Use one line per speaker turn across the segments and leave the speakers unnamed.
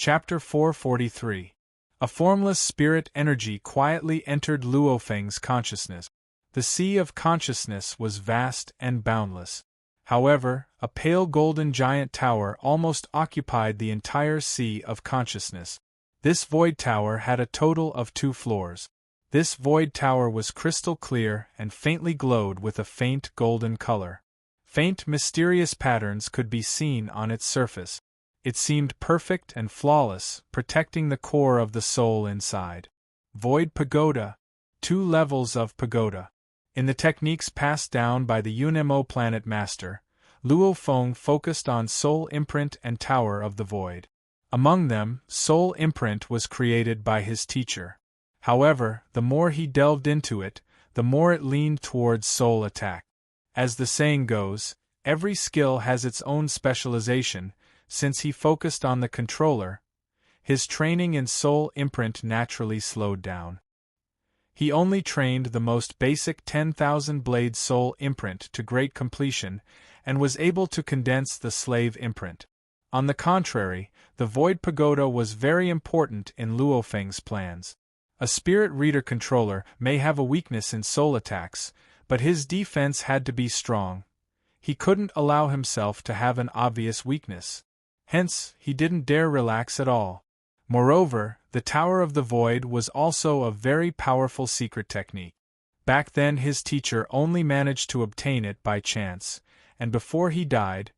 Chapter 443. A formless spirit energy quietly entered Luo Feng's consciousness. The sea of consciousness was vast and boundless. However, a pale golden giant tower almost occupied the entire sea of consciousness. This void tower had a total of 2 floors. This void tower was crystal clear and faintly glowed with a faint golden color. Faint mysterious patterns could be seen on its surface. It seemed perfect and flawless, protecting the core of the soul inside. Void Pagoda. 2 levels of pagoda. In the techniques passed down by the Unmo Planet Master, Luo Feng focused on Soul Imprint and Tower of the Void. Among them, Soul Imprint was created by his teacher. However, the more he delved into it, the more it leaned towards soul attack. As the saying goes, every skill has its own specialization. Since he focused on the controller, his training in Soul Imprint naturally slowed down. He only trained the most basic 10,000 blade Soul Imprint to great completion, and was able to condense the Slave Imprint. On the contrary, the Void Pagoda was very important in Luo Feng's plans. A Spirit Reader controller may have a weakness in soul attacks, but his defense had to be strong. He couldn't allow himself to have an obvious weakness. Hence, he didn't dare relax at all. Moreover, the Tower of the Void was also a very powerful secret technique. Back then his teacher only managed to obtain it by chance, and before he died,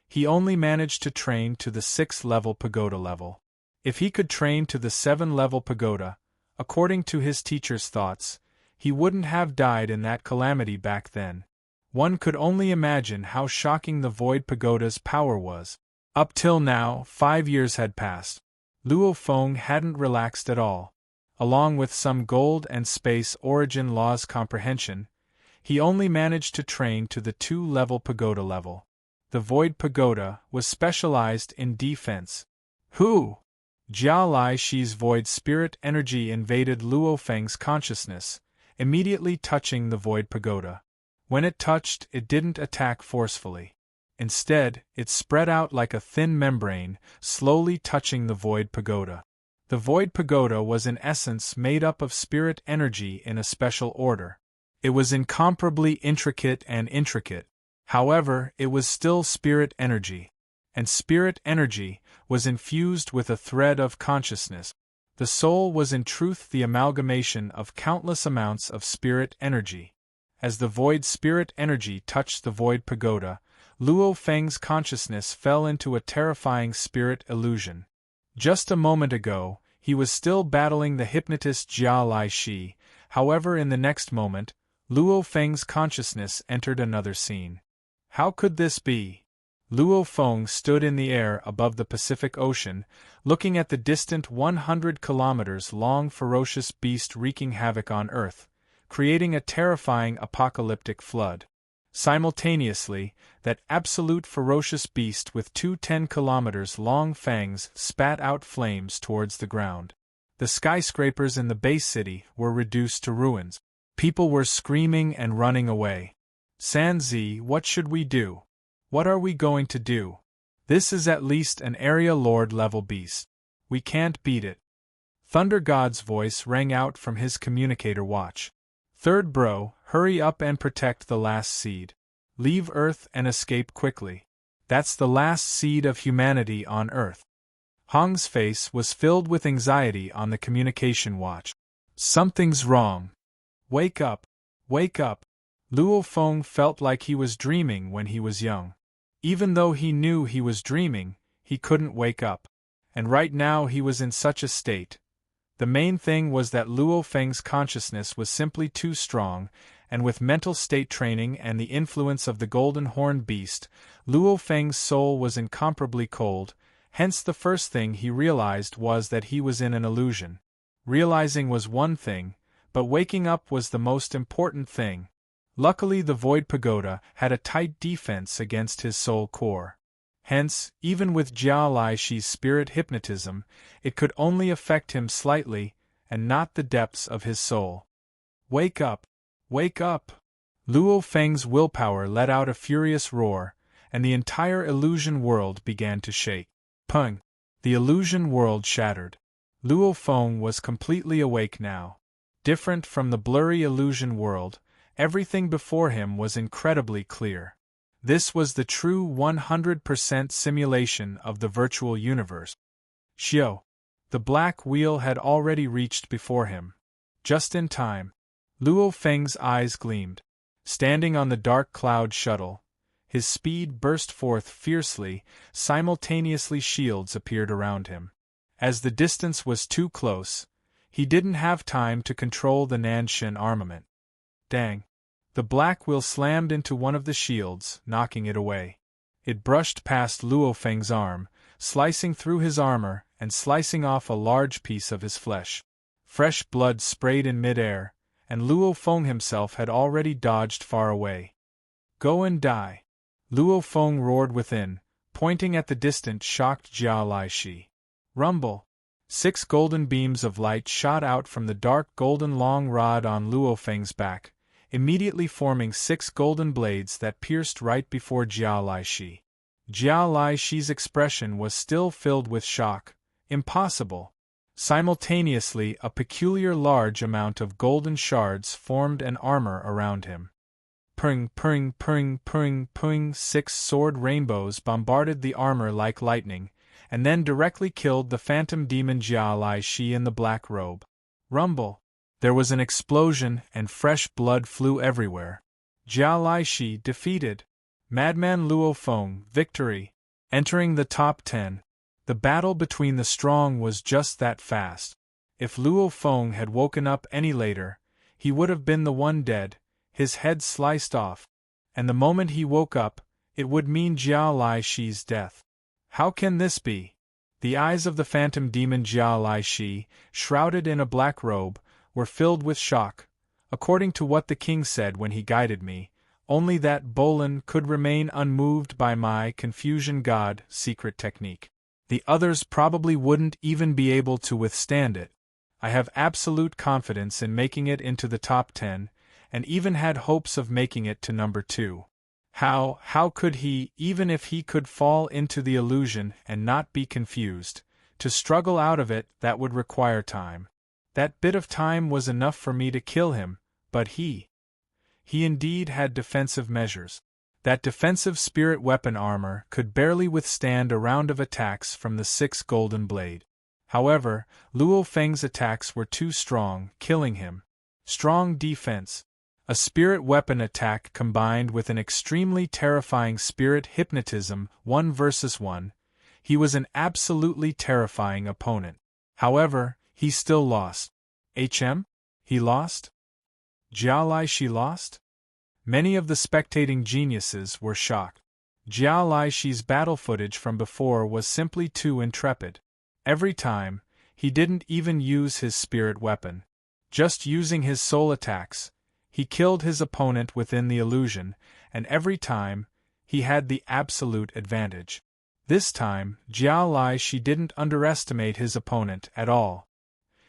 he only managed to train to the 6th-level pagoda level. If he could train to the 7th-level pagoda, according to his teacher's thoughts, he wouldn't have died in that calamity back then. One could only imagine how shocking the Void Pagoda's power was. Up till now, 5 years had passed. Luo Feng hadn't relaxed at all. Along with some gold and space origin laws comprehension, he only managed to train to the 2-level pagoda level. The Void Pagoda was specialized in defense. Jia Lai Shi's void spirit energy invaded Luo Feng's consciousness, immediately touching the Void Pagoda. When it touched, it didn't attack forcefully. Instead, it spread out like a thin membrane, slowly touching the Void Pagoda. The Void Pagoda was in essence made up of spirit energy in a special order. It was incomparably intricate. However, it was still spirit energy. And spirit energy was infused with a thread of consciousness. The soul was in truth the amalgamation of countless amounts of spirit energy. As the void spirit energy touched the Void Pagoda, Luo Feng's consciousness fell into a terrifying spirit illusion. Just a moment ago, he was still battling the hypnotist Jia Lai Shi, however in the next moment, Luo Feng's consciousness entered another scene. How could this be? Luo Feng stood in the air above the Pacific Ocean, looking at the distant 100 kilometers long ferocious beast wreaking havoc on Earth, creating a terrifying apocalyptic flood. Simultaneously, that absolute ferocious beast with 2 10-kilometers-long fangs spat out flames towards the ground. The skyscrapers in the base city were reduced to ruins. People were screaming and running away. Sanzi, what should we do? What are we going to do? This is at least an area lord-level beast. We can't beat it. Thunder God's voice rang out from his communicator watch. Third bro, hurry up and protect the last seed. Leave Earth and escape quickly. That's the last seed of humanity on Earth. Hong's face was filled with anxiety on the communication watch. Something's wrong. Wake up. Wake up. Luo Feng felt like he was dreaming when he was young. Even though he knew he was dreaming, he couldn't wake up. And right now he was in such a state. The main thing was that Luo Feng's consciousness was simply too strong, and with mental state training and the influence of the golden horned beast, Luo Feng's soul was incomparably cold, hence the first thing he realized was that he was in an illusion. Realizing was one thing, but waking up was the most important thing. Luckily the Void Pagoda had a tight defense against his soul core. Hence, even with Jia Lai Shi's spirit hypnotism, it could only affect him slightly, and not the depths of his soul. Wake up! Wake up! Luo Feng's willpower let out a furious roar, and the entire illusion world began to shake. Pung! The illusion world shattered. Luo Feng was completely awake now. Different from the blurry illusion world, everything before him was incredibly clear. This was the true 100% simulation of the virtual universe. Xiao. The black wheel had already reached before him. Just in time. Luo Feng's eyes gleamed. Standing on the dark cloud shuttle, his speed burst forth fiercely, simultaneously shields appeared around him. As the distance was too close, he didn't have time to control the Nanshin armament. Dang! The black wheel slammed into one of the shields, knocking it away. It brushed past Luo Feng's arm, slicing through his armor and slicing off a large piece of his flesh. Fresh blood sprayed in midair, and Luo Feng himself had already dodged far away. Go and die! Luo Feng roared within, pointing at the distant shocked Jia Lai Shi. Rumble! 6 golden beams of light shot out from the dark golden long rod on Luo Feng's back, immediately forming 6 golden blades that pierced right before Jia Lai Shi. Jia Lai Shi's expression was still filled with shock. Impossible! Simultaneously, a peculiar large amount of golden shards formed an armor around him. Pring, pring, pring, pring, pring, 6 sword rainbows bombarded the armor like lightning, and then directly killed the phantom demon Jia Lai Shi in the black robe. Rumble! There was an explosion and fresh blood flew everywhere. Jia Lai Shi defeated. Madman Luo Feng, victory. Entering the top 10. The battle between the strong was just that fast. If Luo Feng had woken up any later, he would have been the one dead, his head sliced off. And the moment he woke up, it would mean Jia Lai Shi's death. How can this be? The eyes of the phantom demon Jia Lai Shi, shrouded in a black robe, were filled with shock. According to what the king said when he guided me, only that Bolin could remain unmoved by my confusion god secret technique. The others probably wouldn't even be able to withstand it. I have absolute confidence in making it into the top 10, and even had hopes of making it to number 2. How could he, even if he could fall into the illusion and not be confused, to struggle out of it? That would require time. That bit of time was enough for me to kill him, but he indeed had defensive measures. That defensive spirit weapon armor could barely withstand a round of attacks from the 6 golden blade. However, Luo Feng's attacks were too strong, killing him. Strong defense. A spirit weapon attack combined with an extremely terrifying spirit hypnotism, 1 versus 1. He was an absolutely terrifying opponent. However, he still lost. He lost? Jia Lai Shi lost? Many of the spectating geniuses were shocked. Jia Lai Shi's battle footage from before was simply too intrepid. Every time, he didn't even use his spirit weapon. Just using his soul attacks, he killed his opponent within the illusion, and every time, he had the absolute advantage. This time, Jia Lai Shi didn't underestimate his opponent at all.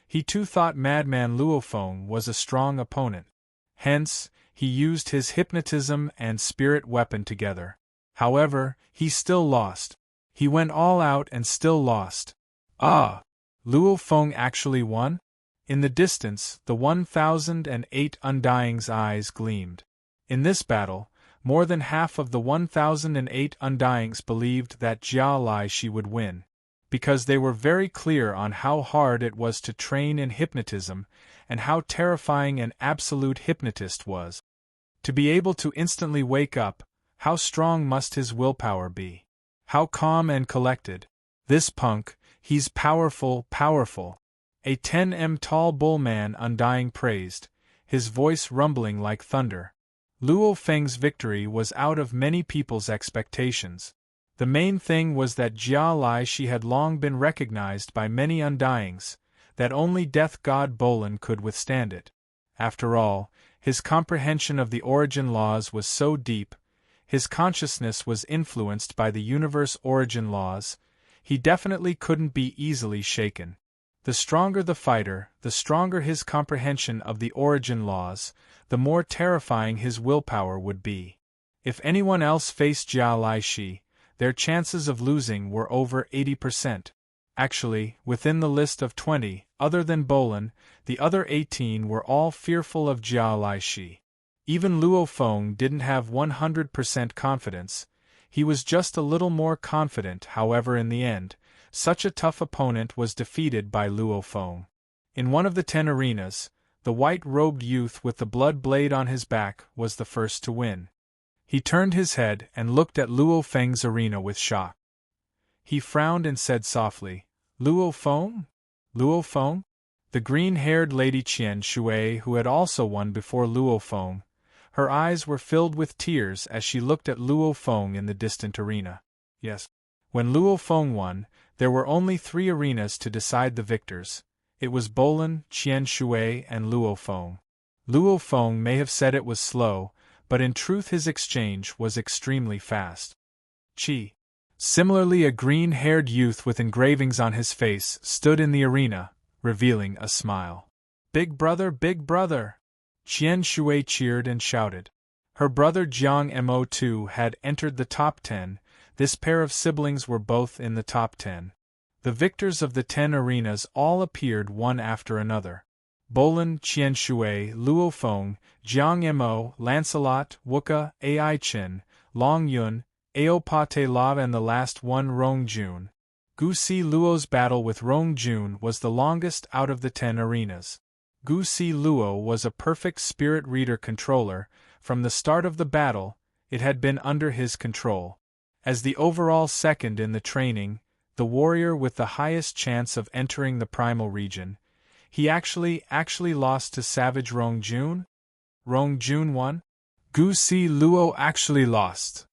He too thought Madman Luo Feng was a strong opponent. Hence, he used his hypnotism and spirit weapon together. However, he still lost. He went all out and still lost. Ah! Luo Feng actually won? In the distance, the 1008 Undying's eyes gleamed. In this battle, more than half of the 1008 Undyings believed that Jia Lai Shi would win, because they were very clear on how hard it was to train in hypnotism and how terrifying an absolute hypnotist was. To be able to instantly wake up, how strong must his willpower be? How calm and collected? This punk, he's powerful, powerful. A 10m tall bullman Undying praised, his voice rumbling like thunder. Luo Feng's victory was out of many people's expectations. The main thing was that Jia Lai Shi had long been recognized by many Undyings, that only Death God Bolin could withstand it. After all, his comprehension of the origin laws was so deep, his consciousness was influenced by the universe origin laws, he definitely couldn't be easily shaken. The stronger the fighter, the stronger his comprehension of the origin laws, the more terrifying his willpower would be. If anyone else faced Jia Lai Shi, their chances of losing were over 80%. Actually, within the list of 20, other than Bolin, the other 18 were all fearful of Jiao Laishi. Even Luo Feng didn't have 100% confidence. He was just a little more confident. However, in the end, such a tough opponent was defeated by Luo Feng. In one of the 10 arenas, the white-robed youth with the blood blade on his back was the first to win. He turned his head and looked at Luo Feng's arena with shock. He frowned and said softly, "Luo Feng? Luo Feng?" The green-haired Lady Qian Shui, who had also won before Luo Feng, her eyes were filled with tears as she looked at Luo Feng in the distant arena. Yes. When Luo Feng won, there were only 3 arenas to decide the victors. It was Bolin, Qian Shui, and Luo Feng. Luo Feng may have said it was slow, but in truth his exchange was extremely fast. Qi. Similarly, a green-haired youth with engravings on his face stood in the arena, revealing a smile. "Big brother, big brother!" Qian Shui cheered and shouted. Her brother Jiang Mo too had entered the top 10. This pair of siblings were both in the top 10. The victors of the 10 arenas all appeared one after another. Bolin, Qian Shui, Luo Feng, Jiang Mo, Lancelot, Wuka, Ai Qin, Long Yun, Ao Pate La, and the last one Rong Jun. Gu Si Luo's battle with Rong Jun was the longest out of the 10 arenas. Gu Si Luo was a perfect spirit reader controller. From the start of the battle, it had been under his control. As the overall second in the training, the warrior with the highest chance of entering the primal region, he actually lost to Savage Rong Jun? Rong Jun won? Gu Si Luo actually lost.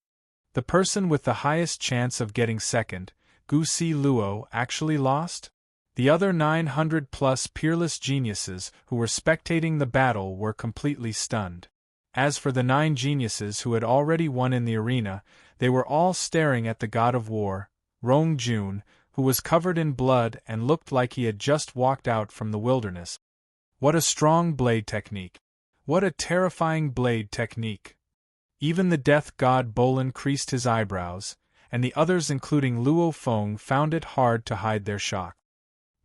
The person with the highest chance of getting second, Gu Si Luo, actually lost? The other 900+ peerless geniuses who were spectating the battle were completely stunned. As for the 9 geniuses who had already won in the arena, they were all staring at the god of war, Rong Jun, who was covered in blood and looked like he had just walked out from the wilderness. What a strong blade technique! What a terrifying blade technique! Even the death god Bolin creased his eyebrows, and the others including Luo Feng found it hard to hide their shock.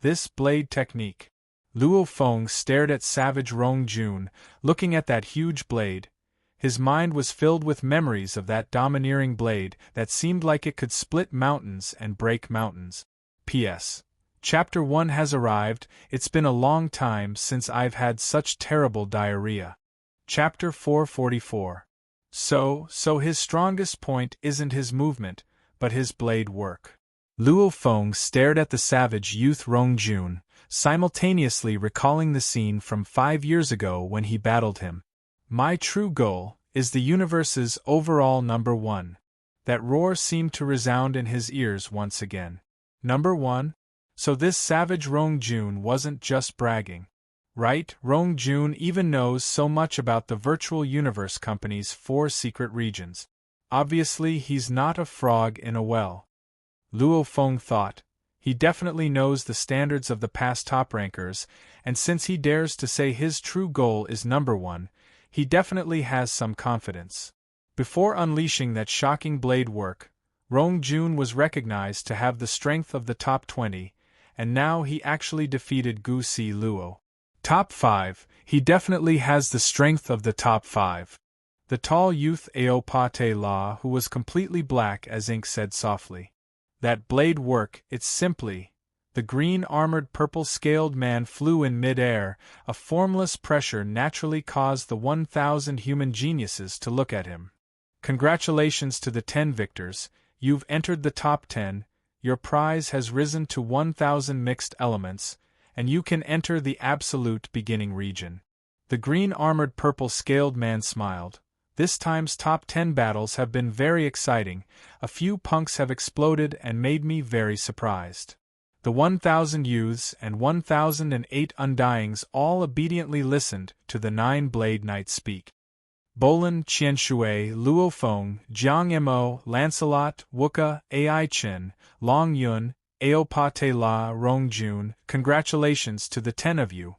This blade technique. Luo Feng stared at Savage Rong Jun, looking at that huge blade. His mind was filled with memories of that domineering blade that seemed like it could split mountains and break mountains. P.S. Chapter 1 has arrived. It's been a long time since I've had such terrible diarrhea. Chapter 444. So his strongest point isn't his movement, but his blade work. Luo Feng stared at the savage youth Rong Jun, simultaneously recalling the scene from 5 years ago when he battled him. "My true goal is the universe's overall number 1. That roar seemed to resound in his ears once again. Number 1? So this savage Rong Jun wasn't just bragging. Right? Rong Jun even knows so much about the Virtual Universe Company's 4 secret regions. Obviously he's not a frog in a well. Luo Feng thought. He definitely knows the standards of the past top rankers, and since he dares to say his true goal is number 1, he definitely has some confidence. Before unleashing that shocking blade work, Rong Jun was recognized to have the strength of the top 20, and now he actually defeated Gu Si Luo. Top 5, he definitely has the strength of the top 5. The tall youth Ao Pate La, who was completely black as ink, said softly. That blade work, it's simply. The green-armored purple-scaled man flew in mid-air. A formless pressure naturally caused the 1,000 human geniuses to look at him. Congratulations to the 10 victors, you've entered the top 10, your prize has risen to 1,000 mixed elements, and you can enter the absolute beginning region. The green-armored purple-scaled man smiled. This time's top 10 battles have been very exciting. A few punks have exploded and made me very surprised. The 1,000 youths and 1,008 undyings all obediently listened to the 9-blade knight speak. Bolin, Qian Shui, Luo Feng, Jiang Mo, Lancelot, Wuka, Ai Qin, Long Yun, Ao Pate La, Rong Jun, congratulations to the 10 of you.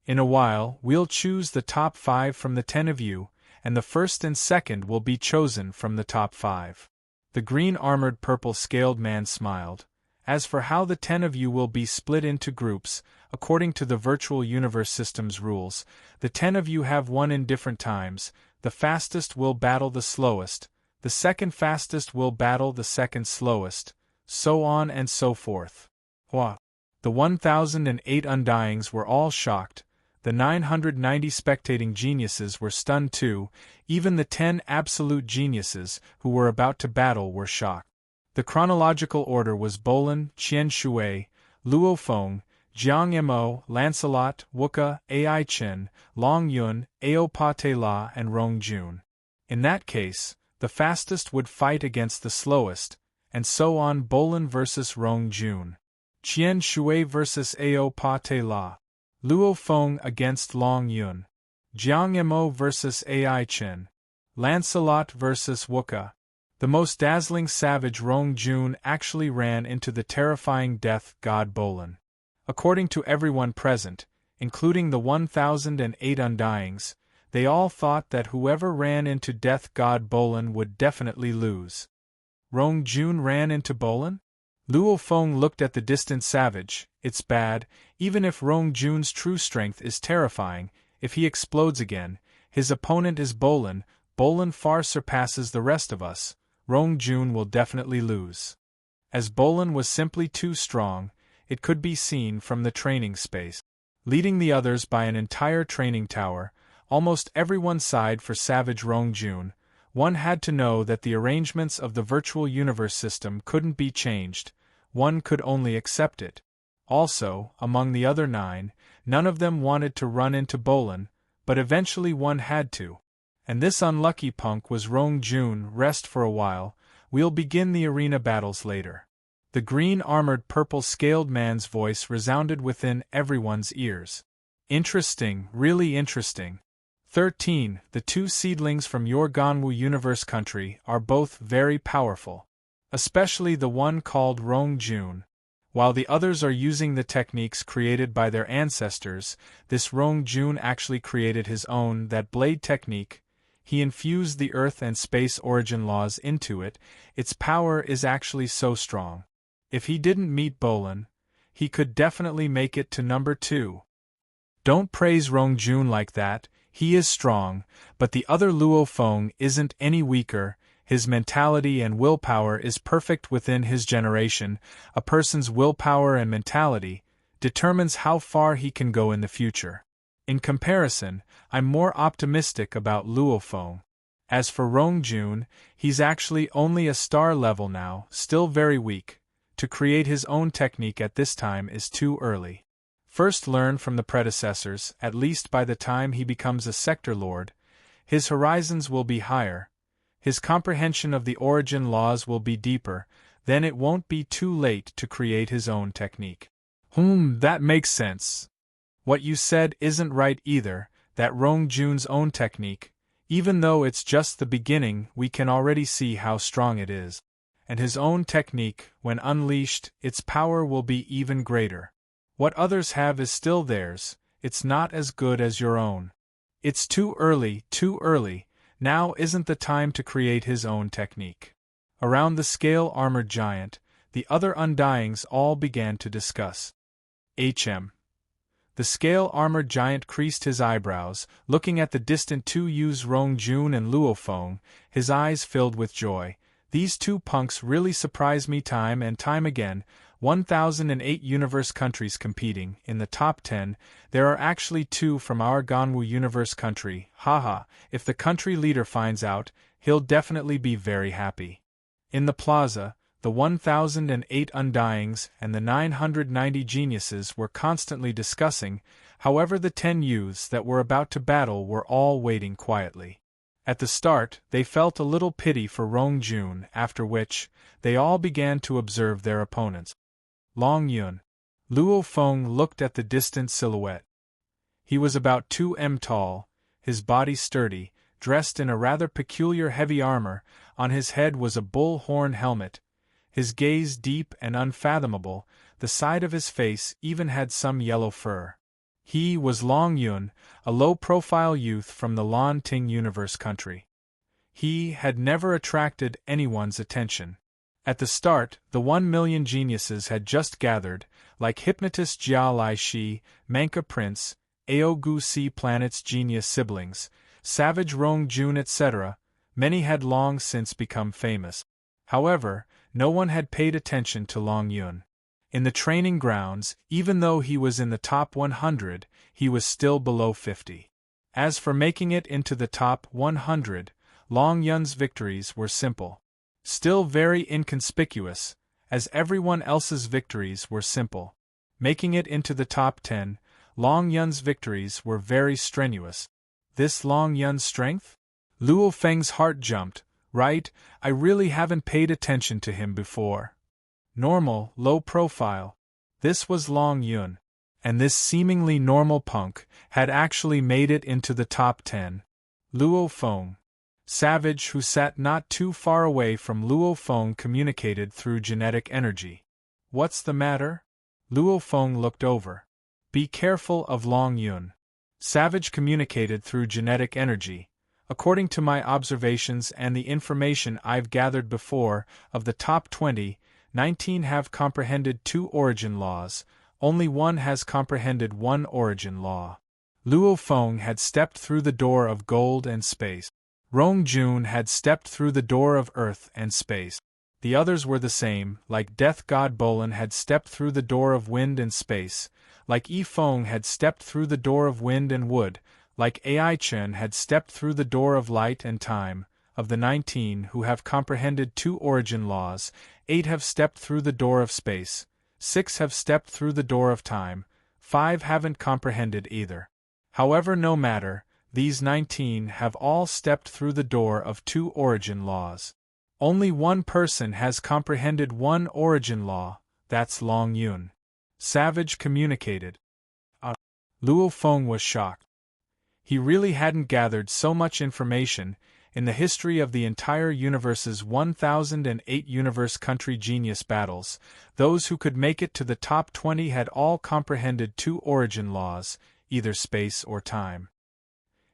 In a while, we'll choose the top 5 from the 10 of you, and the first and second will be chosen from the top 5. The green-armored purple-scaled man smiled. As for how the 10 of you will be split into groups, according to the virtual universe system's rules, the 10 of you have one in different times. The fastest will battle the slowest, the second fastest will battle the second slowest, so on and so forth. Wah! The 1008 undyings were all shocked, the 990 spectating geniuses were stunned too, even the 10 absolute geniuses who were about to battle were shocked. The chronological order was Bolin, Qian Shui, Luo Feng, Jiang Mo, Lancelot, Wuka, Ai Chen, Long Yun, Ao Pa Te La, and Rong Jun. In that case, the fastest would fight against the slowest, and so on. Bolin versus Rong Jun, Qian Shui versus Ao Pa Te La, Luo Feng against Long Yun, Jiang Mo versus Ai Chen, Lancelot versus Wuka. The most dazzling savage Rong Jun actually ran into the terrifying death god Bolin. According to everyone present, including the 1008 undyings, they all thought that whoever ran into death god Bolin would definitely lose. Rong Jun ran into Bolin? Luo Feng looked at the distant savage. It's bad, even if Rong Jun's true strength is terrifying, if he explodes again, his opponent is Bolin. Bolin far surpasses the rest of us. Rong Jun will definitely lose. As Bolin was simply too strong, it could be seen from the training space. Leading the others by an entire training tower, almost everyone sighed for savage Rong Jun. One had to know that the arrangements of the virtual universe system couldn't be changed, one could only accept it. Also, among the other 9, none of them wanted to run into Bolin, but eventually one had to. And this unlucky punk was Rong Jun. Rest for a while, we'll begin the arena battles later. The green-armored purple-scaled man's voice resounded within everyone's ears. Interesting, really interesting. 13. The 2 seedlings from your Ganwu universe country are both very powerful. Especially the one called Rong Jun. While the others are using the techniques created by their ancestors, this Rong Jun actually created his own, that blade technique. He infused the earth and space origin laws into it. Its power is actually so strong. If he didn't meet Bolin, he could definitely make it to number 2. Don't praise Rong Jun like that, he is strong, but the other Luo Feng isn't any weaker. His mentality and willpower is perfect within his generation. A person's willpower and mentality determines how far he can go in the future. In comparison, I'm more optimistic about Luo Feng. As for Rong Jun, he's actually only a star level now, still very weak. To create his own technique at this time is too early. First learn from the predecessors, at least by the time he becomes a sector lord. His horizons will be higher. His comprehension of the origin laws will be deeper, then it won't be too late to create his own technique. That makes sense. What you said isn't right either, that Rong Jun's own technique, even though it's just the beginning, we can already see how strong it is. And his own technique, when unleashed, its power will be even greater. What others have is still theirs, it's not as good as your own. It's too early, now isn't the time to create his own technique. Around the scale-armored giant, the other undyings all began to discuss. The scale-armored giant creased his eyebrows, looking at the distant 2 youths Rong Jun and Luo Feng, his eyes filled with joy. These 2 punks really surprise me time and time again. 1008 universe countries competing. In the top 10, there are actually 2 from our Ganwu universe country. Haha, if the country leader finds out, he'll definitely be very happy. In the plaza, the 1008 undyings and the 990 geniuses were constantly discussing, however the 10 youths that were about to battle were all waiting quietly. At the start, they felt a little pity for Rong Jun, after which, they all began to observe their opponents. Long Yun. Luo Feng looked at the distant silhouette. He was about 2 m tall, his body sturdy, dressed in a rather peculiar heavy armor, on his head was a bull horn helmet, his gaze deep and unfathomable, the side of his face even had some yellow fur. He was Long Yun, a low-profile youth from the Lan Ting universe country. He had never attracted anyone's attention. At the start, the 1,000,000 geniuses had just gathered, like hypnotist Jia Lai Shi, Manka Prince, Aogu Si Planet's genius siblings, Savage Rong Jun etc., many had long since become famous. However, no one had paid attention to Long Yun. In the training grounds, even though he was in the top 100, he was still below 50. As for making it into the top 100, Long Yun's victories were simple. Still very inconspicuous, as everyone else's victories were simple. Making it into the top 10, Long Yun's victories were very strenuous. This Long Yun's strength? Luo Feng's heart jumped. Right, I really haven't paid attention to him before. Normal, low profile. This was Long Yun. And this seemingly normal punk had actually made it into the top 10. Luo Feng. Savage, who sat not too far away from Luo Feng, communicated through genetic energy. What's the matter? Luo Feng looked over. Be careful of Long Yun. Savage communicated through genetic energy. According to my observations and the information I've gathered before, of the top 20, 19 have comprehended 2 origin laws, only one has comprehended 1 origin law. Luo Feng had stepped through the door of gold and space. Rong Jun had stepped through the door of earth and space. The others were the same, like Death God Bolin had stepped through the door of wind and space, like Yi Feng had stepped through the door of wind and wood, like Ai Chen had stepped through the door of light and time. Of the 19 who have comprehended 2 origin laws, 8 have stepped through the door of space, 6 have stepped through the door of time, 5 haven't comprehended either. However, no matter, these 19 have all stepped through the door of 2 origin laws. Only one person has comprehended 1 origin law, that's Long Yun. Savage communicated. Luo Feng was shocked. He really hadn't gathered so much information in the history of the entire universe's 1008 universe country genius battles. Those who could make it to the top 20 had all comprehended 2 origin laws, either space or time.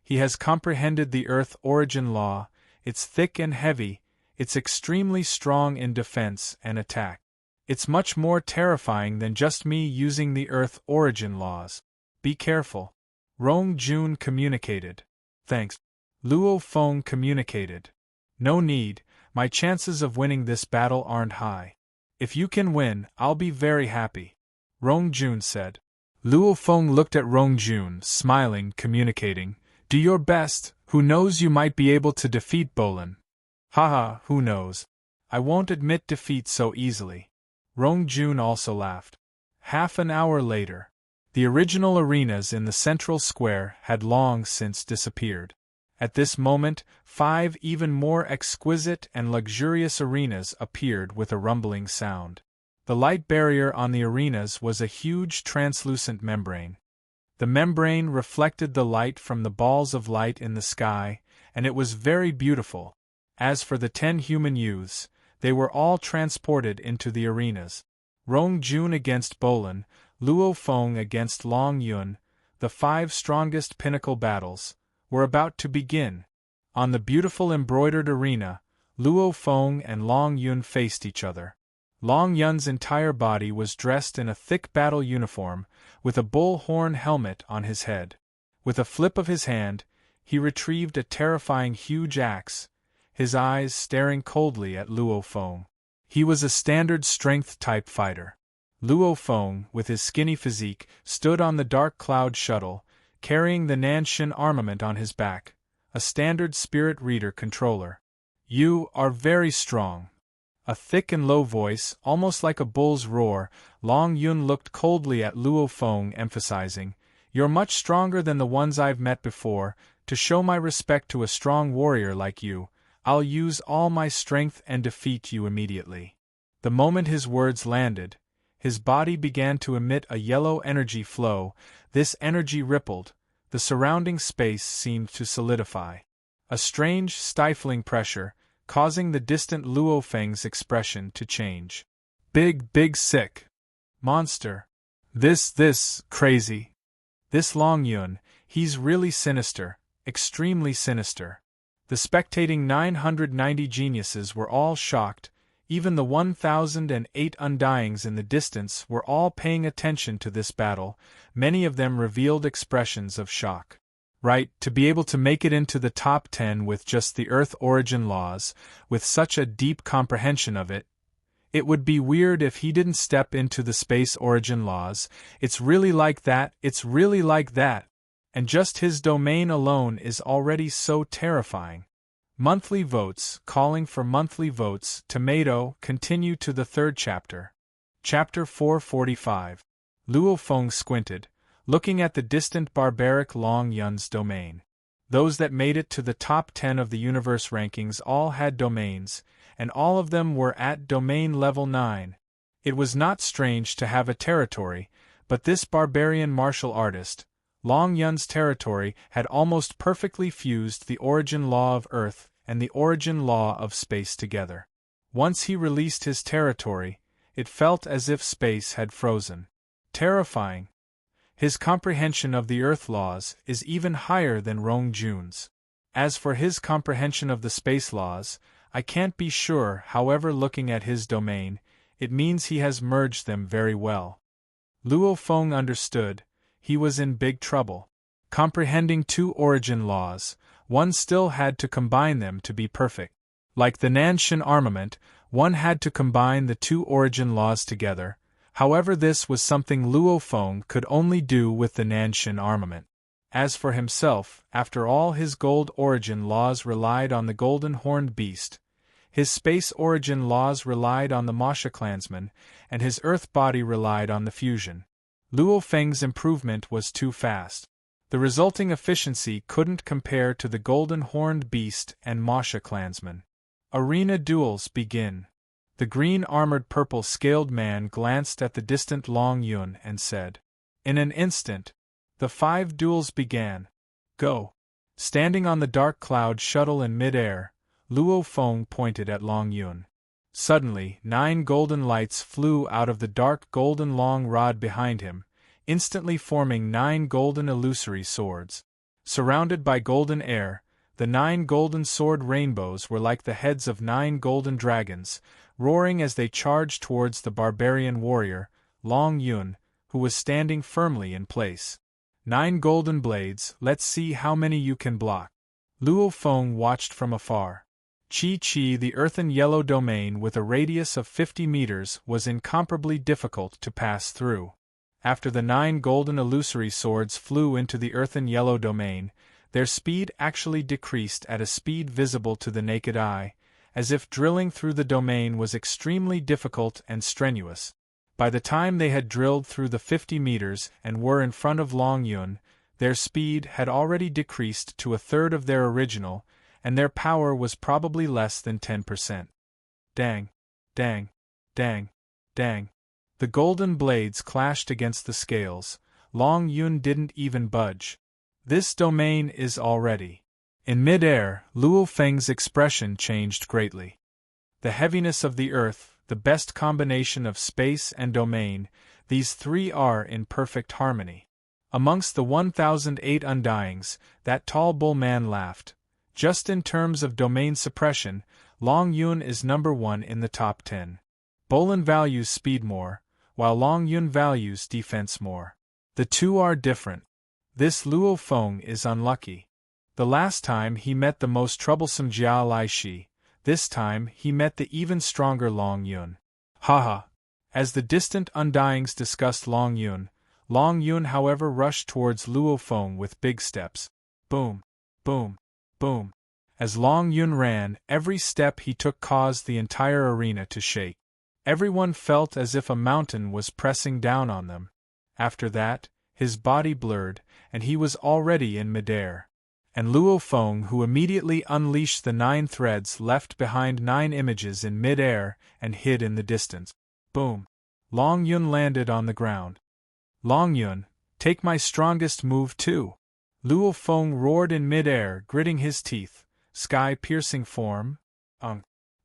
He has comprehended the Earth origin law. It's thick and heavy, it's extremely strong in defense and attack. It's much more terrifying than just me using the Earth origin laws. Be careful. Rong Jun communicated. Thanks. Luo Feng communicated. No need, my chances of winning this battle aren't high. If you can win, I'll be very happy. Rong Jun said. Luo Feng looked at Rong Jun, smiling, communicating. Do your best, who knows, you might be able to defeat Bolin. Haha, who knows? I won't admit defeat so easily. Rong Jun also laughed. Half an hour later. The original arenas in the central square had long since disappeared. At this moment, 5 even more exquisite and luxurious arenas appeared with a rumbling sound. The light barrier on the arenas was a huge translucent membrane. The membrane reflected the light from the balls of light in the sky, and it was very beautiful. As for the 10 human youths, they were all transported into the arenas. Rong Jun against Bolin, Luo Feng against Long Yun, the 5 strongest pinnacle battles, were about to begin. On the beautiful embroidered arena, Luo Feng and Long Yun faced each other. Long Yun's entire body was dressed in a thick battle uniform, with a bull horn helmet on his head. With a flip of his hand, he retrieved a terrifying huge axe, his eyes staring coldly at Luo Feng. He was a standard strength-type fighter. Luo Feng, with his skinny physique, stood on the Dark Cloud shuttle, carrying the Nanshin armament on his back, a standard spirit reader controller. You are very strong. A thick and low voice, almost like a bull's roar. Long Yun looked coldly at Luo Feng, emphasizing, You're much stronger than the ones I've met before. To show my respect to a strong warrior like you, I'll use all my strength and defeat you immediately. The moment his words landed, his body began to emit a yellow energy flow. This energy rippled, the surrounding space seemed to solidify. A strange, stifling pressure, causing the distant Luo Feng's expression to change. Big sick. Monster. This, crazy. This Long Yun, he's really sinister, extremely sinister. The spectating 990 geniuses were all shocked. Even the 1008 Undyings in the distance were all paying attention to this battle. Many of them revealed expressions of shock. Right, to be able to make it into the top 10 with just the Earth origin laws, with such a deep comprehension of it. It would be weird if he didn't step into the space origin laws. It's really like that, it's really like that. And just his domain alone is already so terrifying. Monthly votes, calling for monthly votes, tomato, continue to the third chapter. Chapter 445. Luo Feng squinted, looking at the distant barbaric Long Yun's domain. Those that made it to the top 10 of the universe rankings all had domains, and all of them were at domain level 9. It was not strange to have a territory, but this barbarian martial artist, Long Yun's territory, had almost perfectly fused the origin law of Earth and the origin law of space together. Once he released his territory, it felt as if space had frozen. Terrifying. His comprehension of the Earth laws is even higher than Rong Jun's. As for his comprehension of the space laws, I can't be sure. However, looking at his domain, it means he has merged them very well. Luo Feng understood. He was in big trouble. Comprehending two origin laws, one still had to combine them to be perfect. Like the Nanshan armament, one had to combine the two origin laws together. However, this was something Luo Feng could only do with the Nanshan armament. As for himself, after all, his gold origin laws relied on the golden horned beast, his space origin laws relied on the Masha clansman, and his earth body relied on the fusion. Luo Feng's improvement was too fast. The resulting efficiency couldn't compare to the golden horned beast and Masha clansman. Arena duels begin. The green-armored purple-scaled man glanced at the distant Long Yun and said, "In an instant." The 5 duels began. Go. Standing on the dark cloud shuttle in mid-air, Luo Feng pointed at Long Yun. Suddenly, 9 golden lights flew out of the dark golden long rod behind him, instantly forming 9 golden illusory swords. Surrounded by golden air, the 9 golden sword rainbows were like the heads of 9 golden dragons, roaring as they charged towards the barbarian warrior, Long Yun, who was standing firmly in place. 9 golden blades, let's see how many you can block. Luo Feng watched from afar. Chi, the earthen yellow domain with a radius of 50 meters, was incomparably difficult to pass through. After the 9 golden illusory swords flew into the earthen yellow domain, their speed actually decreased at a speed visible to the naked eye, as if drilling through the domain was extremely difficult and strenuous. By the time they had drilled through the 50 meters and were in front of Long Yun, their speed had already decreased to a third of their original, and their power was probably less than 10%. Dang, dang, dang, dang. The golden blades clashed against the scales. Long Yun didn't even budge. This domain is already. In mid-air, Luo Feng's expression changed greatly. The heaviness of the earth, the best combination of space and domain, these 3 are in perfect harmony. Amongst the 1008 Undyings, that tall bull man laughed. Just in terms of domain suppression, Long Yun is number 1 in the top 10. Bolin values speed more, while Long Yun values defense more. The two are different. This Luo Feng is unlucky. The last time he met the most troublesome Jia Lai Shi, this time he met the even stronger Long Yun. Haha. As the distant Undyings discussed Long Yun however rushed towards Luo Feng with big steps. Boom, boom, boom. As Long Yun ran, every step he took caused the entire arena to shake. Everyone felt as if a mountain was pressing down on them. After that, his body blurred, and he was already in midair. And Luo Feng, who immediately unleashed the 9 threads, left behind 9 images in mid-air and hid in the distance. Boom. Long Yun landed on the ground. Long Yun, take my strongest move too. Luo Feng roared in mid-air, gritting his teeth. Sky-piercing form?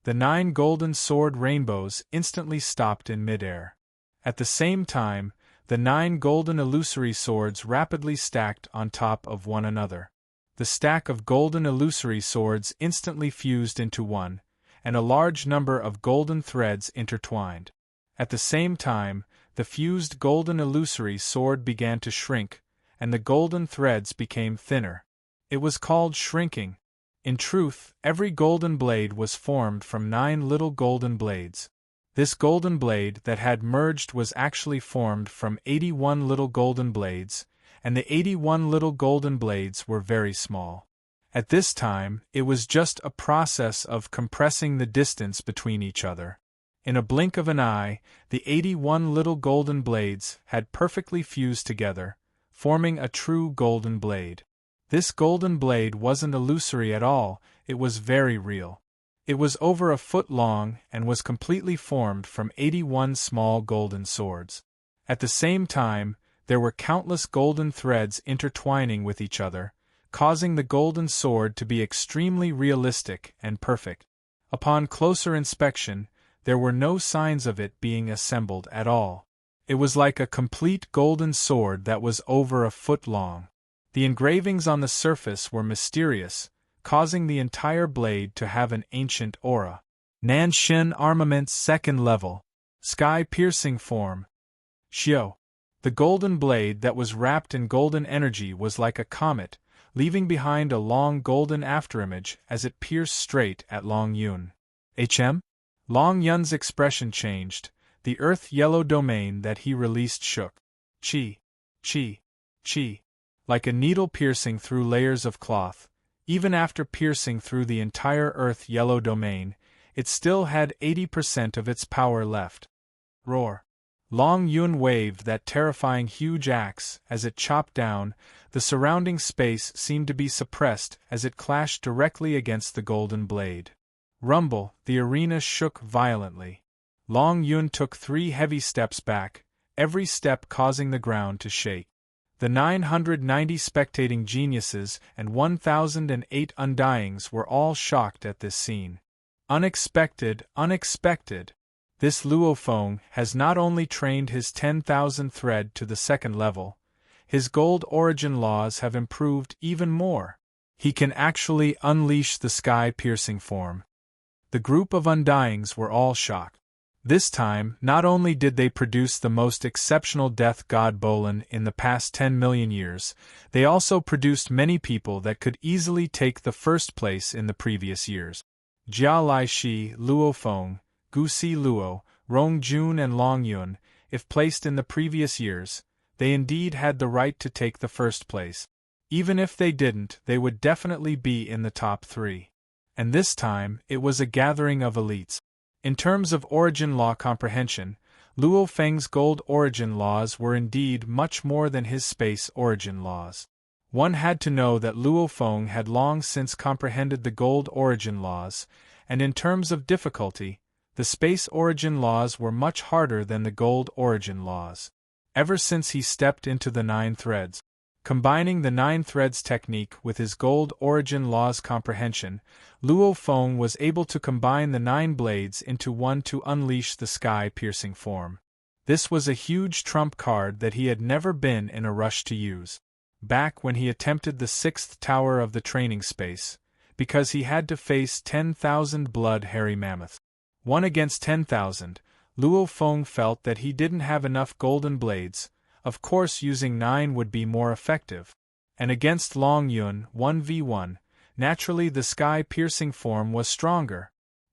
The 9 golden sword rainbows instantly stopped in mid-air. At the same time, the 9 golden illusory swords rapidly stacked on top of one another. The stack of golden illusory swords instantly fused into one, and a large number of golden threads intertwined. At the same time, the fused golden illusory sword began to shrink, and the golden threads became thinner. It was called shrinking. In truth, every golden blade was formed from 9 little golden blades. This golden blade that had merged was actually formed from 81 little golden blades, and the 81 little golden blades were very small. At this time, it was just a process of compressing the distance between each other. In a blink of an eye, the 81 little golden blades had perfectly fused together, forming a true golden blade. This golden blade wasn't illusory at all, it was very real. It was over a foot long and was completely formed from 81 small golden swords. At the same time, there were countless golden threads intertwining with each other, causing the golden sword to be extremely realistic and perfect. Upon closer inspection, there were no signs of it being assembled at all. It was like a complete golden sword that was over a foot long. The engravings on the surface were mysterious, causing the entire blade to have an ancient aura. Nanshin Armaments 2nd Level. Sky-piercing form. Xiao. The golden blade that was wrapped in golden energy was like a comet, leaving behind a long golden afterimage as it pierced straight at Long Yun. HM? Long Yun's expression changed. The earth-yellow domain that he released shook. Chi. Chi. Chi. Like a needle piercing through layers of cloth. Even after piercing through the entire earth-yellow domain, it still had 80% of its power left. Roar. Long Yun waved that terrifying huge axe as it chopped down. The surrounding space seemed to be suppressed as it clashed directly against the golden blade. Rumble, the arena shook violently. Long Yun took 3 heavy steps back, every step causing the ground to shake. The 990 spectating geniuses and 1008 undyings were all shocked at this scene. Unexpected, unexpected! This Luo Feng has not only trained his 10,000 thread to the 2nd level, his gold origin laws have improved even more. He can actually unleash the sky-piercing form. The group of undyings were all shocked. This time, not only did they produce the most exceptional death god Bolin in the past 10 million years, they also produced many people that could easily take the first place in the previous years. Jia Lai Shi, Luo Feng, Gu Si Luo, Rong Jun and Long Yun, if placed in the previous years, they indeed had the right to take the first place. Even if they didn't, they would definitely be in the top 3. And this time, it was a gathering of elites. In terms of origin law comprehension, Luo Feng's gold origin laws were indeed much more than his space origin laws. One had to know that Luo Feng had long since comprehended the gold origin laws, and in terms of difficulty, the space origin laws were much harder than the gold origin laws. Ever since he stepped into the 9 threads, combining the 9 threads technique with his gold origin laws comprehension, Luo Feng was able to combine the 9 blades into one to unleash the sky-piercing form. This was a huge trump card that he had never been in a rush to use. Back when he attempted the 6th tower of the training space, because he had to face 10,000 blood-hairy mammoths. 1 against 10,000, Luo Feng felt that he didn't have enough golden blades. Of course using 9 would be more effective. And against Long Yun, 1v1, naturally the sky-piercing form was stronger.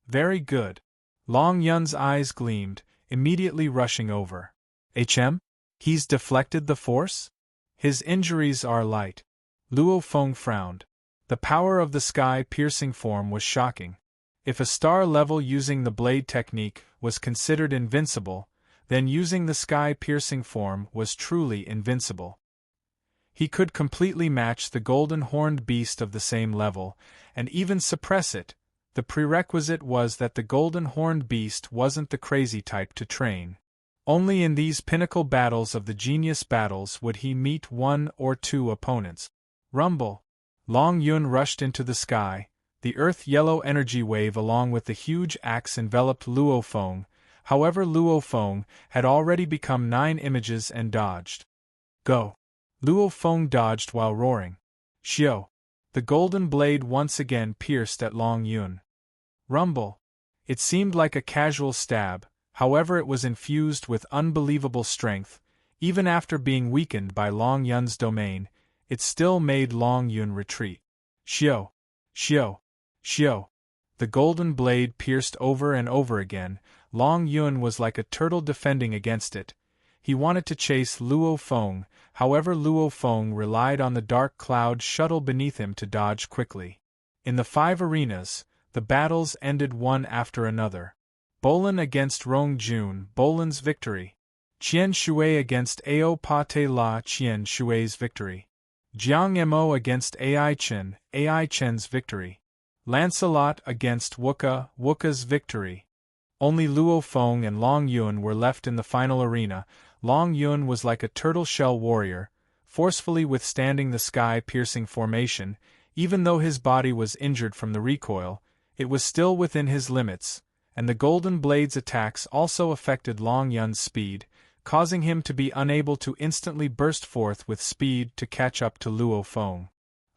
Very good. Long Yun's eyes gleamed, immediately rushing over. HM? He's deflected the force? His injuries are light. Luo Feng frowned. The power of the sky-piercing form was shocking. If a star level using the blade technique was considered invincible, then using the sky-piercing form was truly invincible. He could completely match the golden horned beast of the same level, and even suppress it. The prerequisite was that the golden horned beast wasn't the crazy type to train. Only in these pinnacle battles of the genius battles would he meet 1 or 2 opponents. Rumble! Long Yun rushed into the sky. The earth-yellow energy wave along with the huge axe enveloped Luo Feng. However, Luo Feng had already become 9 images and dodged. Go! Luo Feng dodged while roaring. Xiao! The golden blade once again pierced at Long Yun. Rumble! It seemed like a casual stab, however it was infused with unbelievable strength. Even after being weakened by Long Yun's domain, it still made Long Yun retreat. Xiao! Xiao! Xiao! The golden blade pierced over and over again. Long Yun was like a turtle defending against it. He wanted to chase Luo Feng, however Luo Feng relied on the dark cloud shuttle beneath him to dodge quickly. In the 5 arenas, the battles ended one after another. Bolin against Rong Jun, Bolin's victory. Qian Shui against Ao Pa Te La, Qian Shui's victory. Jiang Mo against Ai Chen, Ai Chen's victory. Lancelot against Wuka, Wuka's victory. Only Luo Feng and Long Yun were left in the final arena. Long Yun was like a turtle shell warrior, forcefully withstanding the sky-piercing formation. Even though his body was injured from the recoil, it was still within his limits, and the golden blade's attacks also affected Long Yun's speed, causing him to be unable to instantly burst forth with speed to catch up to Luo Feng.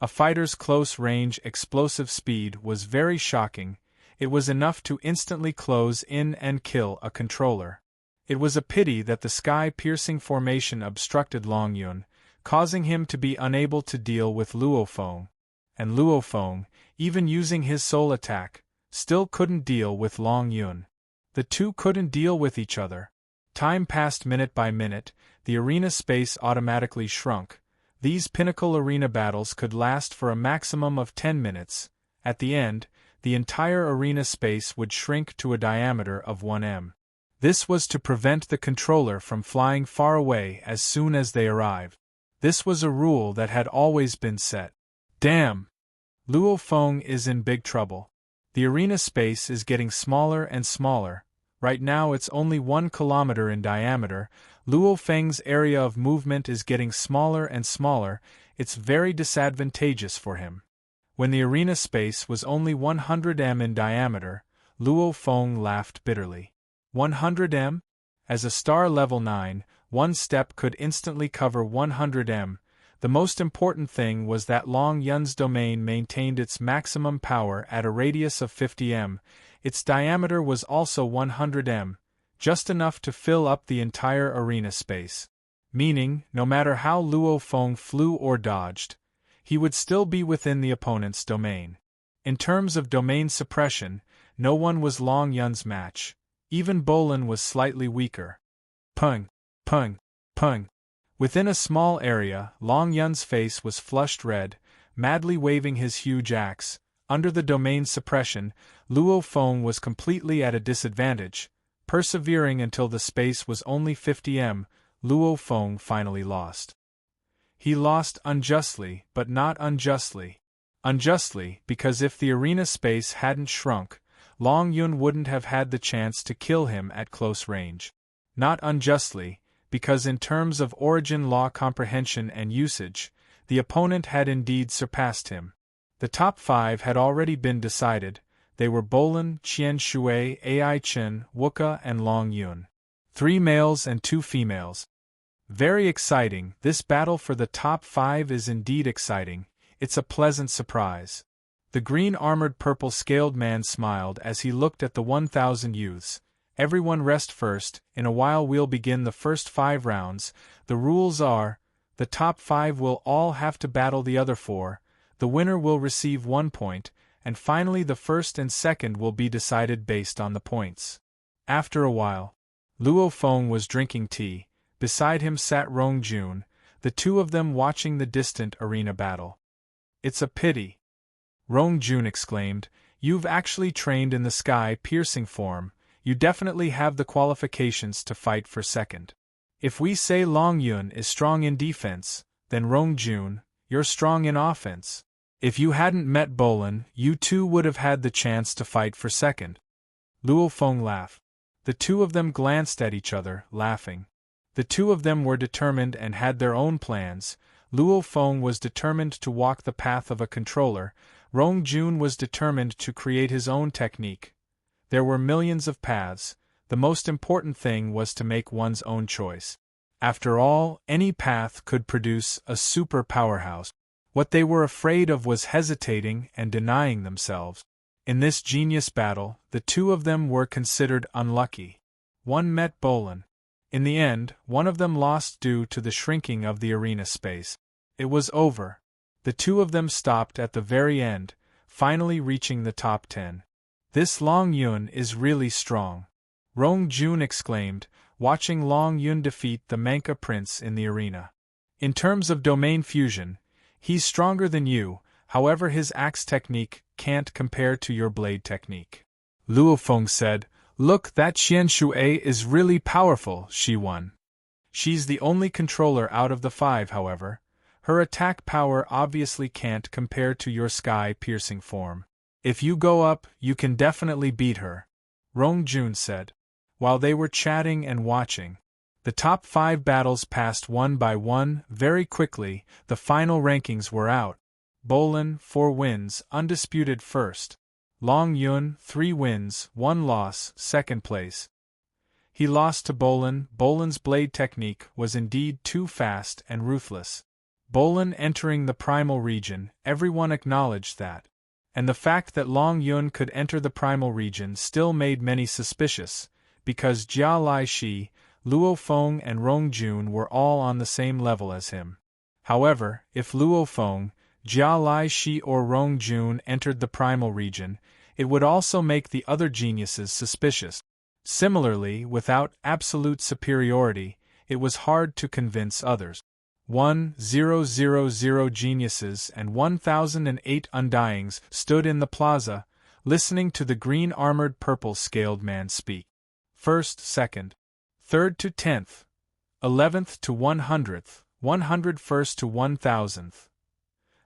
A fighter's close-range explosive speed was very shocking. It was enough to instantly close in and kill a controller. It was a pity that the sky-piercing formation obstructed Long Yun, causing him to be unable to deal with Luo Feng. And Luo Feng, even using his soul attack, still couldn't deal with Long Yun. The two couldn't deal with each other. Time passed minute by minute, the arena space automatically shrunk. These pinnacle arena battles could last for a maximum of 10 minutes. At the end, the entire arena space would shrink to a diameter of 1 m. This was to prevent the controller from flying far away as soon as they arrived. This was a rule that had always been set. Damn! Luo Feng is in big trouble. The arena space is getting smaller and smaller. Right now it's only 1 kilometer in diameter. Luo Feng's area of movement is getting smaller and smaller. It's very disadvantageous for him. When the arena space was only 100 m in diameter, Luo Feng laughed bitterly. 100 m? As a star level 9, one step could instantly cover 100 m. The most important thing was that Long Yun's domain maintained its maximum power at a radius of 50 m. Its diameter was also 100 m, just enough to fill up the entire arena space. Meaning, no matter how Luo Feng flew or dodged, he would still be within the opponent's domain. In terms of domain suppression, no one was Long Yun's match. Even Bolin was slightly weaker. Pung, pung, pung. Within a small area, Long Yun's face was flushed red, madly waving his huge axe. Under the domain suppression, Luo Feng was completely at a disadvantage. Persevering until the space was only 50 m, Luo Feng finally lost. He lost unjustly, but not unjustly. Unjustly, because if the arena space hadn't shrunk, Long Yun wouldn't have had the chance to kill him at close range. Not unjustly, because in terms of origin law comprehension and usage, the opponent had indeed surpassed him. The top 5 had already been decided. They were Bolin, Qian Shui, Ai Chen, Wuka, and Long Yun. 3 males and 2 females. Very exciting. This battle for the top 5 is indeed exciting. It's a pleasant surprise. The green-armored purple-scaled man smiled as he looked at the 1,000 youths. Everyone rest first. In a while we'll begin the first 5 rounds. The rules are, the top 5 will all have to battle the other 4. The winner will receive 1 point, and finally the first and second will be decided based on the points. After a while, Luo Feng was drinking tea. Beside him sat Rong Jun, the two of them watching the distant arena battle. It's a pity, Rong Jun exclaimed. You've actually trained in the sky-piercing form. You definitely have the qualifications to fight for second. If we say Long Yun is strong in defense, then Rong Jun, you're strong in offense. If you hadn't met Bolin, you two would have had the chance to fight for second. Luo Feng laughed. The two of them glanced at each other, laughing. The two of them were determined and had their own plans. Luo Feng was determined to walk the path of a controller. Rong Jun was determined to create his own technique. There were millions of paths. The most important thing was to make one's own choice. After all, any path could produce a super powerhouse. What they were afraid of was hesitating and denying themselves. In this genius battle, the two of them were considered unlucky. One met Bolin. In the end, one of them lost due to the shrinking of the arena space. It was over. The two of them stopped at the very end, finally reaching the top 10. This Long Yun is really strong, Rong Jun exclaimed, watching Long Yun defeat the Manka Prince in the arena. In terms of domain fusion, he's stronger than you, however his axe technique can't compare to your blade technique. Luo Feng said, "Look, that Xian Shui is really powerful," she won. She's the only controller out of the 5, however. Her attack power obviously can't compare to your sky-piercing form. If you go up, you can definitely beat her, Rong Jun said. While they were chatting and watching, the top 5 battles passed one by one very quickly. The final rankings were out. Bolin, 4 wins, undisputed first. Long Yun, 3 wins, 1 loss, second place. He lost to Bolin. Bolin's blade technique was indeed too fast and ruthless. Bolin entering the primal region, everyone acknowledged that. And the fact that Long Yun could enter the primal region still made many suspicious, because Jia Lai Shi, Luo Feng and Rong Jun were all on the same level as him. However, if Luo Feng, Jia Lai Shi or Rong Jun entered the primal region, it would also make the other geniuses suspicious. Similarly, without absolute superiority, it was hard to convince others. 1,000 geniuses and 1,008 undyings stood in the plaza, listening to the green-armored purple-scaled man speak. 1st, 2nd, 3rd to 10th, 11th to 100th, 101st to 1000th.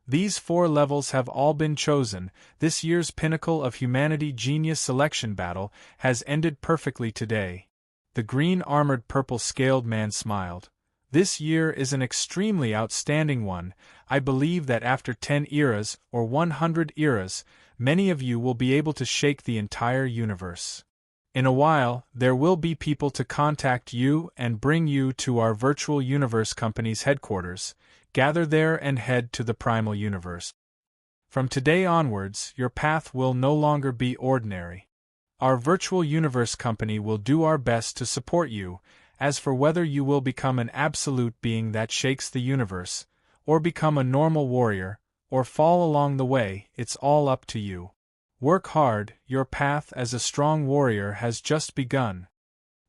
These 4 levels have all been chosen. This year's Pinnacle of Humanity Genius Selection Battle has ended perfectly today. The green-armored purple-scaled man smiled. This year is an extremely outstanding one. I believe that after 10 eras or 100 eras, many of you will be able to shake the entire universe. In a while, there will be people to contact you and bring you to our virtual universe company's headquarters. Gather there and head to the primal universe. From today onwards, your path will no longer be ordinary. Our virtual universe company will do our best to support you. As for whether you will become an absolute being that shakes the universe, or become a normal warrior, or fall along the way, it's all up to you. Work hard, your path as a strong warrior has just begun.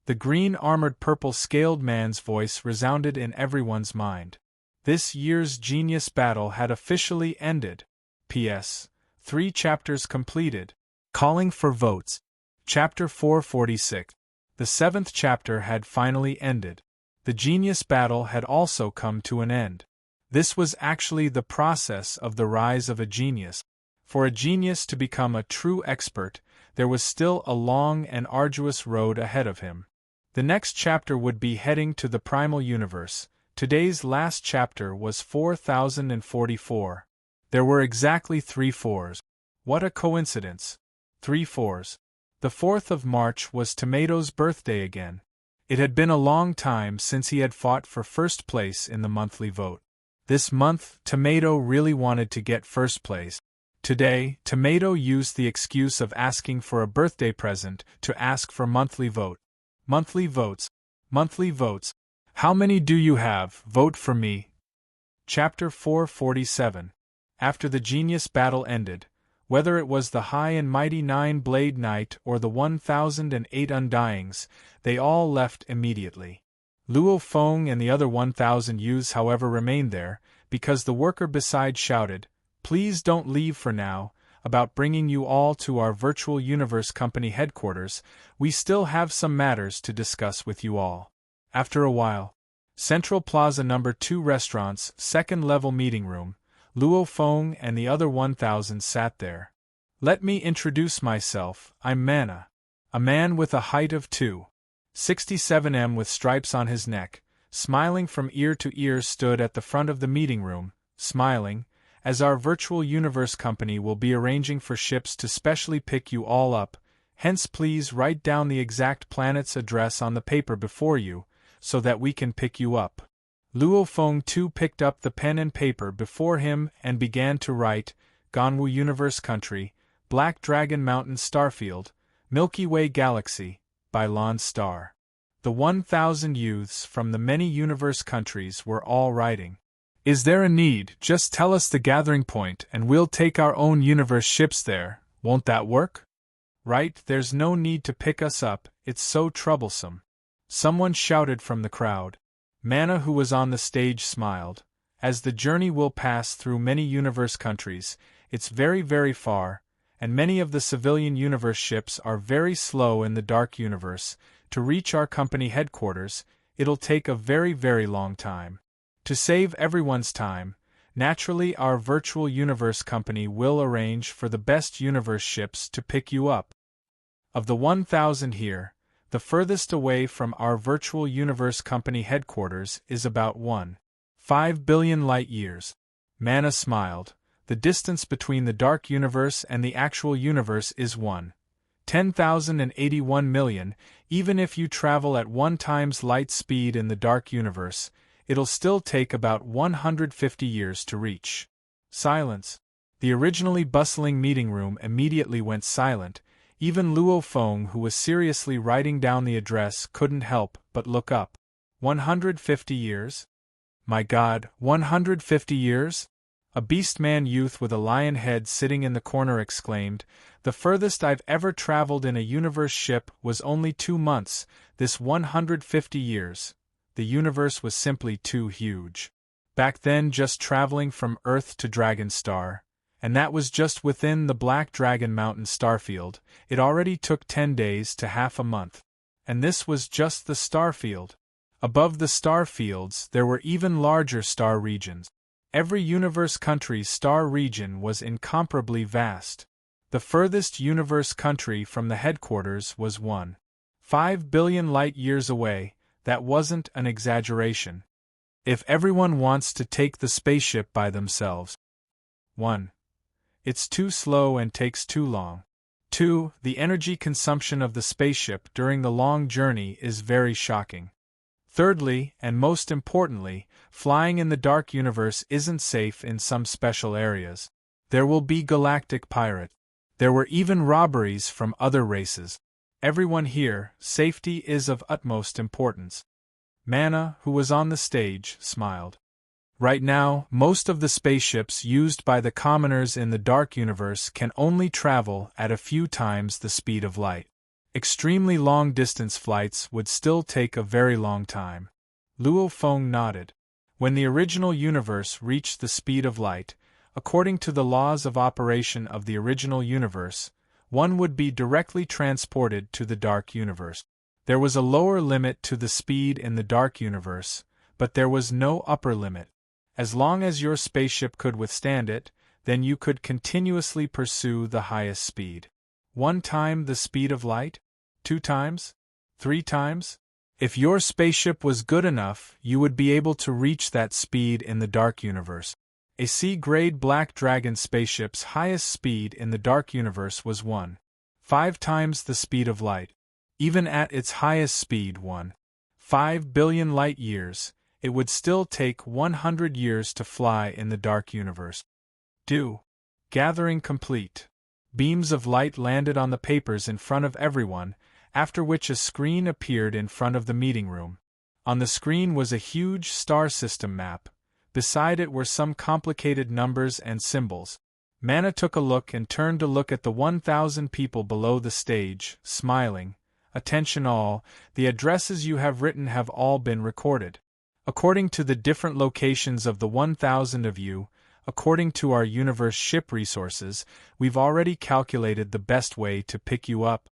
The green-armored purple-scaled man's voice resounded in everyone's mind. This year's genius battle had officially ended. P.S. 3 chapters completed. Calling for votes. Chapter 446. The 7th chapter had finally ended. The genius battle had also come to an end. This was actually the process of the rise of a genius. For a genius to become a true expert, there was still a long and arduous road ahead of him. The next chapter would be heading to the primal universe. Today's last chapter was 4044. There were exactly 3 4s. What a coincidence. 3 4s. The 4th of March was Tomato's birthday again. It had been a long time since he had fought for first place in the monthly vote. This month, Tomato really wanted to get first place. Today, Tomato used the excuse of asking for a birthday present to ask for monthly vote. Monthly votes. Monthly votes. How many do you have? Vote for me. Chapter 447. After the genius battle ended, whether it was the high and mighty 9-Blade Knight or the 1008 Undyings, they all left immediately. Luo Feng and the other 1000 youths however remained there, because the worker beside shouted, "Please don't leave for now," about bringing you all to our virtual universe company headquarters. We still have some matters to discuss with you all. After a while, Central Plaza No. 2 Restaurant's second-level meeting room, Luo Feng and the other 1000 sat there. Let me introduce myself, I'm Mana. A man with a height of 2.67 m with stripes on his neck, smiling from ear to ear stood at the front of the meeting room, smiling, as our virtual universe company will be arranging for ships to specially pick you all up, hence please write down the exact planet's address on the paper before you, so that we can pick you up. Luo Feng too picked up the pen and paper before him and began to write, Ganwu Universe Country, Black Dragon Mountain Starfield, Milky Way Galaxy, by Lon Star. The 1,000 youths from the many universe countries were all writing. Is there a need? Just tell us the gathering point and we'll take our own universe ships there, won't that work? Right, there's no need to pick us up, it's so troublesome. Someone shouted from the crowd. Mana, who was on the stage, smiled. As the journey will pass through many universe countries, it's very, very far, and many of the civilian universe ships are very slow in the dark universe. To reach our company headquarters, it'll take a very, very long time. To save everyone's time, naturally our virtual universe company will arrange for the best universe ships to pick you up. Of the 1,000 here, the furthest away from our virtual universe company headquarters is about 1.5 billion light-years. Mana smiled. The distance between the dark universe and the actual universe is 10,081 million. Even if you travel at 1 times light speed in the dark universe, it'll still take about 150 years to reach. Silence. The originally bustling meeting room immediately went silent. Even Luo Feng, who was seriously writing down the address, couldn't help but look up. 150 years? My God, 150 years? A beast-man youth with a lion head sitting in the corner exclaimed, "The furthest I've ever traveled in a universe ship was only 2 months, this 150 years. The universe was simply too huge. Back then, just traveling from Earth to Dragon Star, and that was just within the Black Dragon Mountain Starfield, it already took 10 days to half a month. And this was just the starfield. Above the star fields there were even larger star regions. Every universe country's star region was incomparably vast. The furthest universe country from the headquarters was 1.5 billion light-years away. That wasn't an exaggeration. If everyone wants to take the spaceship by themselves. 1. It's too slow and takes too long. 2. The energy consumption of the spaceship during the long journey is very shocking. Thirdly, and most importantly, flying in the dark universe isn't safe in some special areas. There will be galactic pirates. There were even robberies from other races. Everyone here, safety is of utmost importance." Mana, who was on the stage, smiled. Right now, most of the spaceships used by the commoners in the dark universe can only travel at a few times the speed of light. Extremely long-distance flights would still take a very long time. Luo Feng nodded. When the original universe reached the speed of light, according to the laws of operation of the original universe, one would be directly transported to the dark universe. There was a lower limit to the speed in the dark universe, but there was no upper limit. As long as your spaceship could withstand it, then you could continuously pursue the highest speed. 1 time the speed of light? 2 times? 3 times? If your spaceship was good enough, you would be able to reach that speed in the dark universe. A C-grade Black Dragon spaceship's highest speed in the dark universe was 1.5 times the speed of light. Even at its highest speed, 1.5 billion light-years, it would still take 100 years to fly in the dark universe. Gathering complete. Beams of light landed on the papers in front of everyone, after which a screen appeared in front of the meeting room. On the screen was a huge star system map. Beside it were some complicated numbers and symbols. Mana took a look and turned to look at the 1,000 people below the stage, smiling. "Attention all, the addresses you have written have all been recorded. According to the different locations of the 1,000 of you, according to our universe ship resources, we've already calculated the best way to pick you up.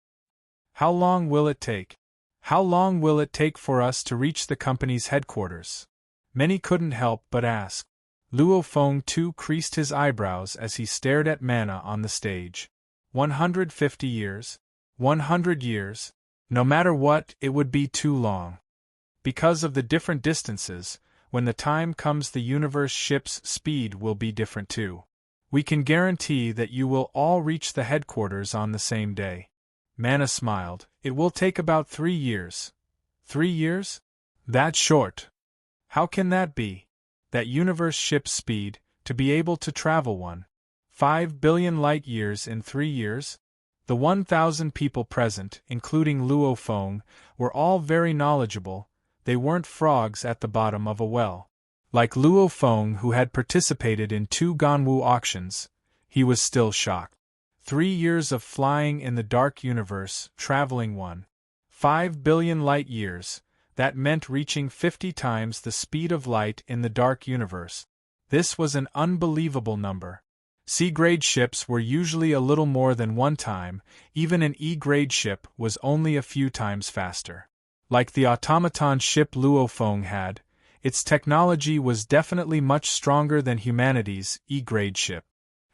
How long will it take? How long will it take for us to reach the company's headquarters?" Many couldn't help but ask. Luo Feng too creased his eyebrows as he stared at Mana on the stage. 150 years? 100 years? No matter what, it would be too long. Because of the different distances, when the time comes the universe ship's speed will be different too. We can guarantee that you will all reach the headquarters on the same day. Mana smiled. It will take about 3 years. 3 years? That's short. How can that be? That universe ship's speed, to be able to travel 1.5 5 billion light-years in 3 years? The 1,000 people present, including Luo Feng, were all very knowledgeable. They weren't frogs at the bottom of a well. Like Luo Feng, who had participated in 2 Ganwu auctions, he was still shocked. 3 years of flying in the dark universe, traveling 1.5 billion light-years, that meant reaching 50 times the speed of light in the dark universe. This was an unbelievable number. C-grade ships were usually a little more than 1 time, even an E-grade ship was only a few times faster. Like the automaton ship Luo Feng had, its technology was definitely much stronger than humanity's E-grade ship.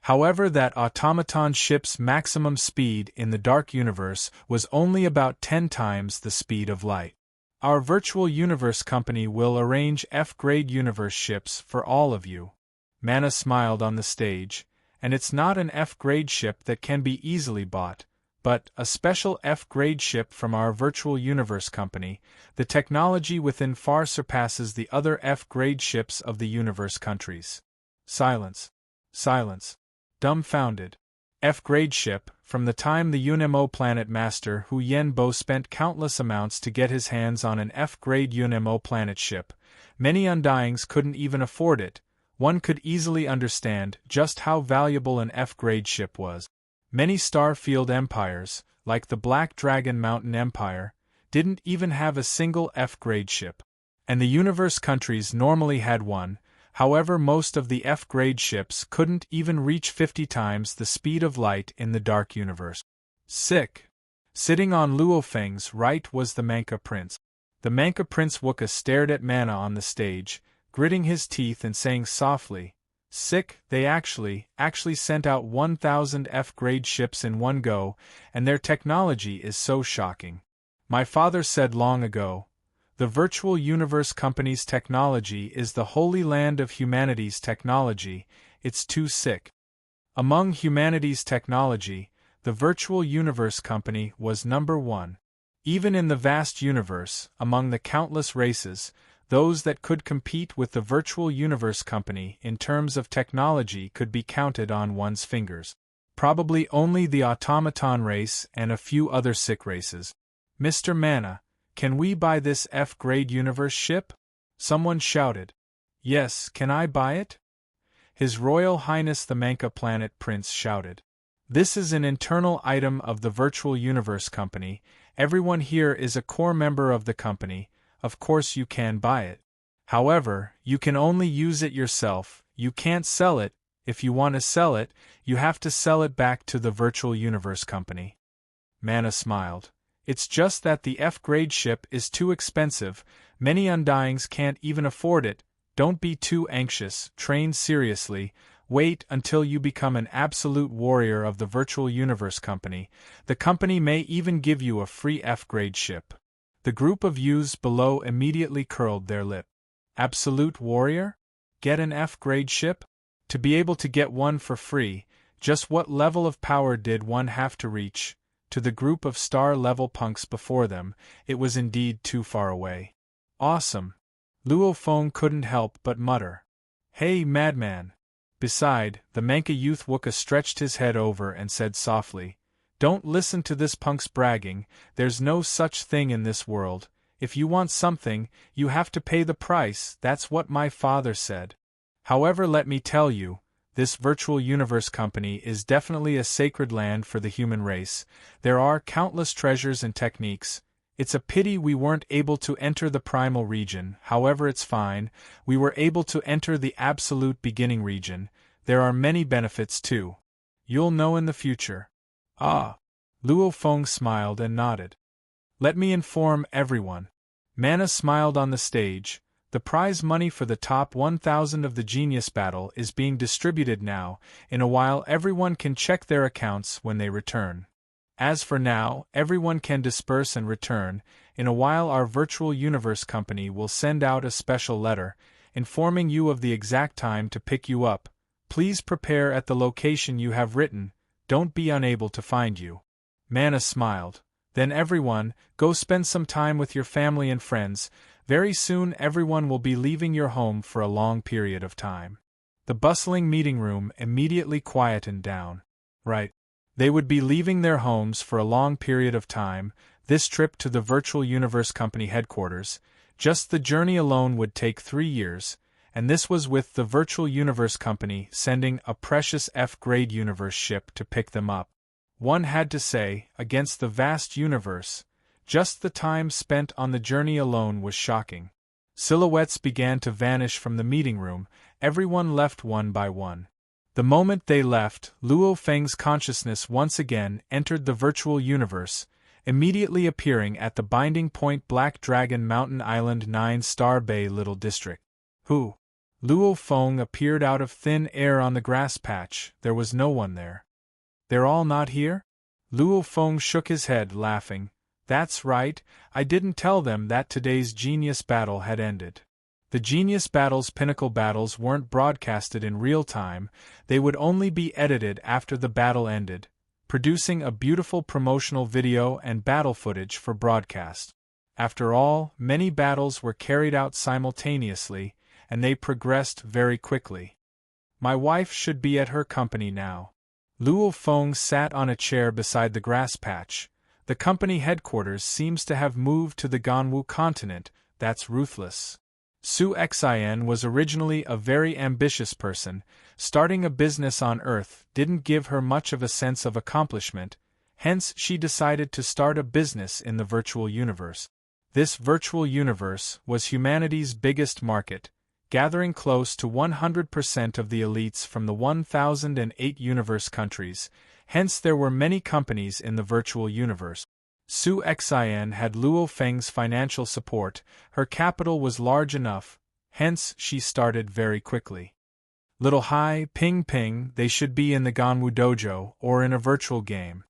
However, that automaton ship's maximum speed in the dark universe was only about 10 times the speed of light. Our virtual universe company will arrange F-grade universe ships for all of you. Mana smiled on the stage, and it's not an F-grade ship that can be easily bought, but a special F-grade ship from our virtual universe company. The technology within far surpasses the other F-grade ships of the universe countries. Silence. Silence. Dumbfounded. F-grade ship. From the time the UNMO planet master Hu Yenbo spent countless amounts to get his hands on an F-grade UNMO planet ship, many Undyings couldn't even afford it. One could easily understand just how valuable an F-grade ship was. Many Starfield empires, like the Black Dragon Mountain Empire, didn't even have a single F-grade ship. And the universe countries normally had one. However, most of the F-grade ships couldn't even reach 50 times the speed of light in the dark universe. Sick. Sitting on Luo Feng's right was the Manka Prince. The Manka Prince Wukka stared at Mana on the stage, gritting his teeth and saying softly, "Sick, they actually sent out 1,000 F-grade ships in one go, and their technology is so shocking. My father said long ago, the virtual universe company's technology is the holy land of humanity's technology. It's too sick." Among humanity's technology, the virtual universe company was number 1. Even in the vast universe, among the countless races, those that could compete with the virtual universe company in terms of technology could be counted on one's fingers. Probably only the automaton race and a few other sick races. "Mr. Mana, can we buy this F-grade universe ship?" Someone shouted. "Yes, can I buy it?" His Royal Highness the Manka Planet Prince shouted. "This is an internal item of the virtual universe company. Everyone here is a core member of the company. Of course you can buy it. However, you can only use it yourself. You can't sell it. If you want to sell it, you have to sell it back to the virtual universe company." Mana smiled. "It's just that the F-grade ship is too expensive. Many Undyings can't even afford it. Don't be too anxious. Train seriously. Wait until you become an absolute warrior of the virtual universe company. The company may even give you a free F-grade ship." The group of youths below immediately curled their lip. Absolute warrior? Get an F-grade ship? To be able to get one for free, just what level of power did one have to reach? To the group of star-level punks before them, it was indeed too far away. "Awesome." Luo Feng couldn't help but mutter. "Hey, madman." Beside, the Manka youth Wukka stretched his head over and said softly, "Don't listen to this punk's bragging. There's no such thing in this world. If you want something, you have to pay the price. That's what my father said. However, let me tell you, this virtual universe company is definitely a sacred land for the human race. There are countless treasures and techniques. It's a pity we weren't able to enter the primal region. However, it's fine. We were able to enter the absolute beginning region. There are many benefits too. You'll know in the future." "Ah." Luo Feng smiled and nodded. "Let me inform everyone." Mana smiled on the stage. "The prize money for the top 1,000 of the Genius Battle is being distributed now. In a while everyone can check their accounts when they return. As for now, everyone can disperse and return. In a while our virtual universe company will send out a special letter, informing you of the exact time to pick you up. Please prepare at the location you have written. Don't be unable to find you." Mana smiled. "Then everyone, go spend some time with your family and friends. Very soon everyone will be leaving your home for a long period of time." The bustling meeting room immediately quietened down. Right. They would be leaving their homes for a long period of time, this trip to the Virtual Universe Company headquarters. Just the journey alone would take 3 years, and this was with the Virtual Universe Company sending a precious F-grade universe ship to pick them up. One had to say, against the vast universe, just the time spent on the journey alone was shocking. Silhouettes began to vanish from the meeting room, everyone left one by one. The moment they left, Luo Feng's consciousness once again entered the virtual universe, immediately appearing at the binding point Black Dragon Mountain Island 9-Star Bay Little District. Who? Luo Feng appeared out of thin air on the grass patch. There was no one there. They're all not here? Luo Feng shook his head, laughing. That's right, I didn't tell them that today's genius battle had ended. The genius battle's pinnacle battles weren't broadcasted in real time, they would only be edited after the battle ended, producing a beautiful promotional video and battle footage for broadcast. After all, many battles were carried out simultaneously, and they progressed very quickly. My wife should be at her company now. Luo Feng sat on a chair beside the grass patch. The company headquarters seems to have moved to the Ganwu continent. That's ruthless. Su Xian was originally a very ambitious person. Starting a business on Earth didn't give her much of a sense of accomplishment, hence she decided to start a business in the virtual universe. This virtual universe was humanity's biggest market, gathering close to 100% of the elites from the 1008 universe countries. Hence there were many companies in the virtual universe. Su Xian had Luo Feng's financial support, her capital was large enough, hence she started very quickly. Little Hai, Ping Ping, they should be in the Ganwu dojo or in a virtual game.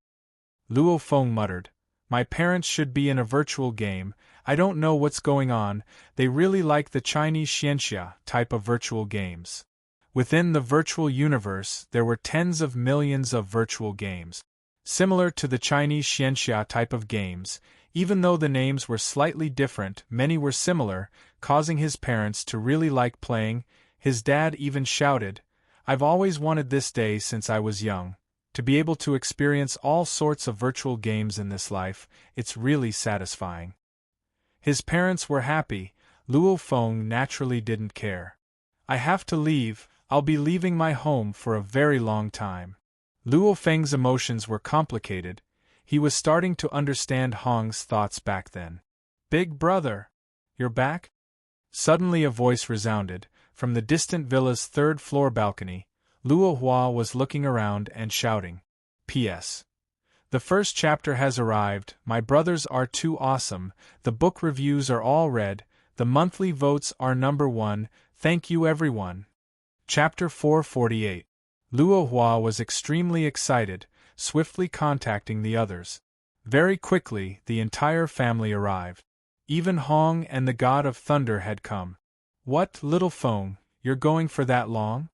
Luo Feng muttered, my parents should be in a virtual game, I don't know what's going on, they really like the Chinese xianxia type of virtual games. Within the virtual universe, there were tens of millions of virtual games. Similar to the Chinese xianxia type of games, even though the names were slightly different, many were similar, causing his parents to really like playing. His dad even shouted, I've always wanted this day since I was young. To be able to experience all sorts of virtual games in this life, it's really satisfying. His parents were happy, Luo Feng naturally didn't care. I have to leave, I'll be leaving my home for a very long time. Luo Feng's emotions were complicated, he was starting to understand Hong's thoughts back then. Big brother, you're back? Suddenly a voice resounded, from the distant villa's third-floor balcony. Luo Hua was looking around and shouting. P.S. The first chapter has arrived, my brothers are too awesome, the book reviews are all read, the monthly votes are #1, thank you everyone. Chapter 448. Luo Hua was extremely excited, swiftly contacting the others. Very quickly, the entire family arrived. Even Hong and the God of Thunder had come. What, little Feng, you're going for that long?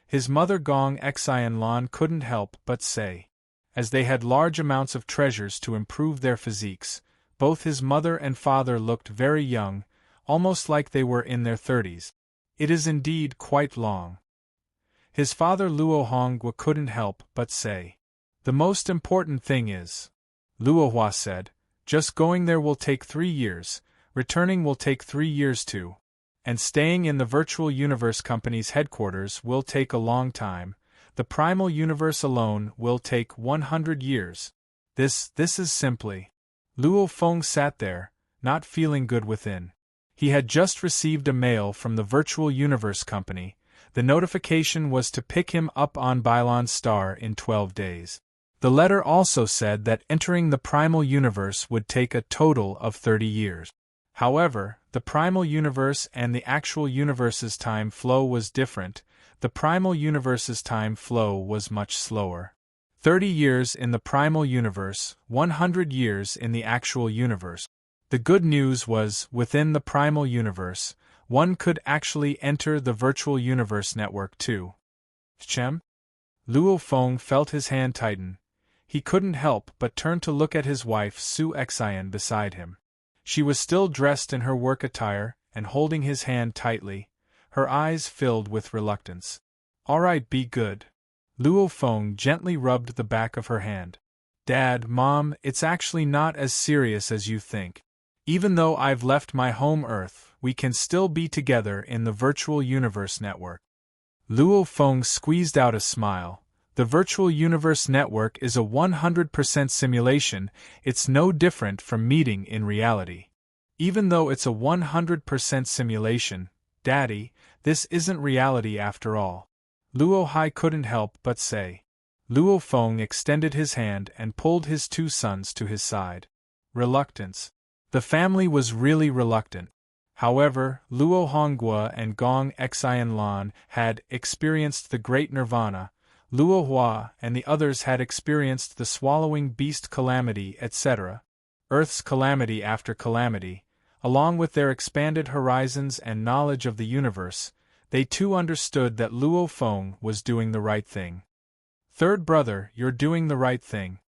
His mother Gong Xian Lan couldn't help but say. As they had large amounts of treasures to improve their physiques, both his mother and father looked very young, almost like they were in their 30s. It is indeed quite long. His father Luo Hongwa couldn't help but say. The most important thing is, Luo Hua said, just going there will take 3 years, returning will take 3 years too. And staying in the Virtual Universe Company's headquarters will take a long time. The Primal Universe alone will take 100 years. This is simply. Luo Feng sat there, not feeling good within. He had just received a mail from the Virtual Universe Company. The notification was to pick him up on Bylon Star in 12 days. The letter also said that entering the Primal Universe would take a total of 30 years. However, the Primal Universe and the actual universe's time flow was different. The Primal Universe's time flow was much slower. 30 years in the Primal Universe, 100 years in the actual universe. The good news was, within the Primal Universe, one could actually enter the Virtual Universe Network too. Chem? Luo Feng felt his hand tighten. He couldn't help but turn to look at his wife Su Xian beside him. She was still dressed in her work attire and holding his hand tightly. her eyes filled with reluctance. All right, be good. Luo Feng gently rubbed the back of her hand. Dad, Mom, it's actually not as serious as you think. Even though I've left my home Earth, we can still be together in the virtual universe network. Luo Feng squeezed out a smile. The virtual universe network is a 100% simulation, it's no different from meeting in reality. Even though it's a 100% simulation, Daddy, this isn't reality after all. Luo Hai couldn't help but say. Luo Feng extended his hand and pulled his two sons to his side. Reluctance. The family was really reluctant. However, Luo Hongguo and Gong Xianlan had experienced the Great Nirvana, Luo Hua and the others had experienced the Swallowing Beast calamity, etc. Earth's calamity after calamity. Along with their expanded horizons and knowledge of the universe, they too understood that Luo Feng was doing the right thing. Third brother, you're doing the right thing.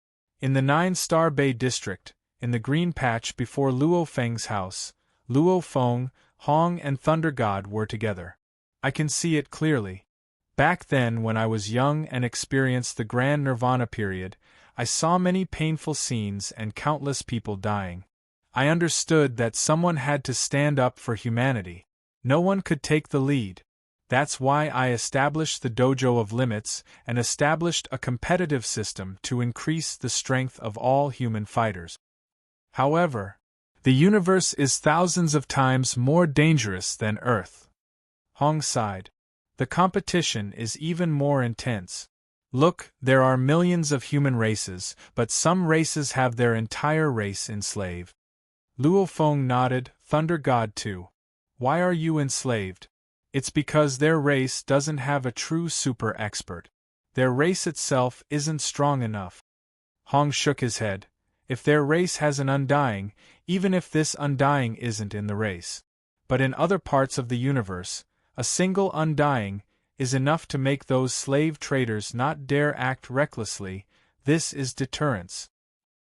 In the 9-Star Bay district, in the green patch before Luo Feng's house, Luo Feng, Hong and Thunder God were together. I can see it clearly. Back then when I was young and experienced the Grand Nirvana period, I saw many painful scenes and countless people dying. I understood that someone had to stand up for humanity. No one could take the lead. That's why I established the Dojo of Limits and established a competitive system to increase the strength of all human fighters. However, the universe is thousands of times more dangerous than Earth. Hong sighed. The competition is even more intense. Look, there are millions of human races, but some races have their entire race enslaved. Luo Feng nodded. Thunder God too. Why are you enslaved? It's because their race doesn't have a true super expert. Their race itself isn't strong enough. Hong shook his head. If their race has an undying, even if this undying isn't in the race, but in other parts of the universe, a single undying is enough to make those slave traders not dare act recklessly. This is deterrence.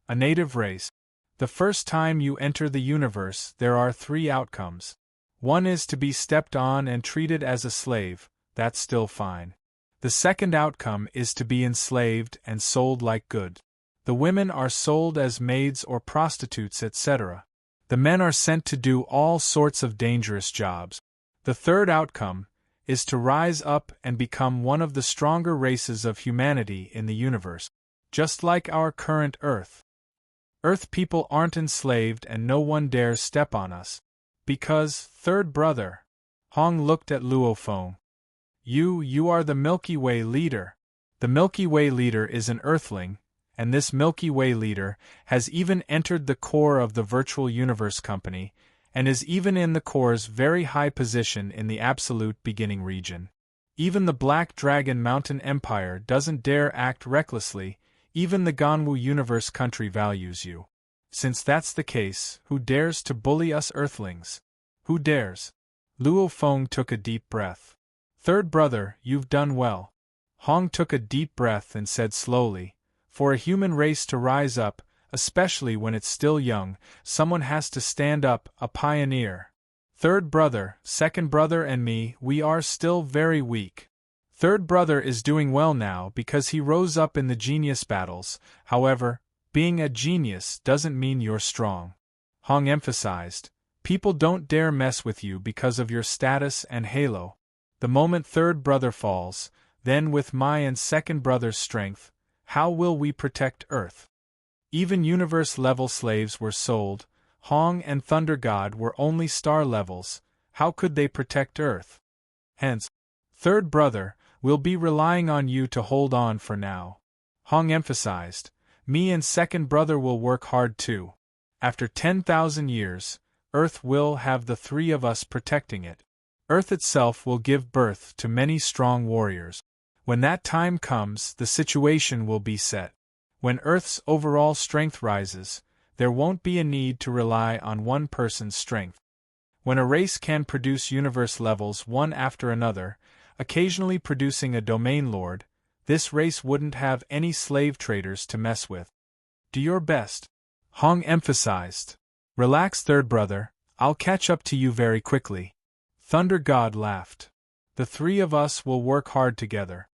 A native race. The first time you enter the universe, there are 3 outcomes. One is to be stepped on and treated as a slave, that's still fine. The second outcome is to be enslaved and sold like goods. The women are sold as maids or prostitutes, etc. The men are sent to do all sorts of dangerous jobs. The third outcome is to rise up and become one of the stronger races of humanity in the universe, just like our current Earth. Earth people aren't enslaved and no one dares step on us. Because, third brother. Hong looked at Luo Feng. You are the Milky Way leader. The Milky Way leader is an Earthling, and this Milky Way leader has even entered the core of the Virtual Universe Company, and is even in the core's very high position in the absolute beginning region. Even the Black Dragon Mountain Empire doesn't dare act recklessly, even the Ganwu Universe country values you. Since that's the case, who dares to bully us Earthlings? Who dares? Luo Feng took a deep breath. Third brother, you've done well. Hong took a deep breath and said slowly, for a human race to rise up, especially when it's still young, someone has to stand up, a pioneer. Third brother, second brother and me, we are still very weak. Third brother is doing well now because he rose up in the genius battles. However, being a genius doesn't mean you're strong. Hong emphasized, people don't dare mess with you because of your status and halo. The moment third brother falls, then with my and second brother's strength, how will we protect Earth? Even universe-level slaves were sold. Hong and Thunder God were only star levels. How could they protect Earth? Hence, third brother, we'll be relying on you to hold on for now. Hong emphasized, me and second brother will work hard too. After 10,000 years, Earth will have the 3 of us protecting it. Earth itself will give birth to many strong warriors. When that time comes, the situation will be set. When Earth's overall strength rises, there won't be a need to rely on one person's strength. When a race can produce universe levels one after another, occasionally producing a domain lord, this race wouldn't have any slave traders to mess with. Do your best. Hong emphasized. Relax third brother, I'll catch up to you very quickly. Thunder God laughed. The three of us will work hard together.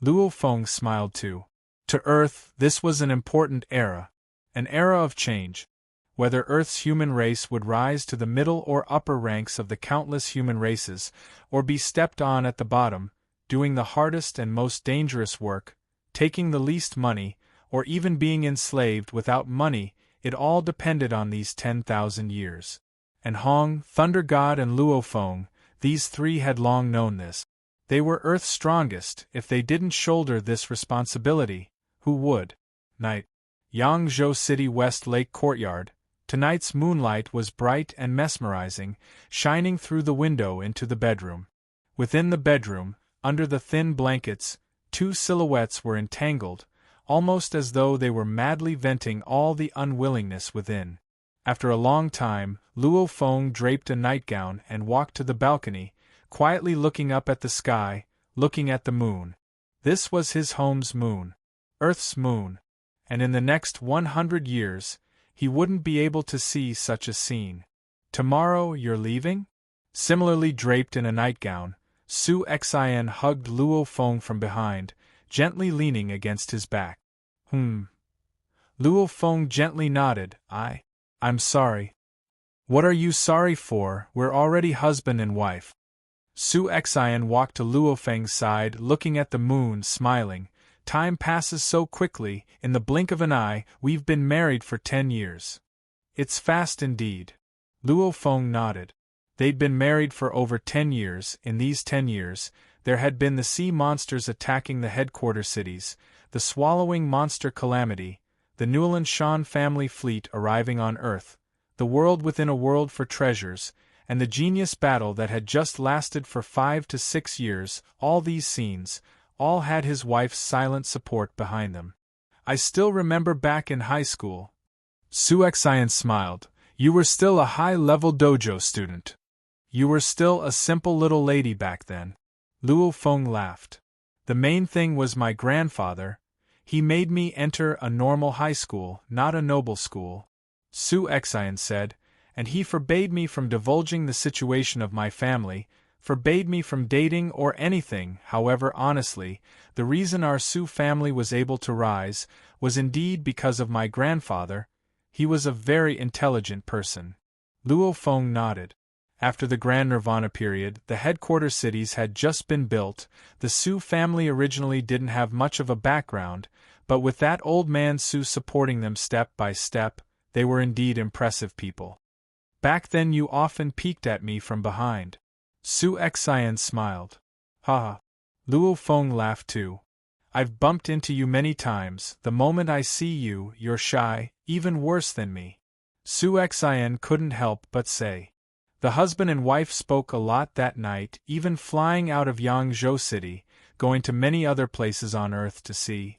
Luo Feng smiled too. To Earth, this was an important era. An era of change. Whether Earth's human race would rise to the middle or upper ranks of the countless human races, or be stepped on at the bottom, doing the hardest and most dangerous work, taking the least money, or even being enslaved without money, it all depended on these 10,000 years. And Hong, Thunder God and Luo Feng, these three had long known this. They were Earth's strongest. If they didn't shoulder this responsibility, who would? Night. Yangzhou City West Lake Courtyard. Tonight's moonlight was bright and mesmerizing, shining through the window into the bedroom. Within the bedroom, under the thin blankets, two silhouettes were entangled, almost as though they were madly venting all the unwillingness within. After a long time, Luo Feng draped a nightgown and walked to the balcony, quietly looking up at the sky, looking at the moon. This was his home's moon. Earth's moon. And in the next 100 years, he wouldn't be able to see such a scene. Tomorrow you're leaving? Similarly draped in a nightgown, Su Xian hugged Luo Feng from behind, gently leaning against his back. Luo Feng gently nodded. I'm sorry. What are you sorry for? We're already husband and wife. Su Xian walked to Luo Feng's side, looking at the moon, smiling. Time passes so quickly, in the blink of an eye, we've been married for 10 years. It's fast indeed. Luo Feng nodded. They'd been married for over 10 years. In these 10 years, there had been the sea monsters attacking the headquarter cities, the swallowing monster calamity, the Newland Shan family fleet arriving on Earth, the world within a world for treasures, and the genius battle that had just lasted for 5 to 6 years. All these scenes, all had his wife's silent support behind them. I still remember back in high school. Su Xian smiled. You were still a high-level dojo student. You were still a simple little lady back then. Luo Feng laughed. The main thing was my grandfather. He made me enter a normal high school, not a noble school. Su Xian said, and he forbade me from divulging the situation of my family, forbade me from dating or anything. However, honestly, the reason our Su family was able to rise was indeed because of my grandfather. He was a very intelligent person. Luo Feng nodded. After the Grand Nirvana period, the headquarters cities had just been built. The Su family originally didn't have much of a background, but with that old man Su supporting them step by step, they were indeed impressive people. Back then you often peeked at me from behind. Su Xian smiled. Ha! Luo Feng laughed too. I've bumped into you many times. The moment I see you, you're shy, even worse than me. Su Xian couldn't help but say. The husband and wife spoke a lot that night, even flying out of Yangzhou City, going to many other places on Earth to see.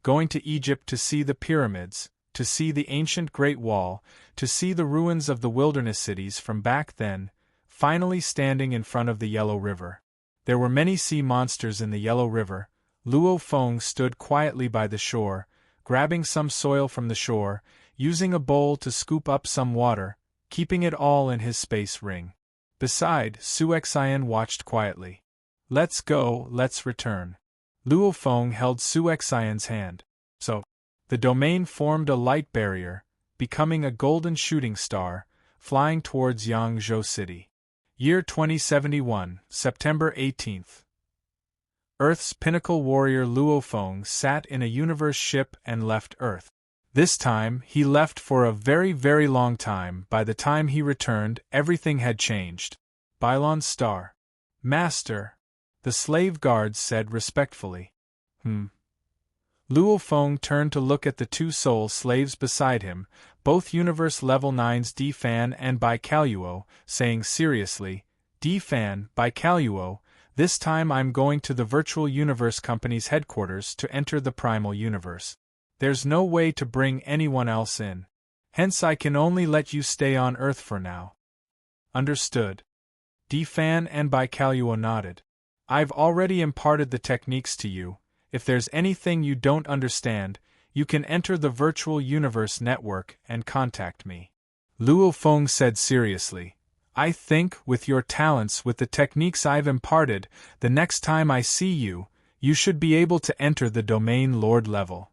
Going to Egypt to see the pyramids, to see the ancient Great Wall, to see the ruins of the wilderness cities from back then, finally standing in front of the Yellow River. There were many sea monsters in the Yellow River. Luo Feng stood quietly by the shore, grabbing some soil from the shore, using a bowl to scoop up some water, keeping it all in his space ring. Beside, Su Xian watched quietly. Let's go, let's return. Luo Feng held Su Xian's hand. So, the domain formed a light barrier, becoming a golden shooting star, flying towards Yangzhou City. Year 2071, September 18th. Earth's pinnacle warrior Luo Feng sat in a universe ship and left Earth. This time, he left for a very, very long time. By the time he returned, everything had changed. Bylon's star. Master. The slave guards said respectfully. Luo Feng turned to look at the two soul slaves beside him, both Universe Level 9's D-Fan and Bai Kaluo, saying seriously, D-Fan, Bai Kaluo, this time I'm going to the Virtual Universe Company's headquarters to enter the Primal Universe. There's no way to bring anyone else in. Hence I can only let you stay on Earth for now. Understood. D-Fan and Bai Kaluo nodded. I've already imparted the techniques to you. If there's anything you don't understand, you can enter the Virtual Universe Network and contact me. Luo Feng said seriously. I think, with your talents, with the techniques I've imparted, the next time I see you, you should be able to enter the domain lord level.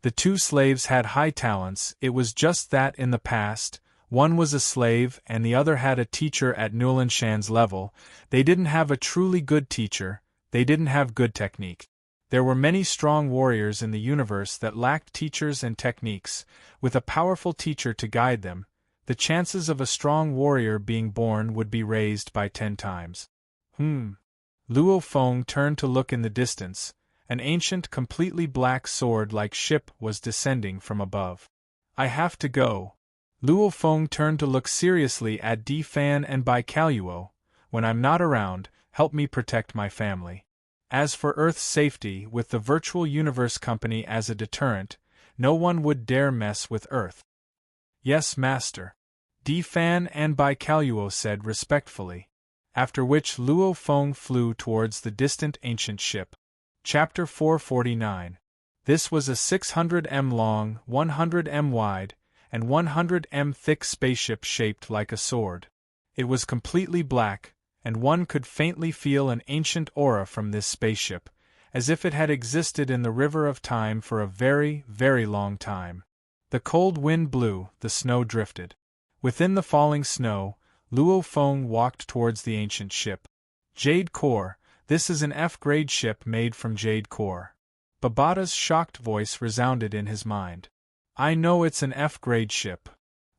The two slaves had high talents, it was just that in the past, one was a slave and the other had a teacher at Nulinshan's level. They didn't have a truly good teacher, they didn't have good technique. There were many strong warriors in the universe that lacked teachers and techniques. With a powerful teacher to guide them, the chances of a strong warrior being born would be raised by 10 times. Luo Feng turned to look in the distance. An ancient, completely black sword-like ship was descending from above. I have to go. Luo Feng turned to look seriously at Di Fan and Bai Kaluo. When I'm not around, help me protect my family. As for Earth's safety, with the Virtual Universe Company as a deterrent, no one would dare mess with Earth. Yes, Master. Di Fan and Bai Kaluo said respectfully. After which Luo Feng flew towards the distant ancient ship. Chapter 449. This was a 600 m long, 100 m wide, and 100 m thick spaceship shaped like a sword. It was completely black, and one could faintly feel an ancient aura from this spaceship, as if it had existed in the river of time for a very, very long time. The cold wind blew, the snow drifted. Within the falling snow, Luo Feng walked towards the ancient ship. Jade core, this is an F-grade ship made from jade core. Babata's shocked voice resounded in his mind. I know it's an F-grade ship.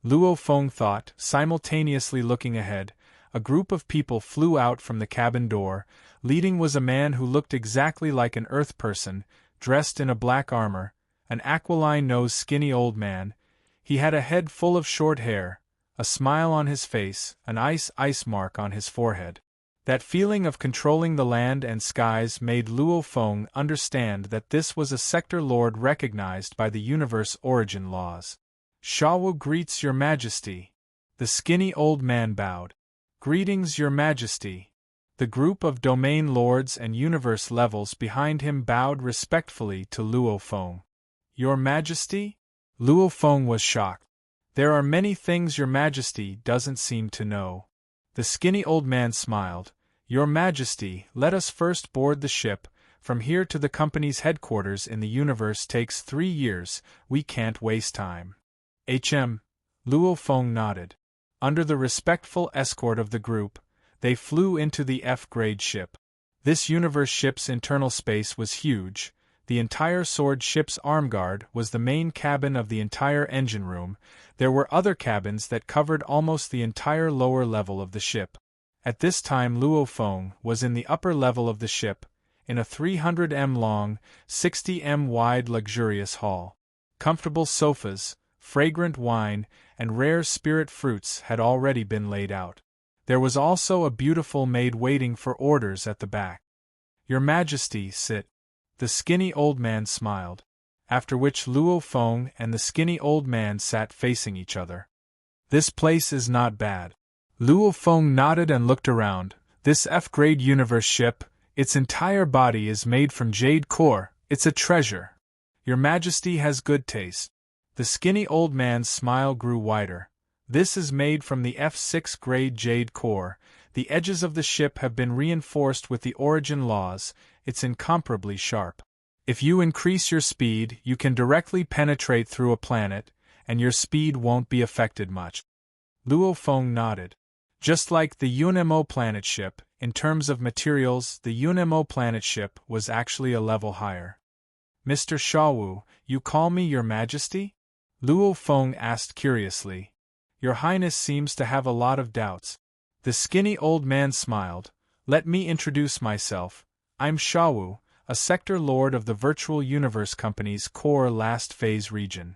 Luo Feng thought, simultaneously looking ahead. A group of people flew out from the cabin door. Leading was a man who looked exactly like an Earth person, dressed in a black armor, an aquiline-nosed skinny old man. He had a head full of short hair, a smile on his face, an ice mark on his forehead. That feeling of controlling the land and skies made Luo Feng understand that this was a sector lord recognized by the universe origin laws. Shawu greets your majesty. The skinny old man bowed. Greetings, your majesty. The group of domain lords and universe levels behind him bowed respectfully to Luo Feng. Your majesty? Luo Feng was shocked. There are many things your majesty doesn't seem to know. The skinny old man smiled. Your majesty, let us first board the ship. From here to the company's headquarters in the universe takes 3 years, we can't waste time. Luo Feng nodded. Under the respectful escort of the group, they flew into the F-grade ship. This universe ship's internal space was huge. The entire sword ship's arm guard was the main cabin of the entire engine room. There were other cabins that covered almost the entire lower level of the ship. At this time Luo Feng was in the upper level of the ship, in a 300 m long, 60 m wide luxurious hall. Comfortable sofas, fragrant wine, and rare spirit fruits had already been laid out. There was also a beautiful maid waiting for orders at the back. Your Majesty, sit. The skinny old man smiled, after which Luo Feng and the skinny old man sat facing each other. This place is not bad. Luo Feng nodded and looked around. This F-grade universe ship, its entire body is made from jade core, it's a treasure. Your Majesty has good taste. The skinny old man's smile grew wider. This is made from the F6 grade jade core. The edges of the ship have been reinforced with the origin laws. It's incomparably sharp. If you increase your speed, you can directly penetrate through a planet, and your speed won't be affected much. Luo Feng nodded. Just like the UNMO planet ship, in terms of materials, the UNMO planet ship was actually a level higher. Mr. Shawu, you call me Your Majesty? Luo Feng asked curiously. Your Highness seems to have a lot of doubts. The skinny old man smiled. Let me introduce myself. I'm Shawu, a sector lord of the Virtual Universe Company's core last phase region.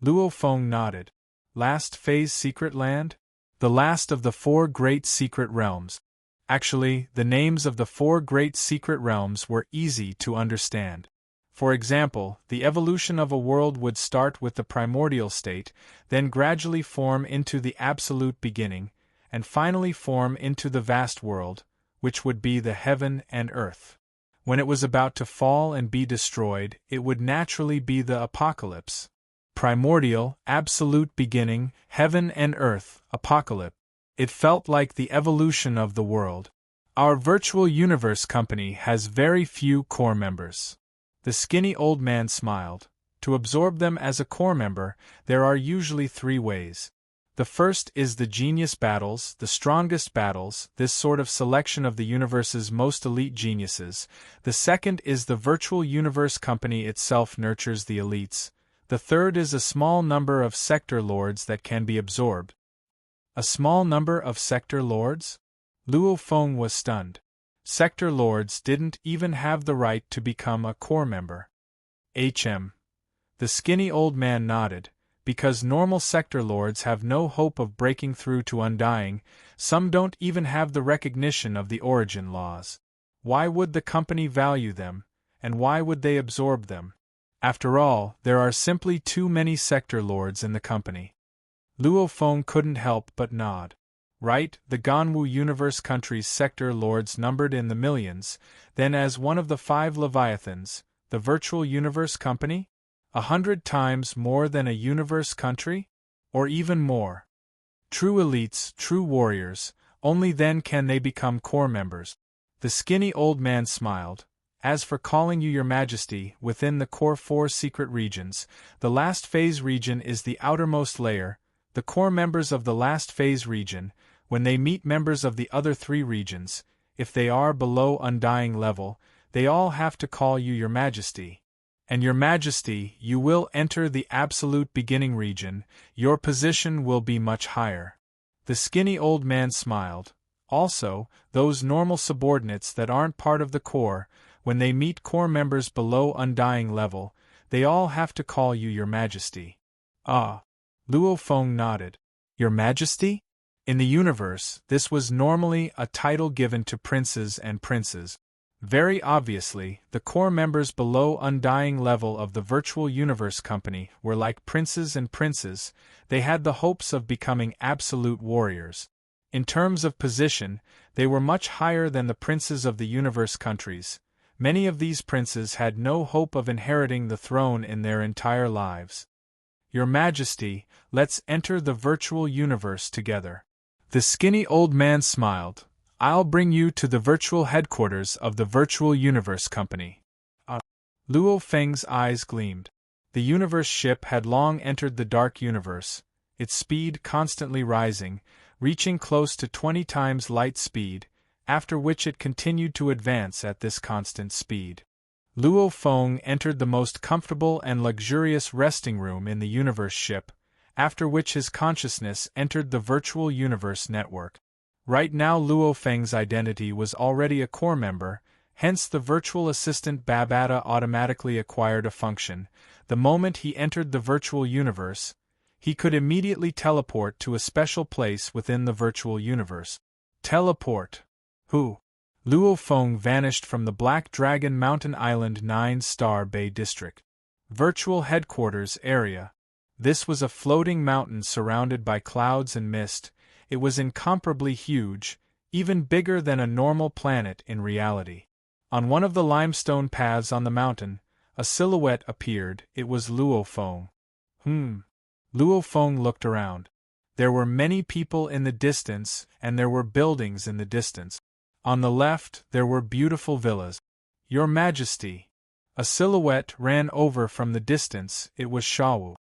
Luo Feng nodded. Last phase secret land? The last of the 4 great secret realms. Actually, the names of the 4 great secret realms were easy to understand. For example, the evolution of a world would start with the primordial state, then gradually form into the absolute beginning, and finally form into the vast world, which would be the heaven and earth. When it was about to fall and be destroyed, it would naturally be the apocalypse. Primordial, absolute beginning, heaven and earth, apocalypse. It felt like the evolution of the world. Our virtual universe company has very few core members. The skinny old man smiled. To absorb them as a core member, there are usually 3 ways. The first is the genius battles, the strongest battles, this sort of selection of the universe's most elite geniuses. The second is the virtual universe company itself nurtures the elites. The third is a small number of sector lords that can be absorbed. A small number of sector lords? Luo Feng was stunned. Sector lords didn't even have the right to become a core member. The skinny old man nodded. Because normal sector lords have no hope of breaking through to undying, some don't even have the recognition of the origin laws. Why would the company value them, and why would they absorb them? After all, there are simply too many sector lords in the company. Luo Feng couldn't help but nod. Right, the Ganwu universe country's sector lords numbered in the millions, then as one of the 5 Leviathans, the virtual universe company? 100 times more than a universe country? Or even more. True elites, true warriors, only then can they become core members. The skinny old man smiled. As for calling you your majesty, within the core 4 secret regions, the last phase region is the outermost layer. The core members of the last phase region, when they meet members of the other 3 regions, if they are below undying level, they all have to call you your majesty. And your majesty, you will enter the absolute beginning region, your position will be much higher. The skinny old man smiled. Also, those normal subordinates that aren't part of the core, when they meet core members below undying level, they all have to call you your majesty. Ah. Luo Feng nodded. Your majesty? In the universe, this was normally a title given to princes and princes. Very obviously, the core members below undying level of the virtual universe company were like princes and princes, they had the hopes of becoming absolute warriors. In terms of position, they were much higher than the princes of the universe countries. Many of these princes had no hope of inheriting the throne in their entire lives. Your Majesty, let's enter the virtual universe together. The skinny old man smiled. I'll bring you to the virtual headquarters of the Virtual Universe Company. Luo Feng's eyes gleamed. The universe ship had long entered the dark universe, its speed constantly rising, reaching close to 20 times light speed, after which it continued to advance at this constant speed. Luo Feng entered the most comfortable and luxurious resting room in the universe ship, after which his consciousness entered the virtual universe network. Right now Luo Feng's identity was already a core member, hence the virtual assistant Babata automatically acquired a function. The moment he entered the virtual universe, he could immediately teleport to a special place within the virtual universe. Teleport. Who? Luo Feng vanished from the Black Dragon Mountain Island 9-star Bay District. Virtual headquarters area. This was a floating mountain surrounded by clouds and mist. It was incomparably huge, even bigger than a normal planet in reality. On one of the limestone paths on the mountain, a silhouette appeared. It was Luo Feng. Luo Feng looked around. There were many people in the distance, and there were buildings in the distance. On the left, there were beautiful villas. Your Majesty. A silhouette ran over from the distance. It was Shawu.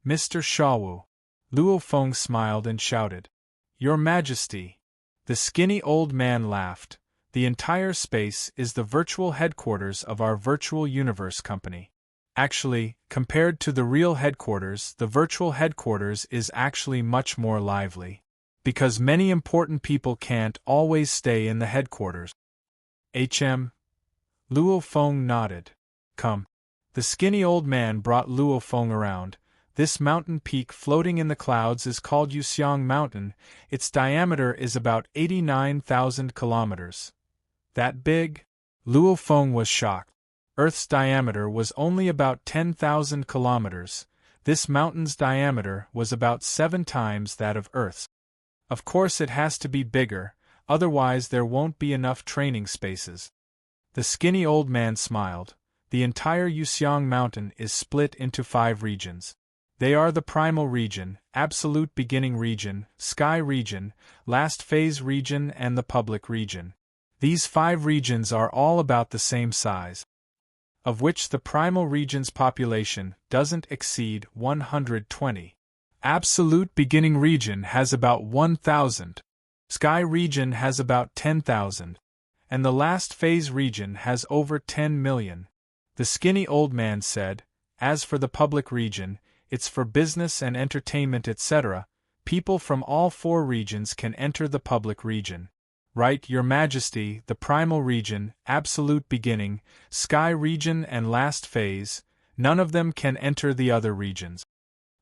Mr. Shawu. Luo Feng smiled and shouted. Your Majesty. The skinny old man laughed. The entire space is the virtual headquarters of our virtual universe company. Actually, compared to the real headquarters, the virtual headquarters is actually much more lively. Because many important people can't always stay in the headquarters. Luo Feng nodded. Come. The skinny old man brought Luo Feng around. This mountain peak floating in the clouds is called Yuxiang Mountain. Its diameter is about 89,000 kilometers. That big? Luo Feng was shocked. Earth's diameter was only about 10,000 kilometers. This mountain's diameter was about 7 times that of Earth's. Of course it has to be bigger, otherwise there won't be enough training spaces. The skinny old man smiled. The entire Yuxiang Mountain is split into 5 regions. They are the primal region, absolute beginning region, sky region, last phase region, and the public region. These 5 regions are all about the same size, of which the primal region's population doesn't exceed 120. Absolute beginning region has about 1,000. Sky region has about 10,000. And the last phase region has over 10 million. The skinny old man said, as for the public region, it's for business and entertainment, etc. People from all 4 regions can enter the public region. Right, Your Majesty, the primal region, absolute beginning, sky region, and last phase, none of them can enter the other regions.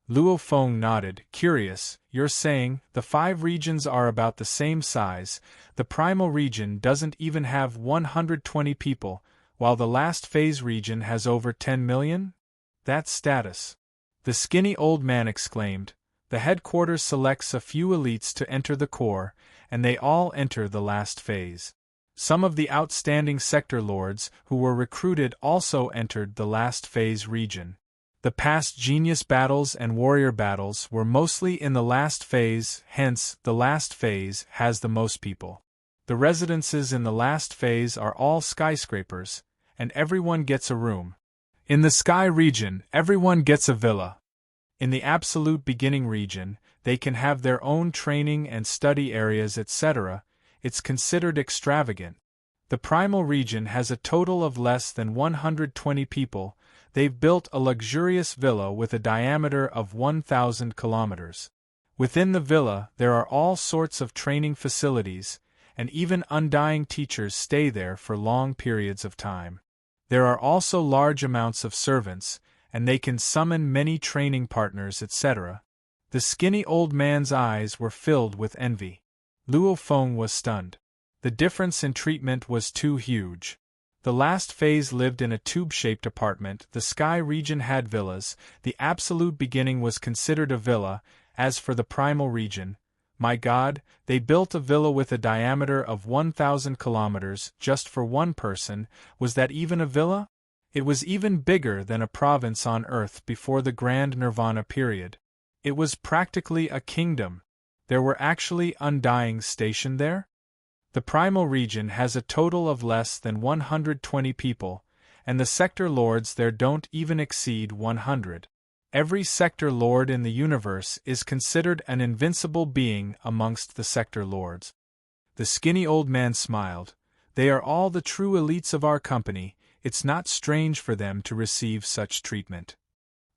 Luo Feng nodded, curious. You're saying the 5 regions are about the same size, the primal region doesn't even have 120 people, while the last phase region has over 10 million? That's status. The skinny old man exclaimed. The headquarters selects a few elites to enter the core, and they all enter the last phase. Some of the outstanding sector lords who were recruited also entered the last phase region. The past genius battles and warrior battles were mostly in the last phase, hence, the last phase has the most people. The residences in the last phase are all skyscrapers, and everyone gets a room. In the sky region, everyone gets a villa. In the absolute beginning region, they can have their own training and study areas, etc. It's considered extravagant. The primal region has a total of less than 120 people. They've built a luxurious villa with a diameter of 1,000 kilometers. Within the villa, there are all sorts of training facilities, and even undying teachers stay there for long periods of time. There are also large amounts of servants, and they can summon many training partners, etc. The skinny old man's eyes were filled with envy. Luo Feng was stunned. The difference in treatment was too huge. The last phase lived in a tube-shaped apartment, the sky region had villas, the absolute beginning was considered a villa. As for the primal region, my God, they built a villa with a diameter of 1,000 kilometers just for one person. Was that even a villa? It was even bigger than a province on Earth before the Grand Nirvana period. It was practically a kingdom. There were actually undyings stationed there? The primal region has a total of less than 120 people, and the sector lords there don't even exceed 100. Every sector lord in the universe is considered an invincible being amongst the sector lords. The skinny old man smiled. They are all the true elites of our company. It's not strange for them to receive such treatment.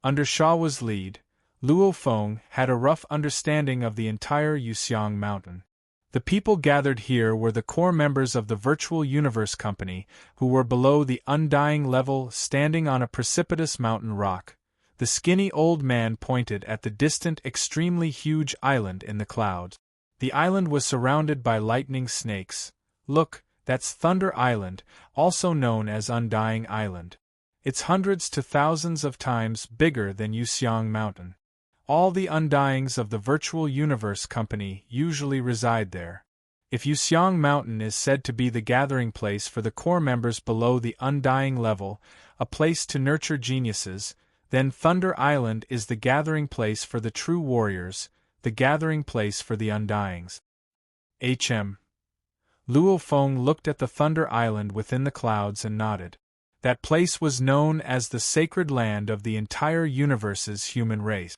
Under Shao's lead, Luo Feng had a rough understanding of the entire Yuxiang Mountain. The people gathered here were the core members of the Virtual Universe Company, who were below the undying level, standing on a precipitous mountain rock. The skinny old man pointed at the distant, extremely huge island in the clouds. The island was surrounded by lightning snakes. Look, that's Thunder Island, also known as Undying Island. It's hundreds to thousands of times bigger than Yuxiang Mountain. All the undyings of the Virtual Universe Company usually reside there. If Yuxiang Mountain is said to be the gathering place for the core members below the undying level, a place to nurture geniuses, then Thunder Island is the gathering place for the true warriors, the gathering place for the undyings. Luo Feng looked at the Thunder Island within the clouds and nodded. That place was known as the sacred land of the entire universe's human race.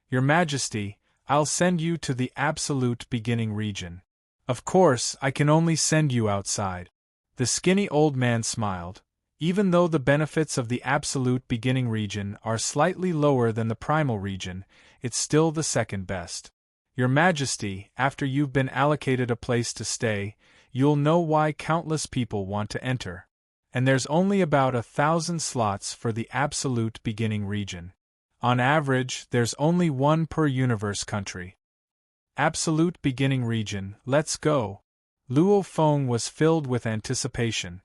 Your Majesty, I'll send you to the absolute beginning region. Of course, I can only send you outside. The skinny old man smiled. Even though the benefits of the absolute beginning region are slightly lower than the primal region, it's still the second best. Your Majesty, after you've been allocated a place to stay, you'll know why countless people want to enter. And there's only about 1,000 slots for the absolute beginning region. On average, there's only one per universe country. Absolute beginning region, let's go. Luo Feng was filled with anticipation.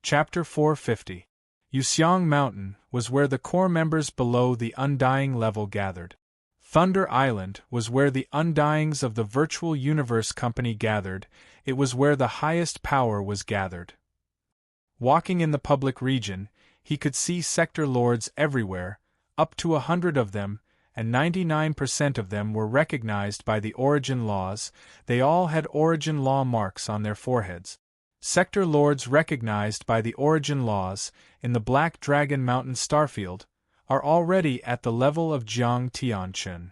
Chapter 450. Yuxiang Mountain was where the core members below the undying level gathered. Thunder Island was where the undyings of the Virtual Universe Company gathered. It was where the highest power was gathered. Walking in the public region, he could see sector lords everywhere, up to 100 of them, and 99% of them were recognized by the origin laws. They all had origin law marks on their foreheads. Sector lords recognized by the origin laws, in the Black Dragon Mountain starfield, are already at the level of Jiang Tianchun.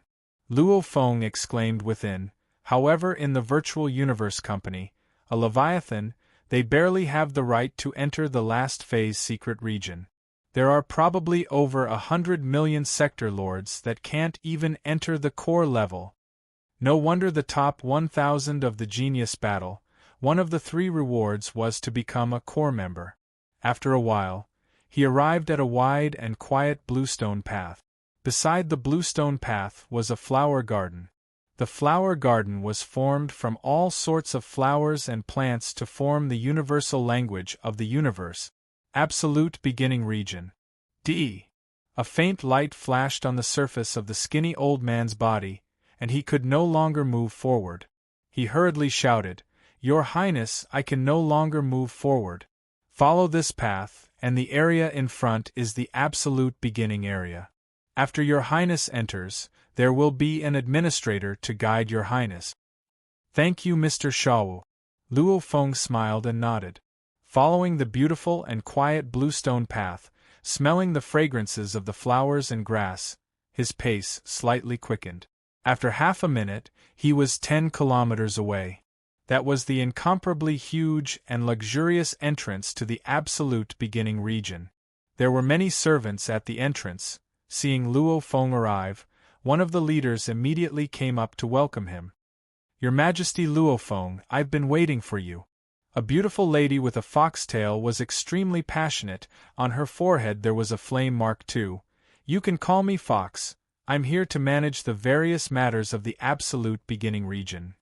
Luo Feng exclaimed within. However, in the Virtual Universe Company, a Leviathan, they barely have the right to enter the last phase secret region. There are probably over 100 million sector lords that can't even enter the core level. No wonder the top 1,000 of the Genius Battle, one of the 3 rewards was to become a core member. After a while, he arrived at a wide and quiet bluestone path. Beside the bluestone path was a flower garden. The flower garden was formed from all sorts of flowers and plants to form the universal language of the universe. Absolute beginning region. A faint light flashed on the surface of the skinny old man's body, and he could no longer move forward. He hurriedly shouted, "Your Highness, I can no longer move forward. Follow this path, and the area in front is the absolute beginning area. After Your Highness enters, there will be an administrator to guide Your Highness." "Thank you, Mr. Shawu." Luo Feng smiled and nodded. Following the beautiful and quiet bluestone path, smelling the fragrances of the flowers and grass, his pace slightly quickened. After half a minute, he was 10 kilometers away. That was the incomparably huge and luxurious entrance to the absolute beginning region. There were many servants at the entrance. Seeing Luo Feng arrive, one of the leaders immediately came up to welcome him. "Your Majesty Luo Feng, I've been waiting for you." A beautiful lady with a foxtail was extremely passionate. On her forehead there was a flame mark too. "You can call me Fox. I'm here to manage the various matters of the absolute beginning region."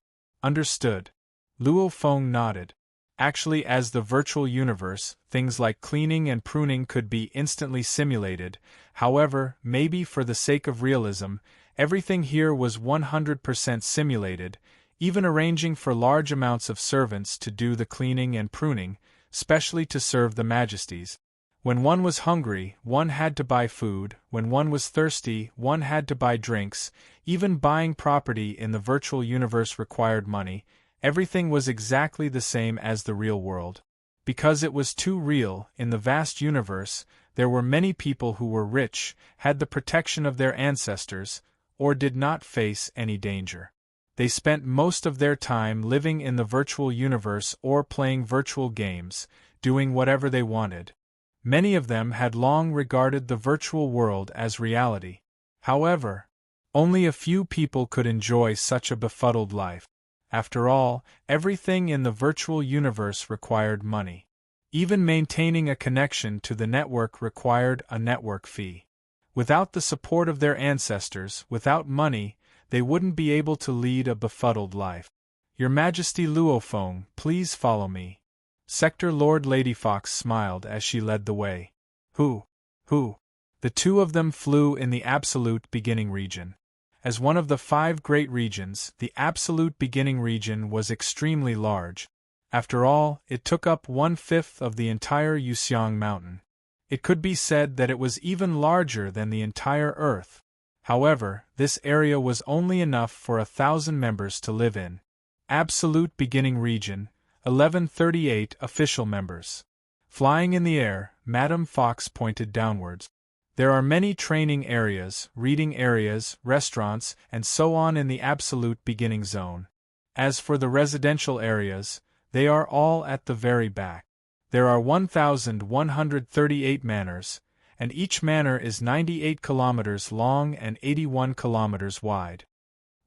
"Understood." Luo Feng nodded. Actually, as the virtual universe, things like cleaning and pruning could be instantly simulated. However, maybe for the sake of realism, everything here was 100% simulated, even arranging for large amounts of servants to do the cleaning and pruning, specially to serve the majesties. When one was hungry, one had to buy food. When one was thirsty, one had to buy drinks. Even buying property in the virtual universe required money. Everything was exactly the same as the real world. Because it was too real, in the vast universe, there were many people who were rich, had the protection of their ancestors, or did not face any danger. They spent most of their time living in the virtual universe or playing virtual games, doing whatever they wanted. Many of them had long regarded the virtual world as reality. However, only a few people could enjoy such a befuddled life. After all, everything in the virtual universe required money. Even maintaining a connection to the network required a network fee. Without the support of their ancestors, without money, they wouldn't be able to lead a befuddled life. "Your Majesty Luo Feng, please follow me." Sector Lord Lady Fox smiled as she led the way. Who? The two of them flew in the absolute beginning region. As one of the 5 great regions, the absolute beginning region was extremely large. After all, it took up 1/5 of the entire Yuxiang Mountain. It could be said that it was even larger than the entire Earth. However, this area was only enough for 1,000 members to live in. Absolute beginning region, 1138 official members. Flying in the air, Madame Fox pointed downwards. There are many training areas, reading areas, restaurants, and so on in the absolute beginning zone. As for the residential areas, they are all at the very back. There are 1,138 manors, and each manor is 98 kilometers long and 81 kilometers wide.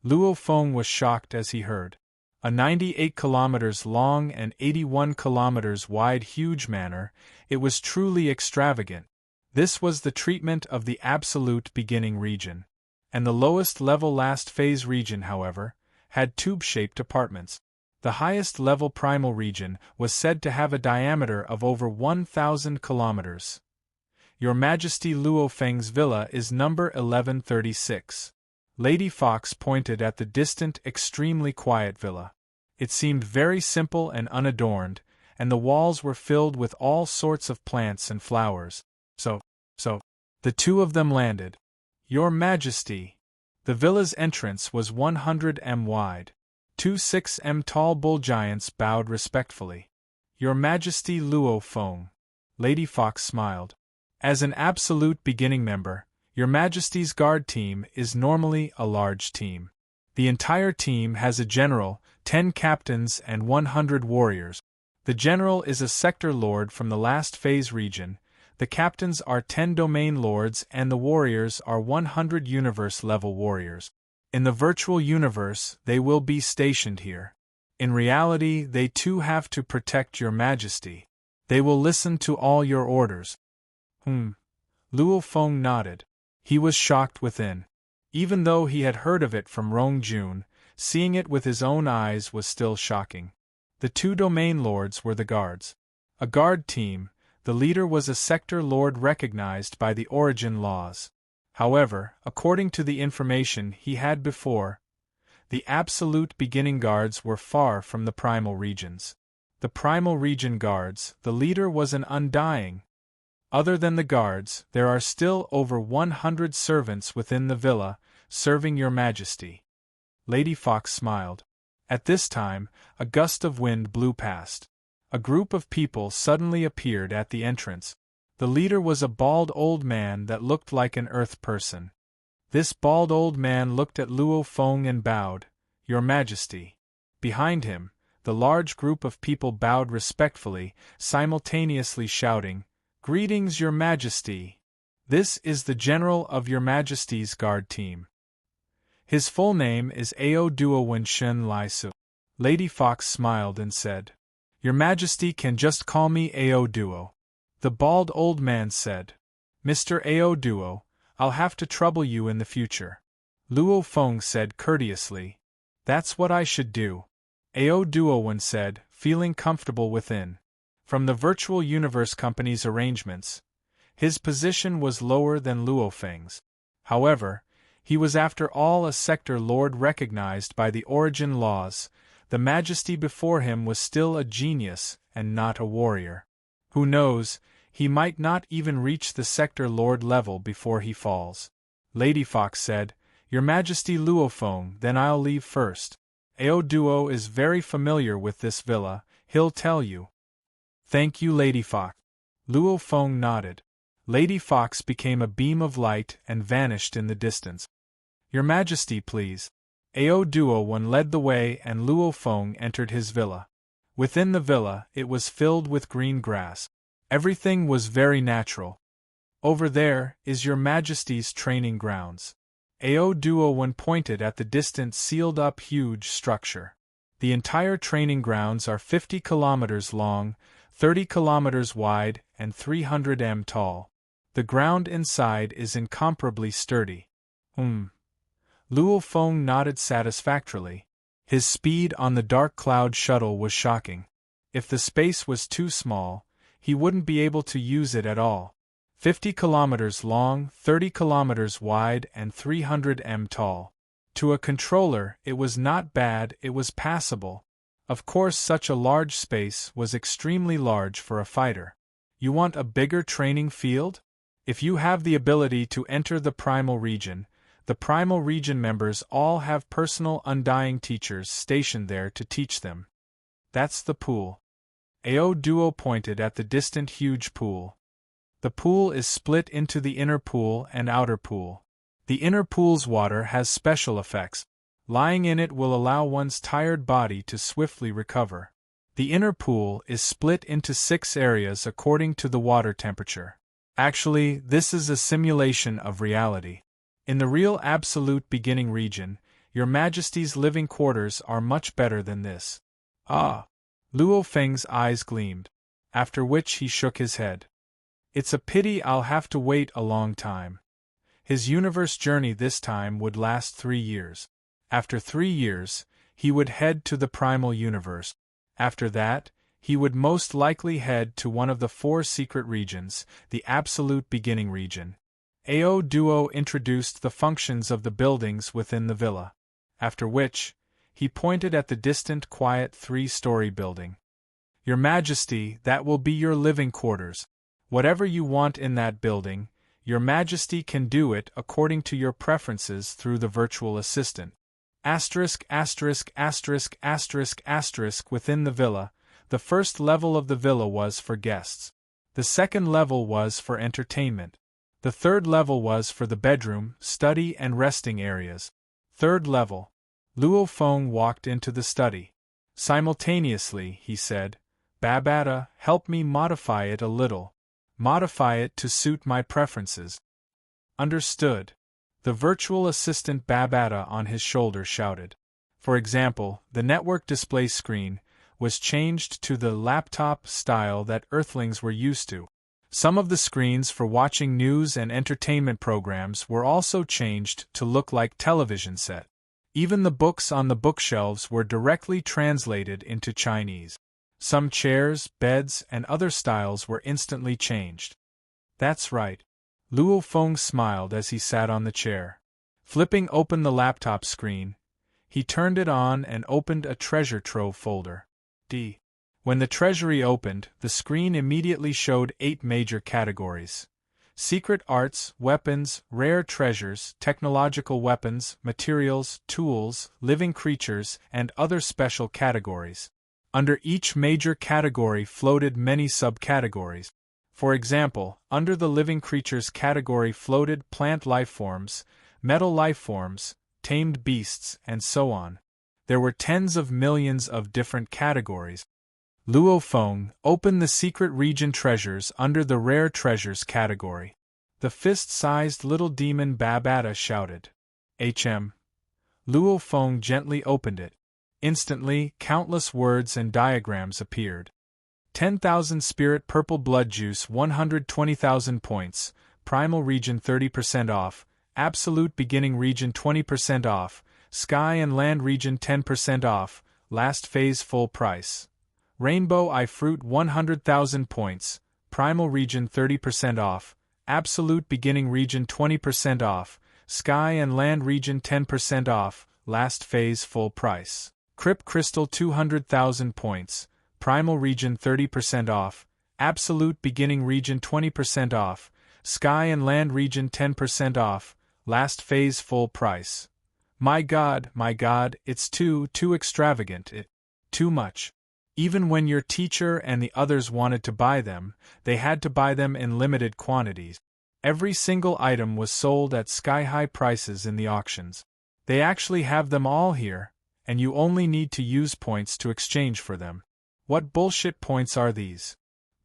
Luo Feng was shocked as he heard. A 98 kilometers long and 81 kilometers wide huge manor, it was truly extravagant. This was the treatment of the absolute beginning region. And the lowest level last phase region, however, had tube-shaped apartments. The highest level primal region was said to have a diameter of over 1,000 kilometers. Your Majesty Luo Feng's villa is number 1136. Lady Fox pointed at the distant, extremely quiet villa. It seemed very simple and unadorned, and the walls were filled with all sorts of plants and flowers. So, the two of them landed. "Your Majesty," The villa's entrance was 100 m wide. 2 6 m tall bull giants bowed respectfully. Your Majesty Luo Feng. Lady Fox smiled. As an absolute beginning member, Your Majesty's guard team is normally a large team. The entire team has a general, 10 captains and 100 warriors. The general is a sector lord from the last phase region, the captains are 10 domain lords and the warriors are 100 universe-level warriors. In the virtual universe, they will be stationed here. In reality, they too have to protect Your Majesty. They will listen to all your orders. Luo Feng nodded. He was shocked within. Even though he had heard of it from Rong Jun, seeing it with his own eyes was still shocking. The 2 domain lords were the guards. A guard team, the leader was a sector lord recognized by the origin laws. However, according to the information he had before, the absolute beginning guards were far from the primal regions. The primal region guards, the leader was an undying. Other than the guards, there are still over 100 servants within the villa, serving Your Majesty. Lady Fox smiled. At this time, a gust of wind blew past. A group of people suddenly appeared at the entrance. The leader was a bald old man that looked like an earth person. This bald old man looked at Luo Feng and bowed, Your Majesty. Behind him, the large group of people bowed respectfully, simultaneously shouting, Greetings, Your Majesty. This is the General of Your Majesty's Guard Team. His full name is Ao Duo Wenshen Lai Su. Lady Fox smiled and said, Your Majesty can just call me Ao Duo. The bald old man said, Mr. Ao Duo, I'll have to trouble you in the future. Luo Feng said courteously, That's what I should do. Ao Duowen said, feeling comfortable within. From the Virtual Universe Company's arrangements, his position was lower than Luo Feng's. However, he was after all a sector lord recognized by the origin laws. The Majesty before him was still a genius and not a warrior. Who knows, he might not even reach the sector lord level before he falls. Lady Fox said, Your Majesty Luo Feng, then I'll leave first. Ao Duo is very familiar with this villa, he'll tell you. Thank you, Lady Fox. Luo Feng nodded. Lady Fox became a beam of light and vanished in the distance. Your Majesty, please. Ao Duo One led the way and Luo Feng entered his villa. Within the villa, it was filled with green grass. Everything was very natural. Over there is Your Majesty's training grounds. Ao Duo One pointed at the distant sealed-up huge structure. The entire training grounds are 50 kilometers long, 30 kilometers wide, and 300 m tall. The ground inside is incomparably sturdy. Luo Feng nodded satisfactorily. His speed on the Dark Cloud shuttle was shocking. If the space was too small, he wouldn't be able to use it at all. 50 kilometers long, 30 kilometers wide, and 300 m tall. To a controller, it was not bad, it was passable. Of course, such a large space was extremely large for a fighter. You want a bigger training field? If you have the ability to enter the Primal Region, the Primal Region members all have personal undying teachers stationed there to teach them. That's the pool. Ao Duo pointed at the distant huge pool. The pool is split into the inner pool and outer pool. The inner pool's water has special effects. Lying in it will allow one's tired body to swiftly recover. The inner pool is split into 6 areas according to the water temperature. Actually, this is a simulation of reality. In the real absolute beginning region, Your Majesty's living quarters are much better than this. Ah! Luo Feng's eyes gleamed, after which he shook his head. It's a pity I'll have to wait a long time. His universe journey this time would last 3 years. After 3 years, he would head to the primal universe. After that, he would most likely head to one of the 4 secret regions, the absolute beginning region. Ao Duo introduced the functions of the buildings within the villa. After which, he pointed at the distant quiet 3-story building. Your Majesty, that will be your living quarters. Whatever you want in that building, Your Majesty can do it according to your preferences through the virtual assistant. Asterisk asterisk asterisk asterisk asterisk within the villa, the first level of the villa was for guests. The second level was for entertainment. The third level was for the bedroom, study and resting areas. Third level. Luo Feng walked into the study. Simultaneously, he said, Babata, help me modify it a little. Modify it to suit my preferences. Understood. The virtual assistant Babata on his shoulder shouted. For example, the network display screen was changed to the laptop style that Earthlings were used to. Some of the screens for watching news and entertainment programs were also changed to look like television set. Even the books on the bookshelves were directly translated into Chinese. Some chairs, beds, and other styles were instantly changed. That's right. Luo Feng smiled as he sat on the chair. Flipping open the laptop screen, he turned it on and opened a treasure trove folder. When the treasury opened, the screen immediately showed 8 major categories. Secret arts, weapons, rare treasures, technological weapons, materials, tools, living creatures, and other special categories. Under each major category floated many subcategories. For example, under the living creatures category floated plant lifeforms, metal lifeforms, tamed beasts, and so on. There were tens of millions of different categories. Luo Feng opened the secret region treasures under the rare treasures category. The fist-sized little demon Babata shouted. HM. Luo Feng gently opened it. Instantly, countless words and diagrams appeared. 10,000 spirit purple blood juice 120,000 points, primal region 30% off, absolute beginning region 20% off, sky and land region 10% off, last phase full price. Rainbow Eye fruit 100,000 points, primal region 30% off, absolute beginning region 20% off, sky and land region 10% off, last phase full price. Crypt crystal 200,000 points, primal region 30% off, absolute beginning region 20% off, sky and land region 10% off, last phase full price. My God, it's too extravagant, too much. Even when your teacher and the others wanted to buy them, they had to buy them in limited quantities. Every single item was sold at sky-high prices in the auctions. They actually have them all here, and you only need to use points to exchange for them. What bullshit points are these?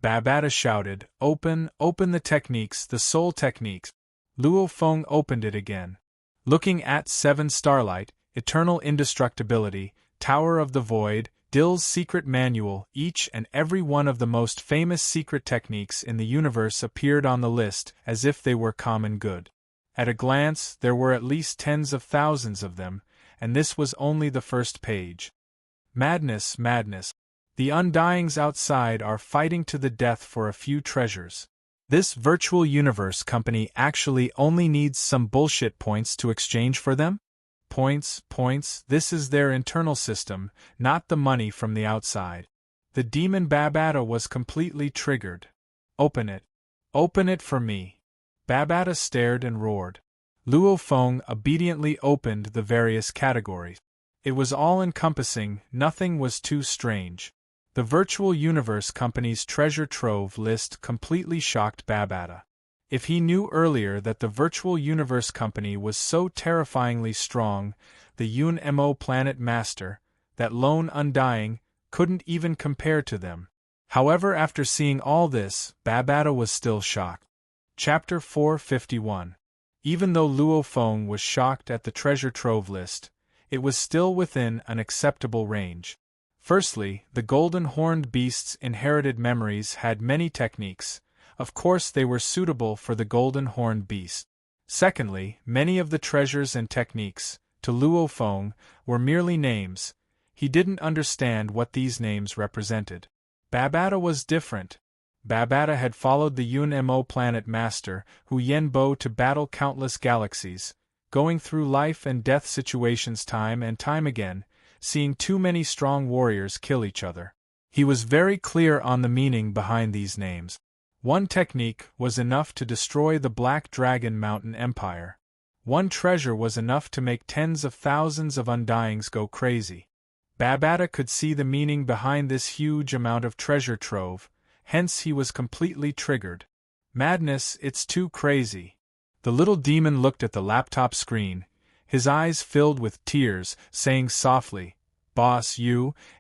Babata shouted, Open the techniques, the soul techniques. Luo Feng opened it again. Looking at 7 Starlight, Eternal Indestructibility, Tower of the Void, Dill's Secret Manual, each and every one of the most famous secret techniques in the universe appeared on the list as if they were common good. At a glance, there were at least tens of thousands of them, and this was only the first page. Madness. The Undyings outside are fighting to the death for a few treasures. This virtual universe company actually only needs some bullshit points to exchange for them? Points, this is their internal system, not the money from the outside. The demon Babata was completely triggered. Open it for me. Babata stared and roared. Luo Feng obediently opened the various categories. It was all-encompassing, nothing was too strange. The Virtual Universe Company's treasure trove list completely shocked Babata. If he knew earlier that the Virtual Universe Company was so terrifyingly strong, the Yun-Mo Planet Master, that lone Undying, couldn't even compare to them. However, after seeing all this, Babata was still shocked. Chapter 451. Even though Luo Feng was shocked at the treasure trove list, it was still within an acceptable range. Firstly, the golden horned beasts' inherited memories had many techniques. Of course they were suitable for the golden horned beast. Secondly, many of the treasures and techniques, to Luo Feng, were merely names. He didn't understand what these names represented. Babata was different. Babata had followed the Yun-Mo Planet Master, Hu Yenbo, to battle countless galaxies, going through life and death situations time and time again, seeing too many strong warriors kill each other. He was very clear on the meaning behind these names. One technique was enough to destroy the Black Dragon Mountain Empire. One treasure was enough to make tens of thousands of undyings go crazy. Babata could see the meaning behind this huge amount of treasure trove, hence he was completely triggered. Madness, it's too crazy. The little demon looked at the laptop screen, his eyes filled with tears, saying softly, "Boss,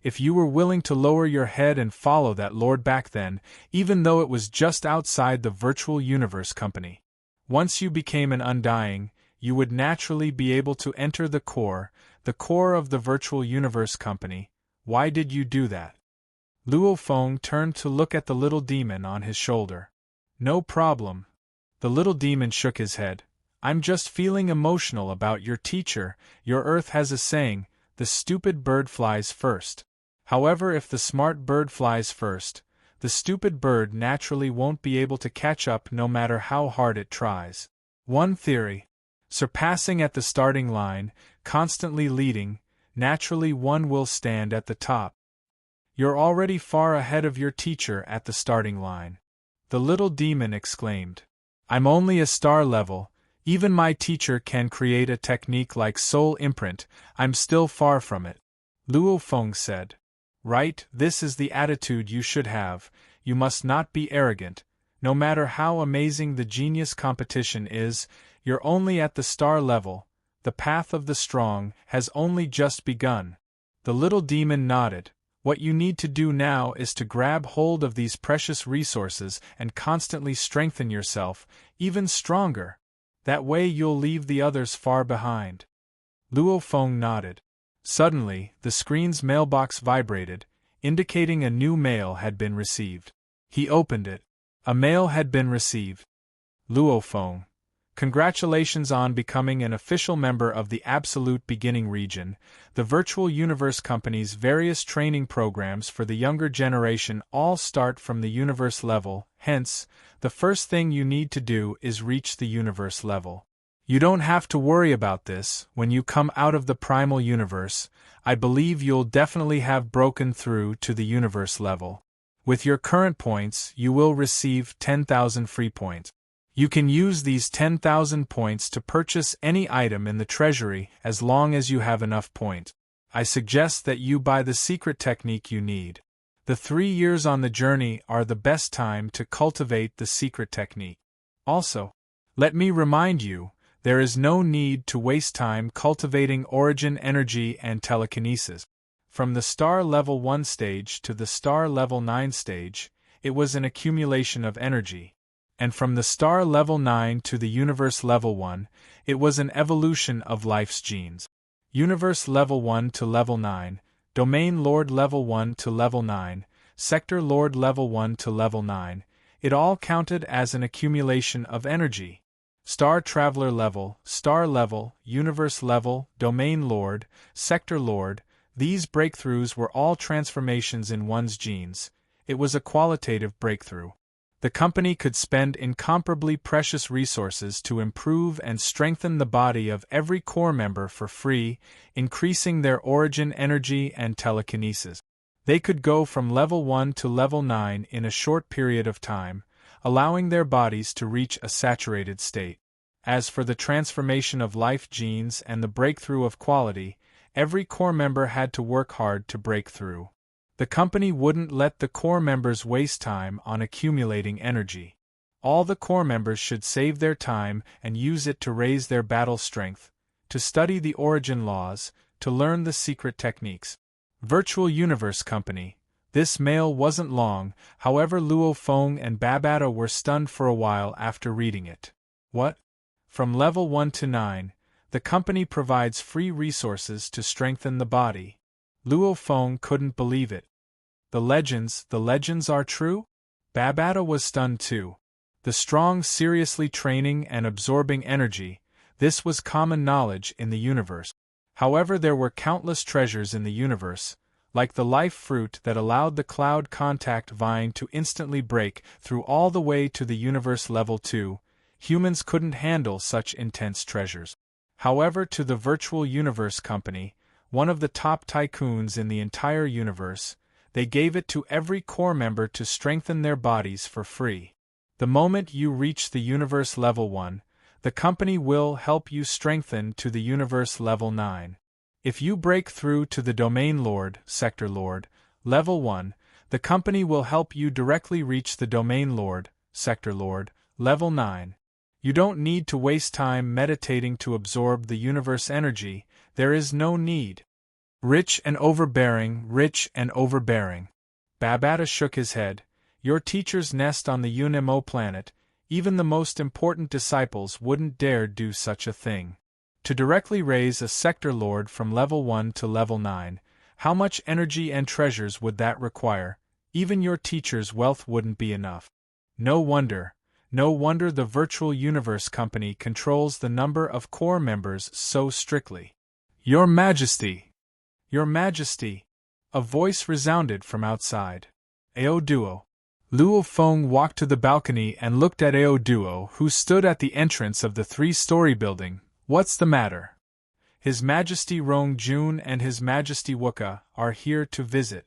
if you were willing to lower your head and follow that lord back then, even though it was just outside the Virtual Universe Company. Once you became an undying, you would naturally be able to enter the core of the Virtual Universe Company. Why did you do that?" Luo Feng turned to look at the little demon on his shoulder. "No problem." The little demon shook his head. "I'm just feeling emotional about your teacher. Your Earth has a saying, the stupid bird flies first. However, if the smart bird flies first, the stupid bird naturally won't be able to catch up no matter how hard it tries. One theory. Surpassing at the starting line, constantly leading, naturally one will stand at the top. You're already far ahead of your teacher at the starting line." The little demon exclaimed. "I'm only a star level. Even my teacher can create a technique like soul imprint. I'm still far from it." Luo Feng said. "Right, this is the attitude you should have. You must not be arrogant. No matter how amazing the genius competition is, you're only at the star level. The path of the strong has only just begun." The little demon nodded. "What you need to do now is to grab hold of these precious resources and constantly strengthen yourself, even stronger. That way you'll leave the others far behind." Luo Feng nodded. Suddenly, the screen's mailbox vibrated, indicating a new mail had been received. He opened it. A mail had been received. Luo Feng. "Congratulations on becoming an official member of the Absolute Beginning region. The Virtual Universe Company's various training programs for the younger generation all start from the universe level, hence, the first thing you need to do is reach the universe level. You don't have to worry about this. When you come out of the primal universe, I believe you'll definitely have broken through to the universe level. With your current points, you will receive 10,000 free points. You can use these 10,000 points to purchase any item in the treasury as long as you have enough points. I suggest that you buy the secret technique you need. The 3 years on the journey are the best time to cultivate the secret technique. Also, let me remind you, there is no need to waste time cultivating origin energy and telekinesis. From the star level 1 stage to the star level 9 stage, it was an accumulation of energy. And from the star level 9 to the universe level 1, it was an evolution of life's genes. Universe level 1 to level 9, Domain Lord level 1 to level 9, Sector Lord level 1 to level 9, it all counted as an accumulation of energy. Star Traveler level, Star level, Universe level, Domain Lord, Sector Lord, these breakthroughs were all transformations in one's genes. It was a qualitative breakthrough. The company could spend incomparably precious resources to improve and strengthen the body of every core member for free, increasing their origin energy and telekinesis. They could go from level 1 to level 9 in a short period of time, allowing their bodies to reach a saturated state. As for the transformation of life genes and the breakthrough of quality, every core member had to work hard to break through. The company wouldn't let the core members waste time on accumulating energy. All the core members should save their time and use it to raise their battle strength, to study the origin laws, to learn the secret techniques. Virtual Universe Company. This mail wasn't long, however Luo Feng and Babata were stunned for a while after reading it. What? From level 1 to 9, the company provides free resources to strengthen the body. Luo Feng couldn't believe it. The legends are true? Babata was stunned too. The strong seriously training and absorbing energy, this was common knowledge in the universe. However, there were countless treasures in the universe, like the life fruit that allowed the cloud contact vine to instantly break through all the way to the universe level 2. Humans couldn't handle such intense treasures. However, to the Virtual Universe Company, one of the top tycoons in the entire universe, they gave it to every core member to strengthen their bodies for free. The moment you reach the Universe Level 1, the company will help you strengthen to the Universe Level 9. If you break through to the Domain Lord, Sector Lord, Level 1, the company will help you directly reach the Domain Lord, Sector Lord, Level 9. You don't need to waste time meditating to absorb the universe energy, there is no need. Rich and overbearing, rich and overbearing. Babata shook his head. Your teachers nest on the UNMO planet, even the most important disciples wouldn't dare do such a thing. To directly raise a sector lord from level 1 to level 9, how much energy and treasures would that require? Even your teacher's wealth wouldn't be enough. No wonder the Virtual Universe Company controls the number of core members so strictly. Your Majesty! Your Majesty! A voice resounded from outside. Ao Duo. Luo Feng walked to the balcony and looked at Ao Duo, who stood at the entrance of the 3-story building. What's the matter? His Majesty Rong Jun and His Majesty Wuka are here to visit.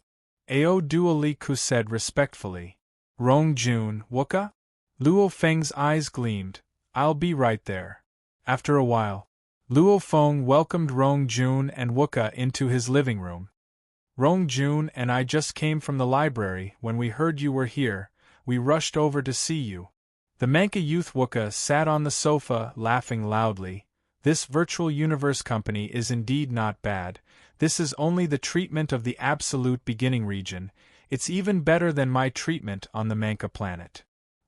Ao Duo Li Ku said respectfully. Rong Jun, Wuka? Luo Feng's eyes gleamed. I'll be right there. After a while, Luo Feng welcomed Rong Jun and Wuka into his living room. Rong Jun and I just came from the library. When we heard you were here, we rushed over to see you. The Manka youth Wuka sat on the sofa, laughing loudly. This Virtual Universe Company is indeed not bad. This is only the treatment of the absolute beginning region. It's even better than my treatment on the Manka planet.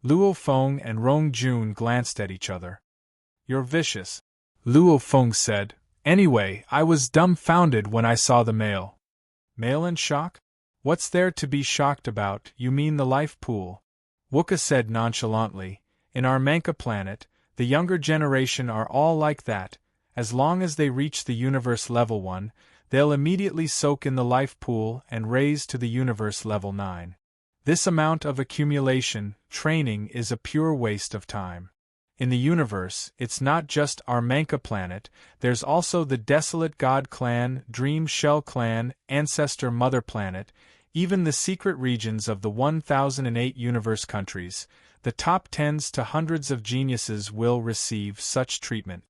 Luo Feng and Rong Jun glanced at each other. You're vicious, Luo Feng said. Anyway, I was dumbfounded when I saw the mail. Mail and shock? What's there to be shocked about? You mean the life pool? Wuka said nonchalantly. In our Manka planet, the younger generation are all like that. As long as they reach the Universe Level 1, they'll immediately soak in the life pool and raise to the Universe Level 9. This amount of accumulation, training is a pure waste of time. In the universe, it's not just our Manka planet, there's also the Desolate God Clan, Dream Shell Clan, Ancestor Mother Planet, even the secret regions of the 1008 universe countries. The top tens to hundreds of geniuses will receive such treatment.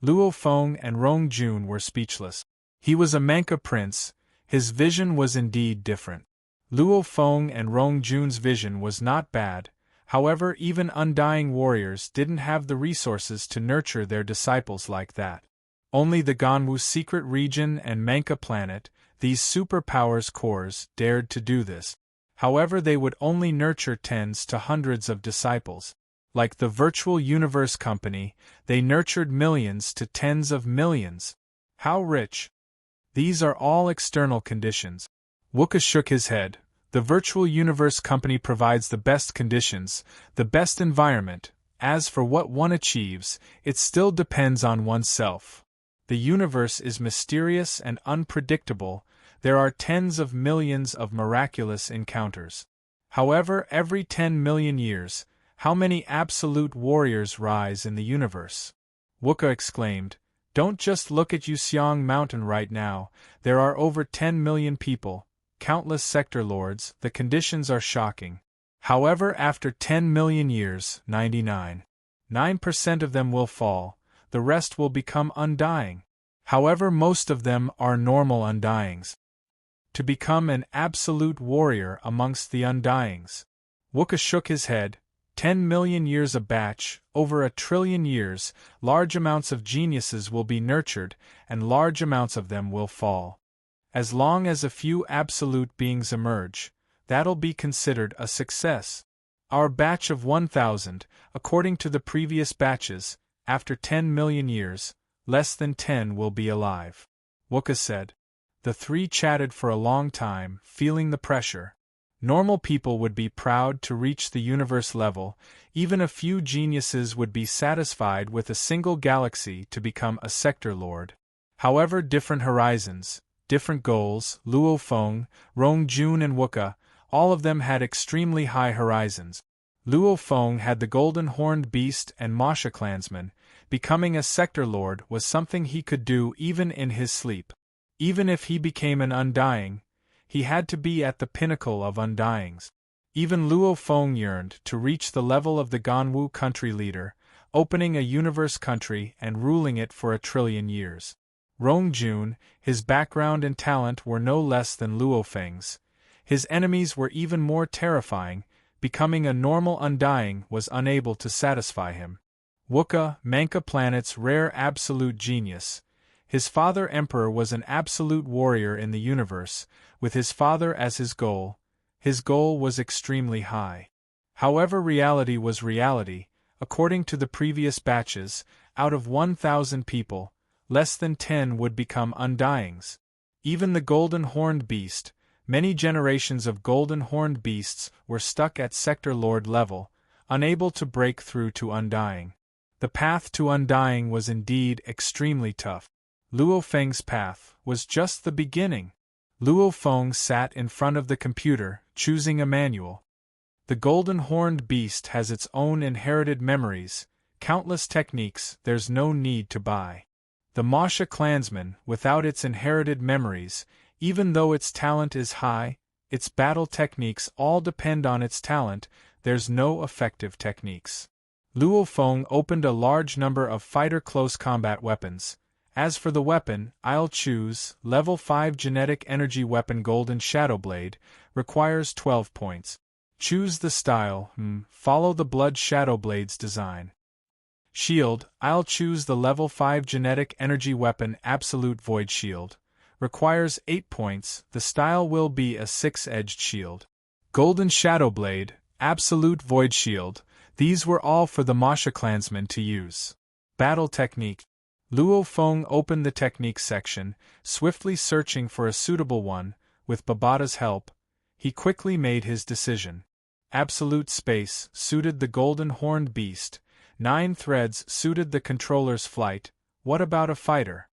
Luo Feng and Rong Jun were speechless. He was a Manka prince, his vision was indeed different. Luo Feng and Rong Jun's vision was not bad, however even undying warriors didn't have the resources to nurture their disciples like that. Only the Ganwu secret region and Manka planet, these superpowers cores, dared to do this. However they would only nurture tens to hundreds of disciples. Like the Virtual Universe Company, they nurtured millions to tens of millions. How rich! These are all external conditions. Wuka shook his head. The Virtual Universe Company provides the best conditions, the best environment. As for what one achieves, it still depends on oneself. The universe is mysterious and unpredictable. There are tens of millions of miraculous encounters. However, every 10 million years, how many absolute warriors rise in the universe? Wuka exclaimed. Don't just look at Yuxiang Mountain right now, there are over 10 million people, countless sector lords, the conditions are shocking. However, after 10 million years, 99.9% of them will fall, the rest will become undying. However, most of them are normal undyings. To become an absolute warrior amongst the undyings. Wuka shook his head. 10 million years a batch, over 1 trillion years, large amounts of geniuses will be nurtured, and large amounts of them will fall. As long as a few absolute beings emerge, that'll be considered a success. Our batch of 1,000, according to the previous batches, after 10 million years, less than 10 will be alive. Wuka said. The three chatted for a long time, feeling the pressure. Normal people would be proud to reach the universe level, even a few geniuses would be satisfied with a single galaxy to become a sector lord. However, different horizons, different goals, Luo Feng, Rong Jun and Wuka, all of them had extremely high horizons. Luo Feng had the golden horned beast and Masha clansman. Becoming a sector lord was something he could do even in his sleep. Even if he became an undying, he had to be at the pinnacle of undyings. Even Luo Feng yearned to reach the level of the Ganwu country leader, opening a universe country and ruling it for 1,000,000,000 years. Rong Jun, his background and talent were no less than Luo Feng's. His enemies were even more terrifying. Becoming a normal undying was unable to satisfy him. Wuka, Manka Planet's rare absolute genius. His father Emperor was an absolute warrior in the universe, with his father as his goal. His goal was extremely high. However, reality was reality. According to the previous batches, out of 1,000 people, less than 10 would become undyings. Even the golden horned beast, many generations of golden horned beasts were stuck at Sector Lord level, unable to break through to undying. The path to undying was indeed extremely tough. Luo Feng's path was just the beginning. Luo Feng sat in front of the computer, choosing a manual. The golden horned beast has its own inherited memories, countless techniques there's no need to buy. The Masha clansman, without its inherited memories, even though its talent is high, its battle techniques all depend on its talent, there's no effective techniques. Luo Feng opened a large number of fighter close combat weapons. As for the weapon, I'll choose Level 5 Genetic Energy Weapon Golden Shadow Blade, requires 12 points. Choose the style, follow the Blood Shadow Blade's design. Shield, I'll choose the Level 5 Genetic Energy Weapon Absolute Void Shield, requires 8 points, the style will be a 6-edged shield. Golden Shadow Blade, Absolute Void Shield, these were all for the Masha clansmen to use. Battle Technique. Luo Feng opened the technique section, swiftly searching for a suitable one. With Babata's help, he quickly made his decision. Absolute Space suited the golden horned beast, 9 threads suited the controller's flight. What about a fighter?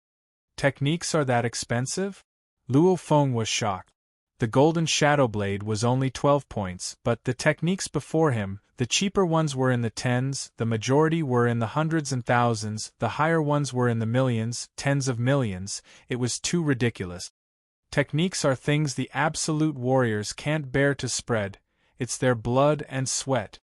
Techniques are that expensive? Luo Feng was shocked. The Golden Shadow Blade was only 12 points, but the techniques before him, the cheaper ones were in the tens, the majority were in the hundreds and thousands, the higher ones were in the millions, tens of millions. It was too ridiculous. Techniques are things the absolute warriors can't bear to spread. It's their blood and sweat.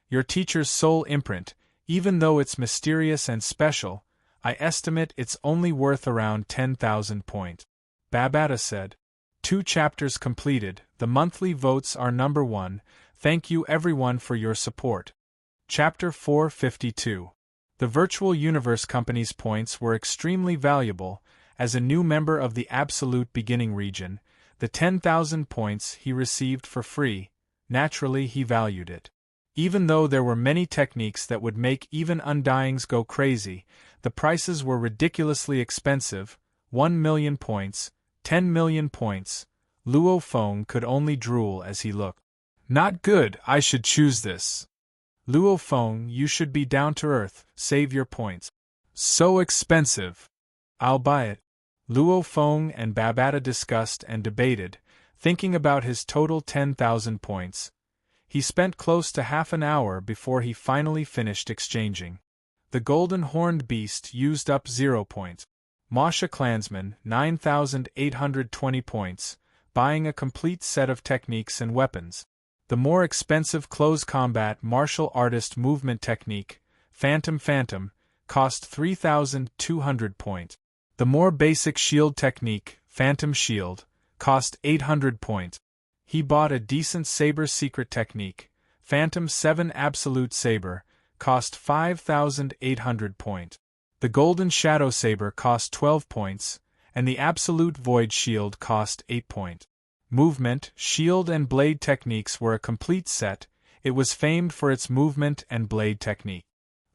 Your teacher's soul imprint, even though it's mysterious and special, I estimate it's only worth around 10,000 points. Babata said. 2 chapters completed, the monthly votes are number 1, thank you everyone for your support. Chapter 452. The Virtual Universe Company's points were extremely valuable. As a new member of the Absolute Beginning region, the 10,000 points he received for free, naturally he valued it. Even though there were many techniques that would make even undyings go crazy, the prices were ridiculously expensive, 1,000,000 points, 10,000,000 points. Luo Feng could only drool as he looked. Not good, I should choose this. Luo Feng, you should be down to earth, save your points. So expensive. I'll buy it. Luo Feng and Babata discussed and debated, thinking about his total 10,000 points. He spent close to half an hour before he finally finished exchanging. The golden horned beast used up 0 points. Masha clansman, 9,820 points, buying a complete set of techniques and weapons. The more expensive close combat martial artist movement technique, Phantom, cost 3,200 points. The more basic shield technique, Phantom Shield, cost 800 points. He bought a decent saber secret technique, Phantom 7 Absolute Saber, cost 5,800 points. The Golden Shadow Saber cost 12 points, and the Absolute Void Shield cost 8 points. Movement, shield and blade techniques were a complete set. It was famed for its movement and blade technique.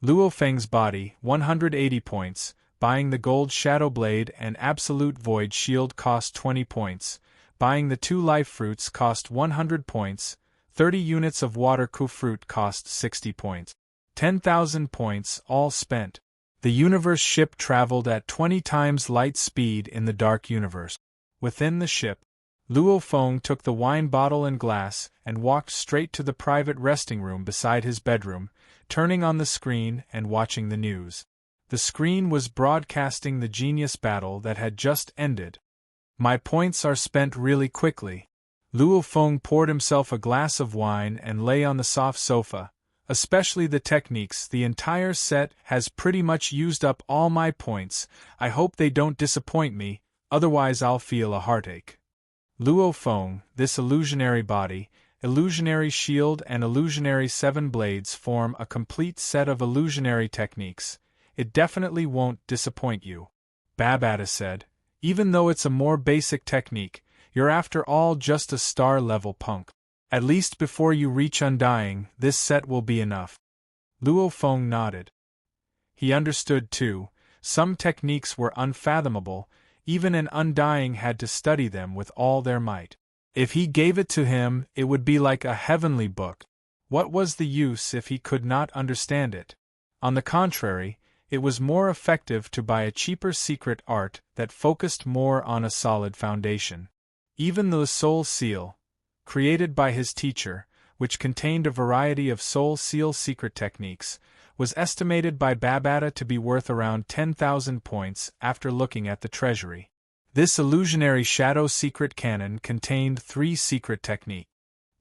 Luo Feng's body, 180 points, buying the Gold Shadow Blade and Absolute Void Shield cost 20 points, buying the 2 life fruits cost 100 points, 30 units of water ku fruit cost 60 points. 10,000 points all spent. The universe ship traveled at 20 times light speed in the dark universe. Within the ship, Luo Feng took the wine bottle and glass and walked straight to the private resting room beside his bedroom, turning on the screen and watching the news. The screen was broadcasting the genius battle that had just ended. My points are spent really quickly. Luo Feng poured himself a glass of wine and lay on the soft sofa. Especially the techniques, the entire set has pretty much used up all my points. I hope they don't disappoint me, otherwise I'll feel a heartache. Luo Feng, this illusionary body, illusionary shield and illusionary 7 blades form a complete set of illusionary techniques. It definitely won't disappoint you. Babata said. Even though it's a more basic technique, you're after all just a star-level punk. At least before you reach Undying, this set will be enough. Luo Feng nodded. He understood too, some techniques were unfathomable, even an Undying had to study them with all their might. If he gave it to him, it would be like a heavenly book. What was the use if he could not understand it? On the contrary, it was more effective to buy a cheaper secret art that focused more on a solid foundation. Even the Soul Seal, created by his teacher, which contained a variety of Soul Seal secret techniques, was estimated by Babata to be worth around 10,000 points after looking at the treasury. This illusionary shadow secret cannon contained 3 secret techniques.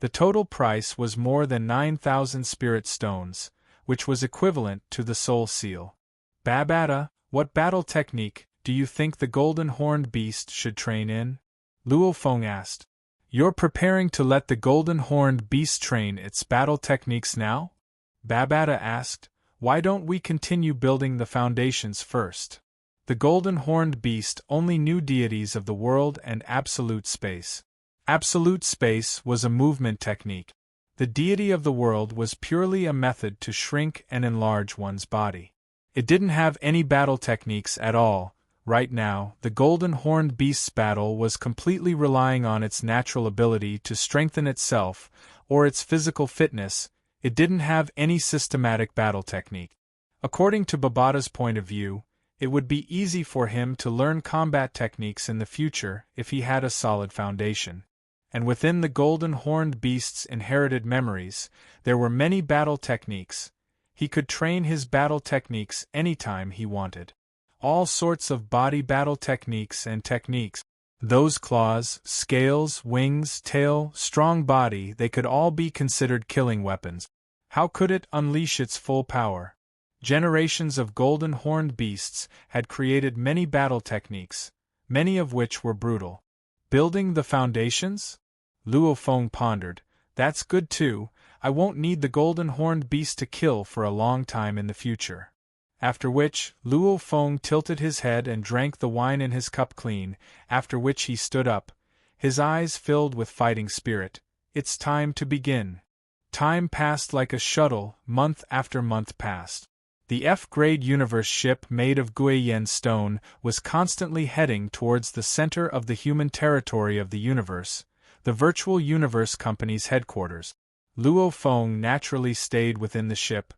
The total price was more than 9,000 spirit stones, which was equivalent to the Soul Seal. Babata, what battle technique do you think the golden horned beast should train in? Luo Feng asked. You're preparing to let the golden horned beast train its battle techniques now? Babata asked. Why don't we continue building the foundations first? The golden horned beast only knew deities of the world and absolute space. Absolute space was a movement technique. The deity of the world was purely a method to shrink and enlarge one's body. It didn't have any battle techniques at all. Right now, the golden horned beast's battle was completely relying on its natural ability to strengthen itself, or its physical fitness. It didn't have any systematic battle technique. According to Babata's point of view, it would be easy for him to learn combat techniques in the future if he had a solid foundation. And within the golden horned beast's inherited memories, there were many battle techniques. He could train his battle techniques anytime he wanted. All sorts of body battle techniques and techniques. Those claws, scales, wings, tail, strong body, they could all be considered killing weapons. How could it unleash its full power? Generations of golden horned beasts had created many battle techniques, many of which were brutal. Building the foundations? Luo Feng pondered. That's good too. I won't need the golden horned beast to kill for a long time in the future. After which, Luo Feng tilted his head and drank the wine in his cup clean, after which he stood up, his eyes filled with fighting spirit. It's time to begin. Time passed like a shuttle, month after month passed. The F-grade universe ship made of Guiyan stone was constantly heading towards the center of the human territory of the universe, the Virtual Universe Company's headquarters. Luo Feng naturally stayed within the ship,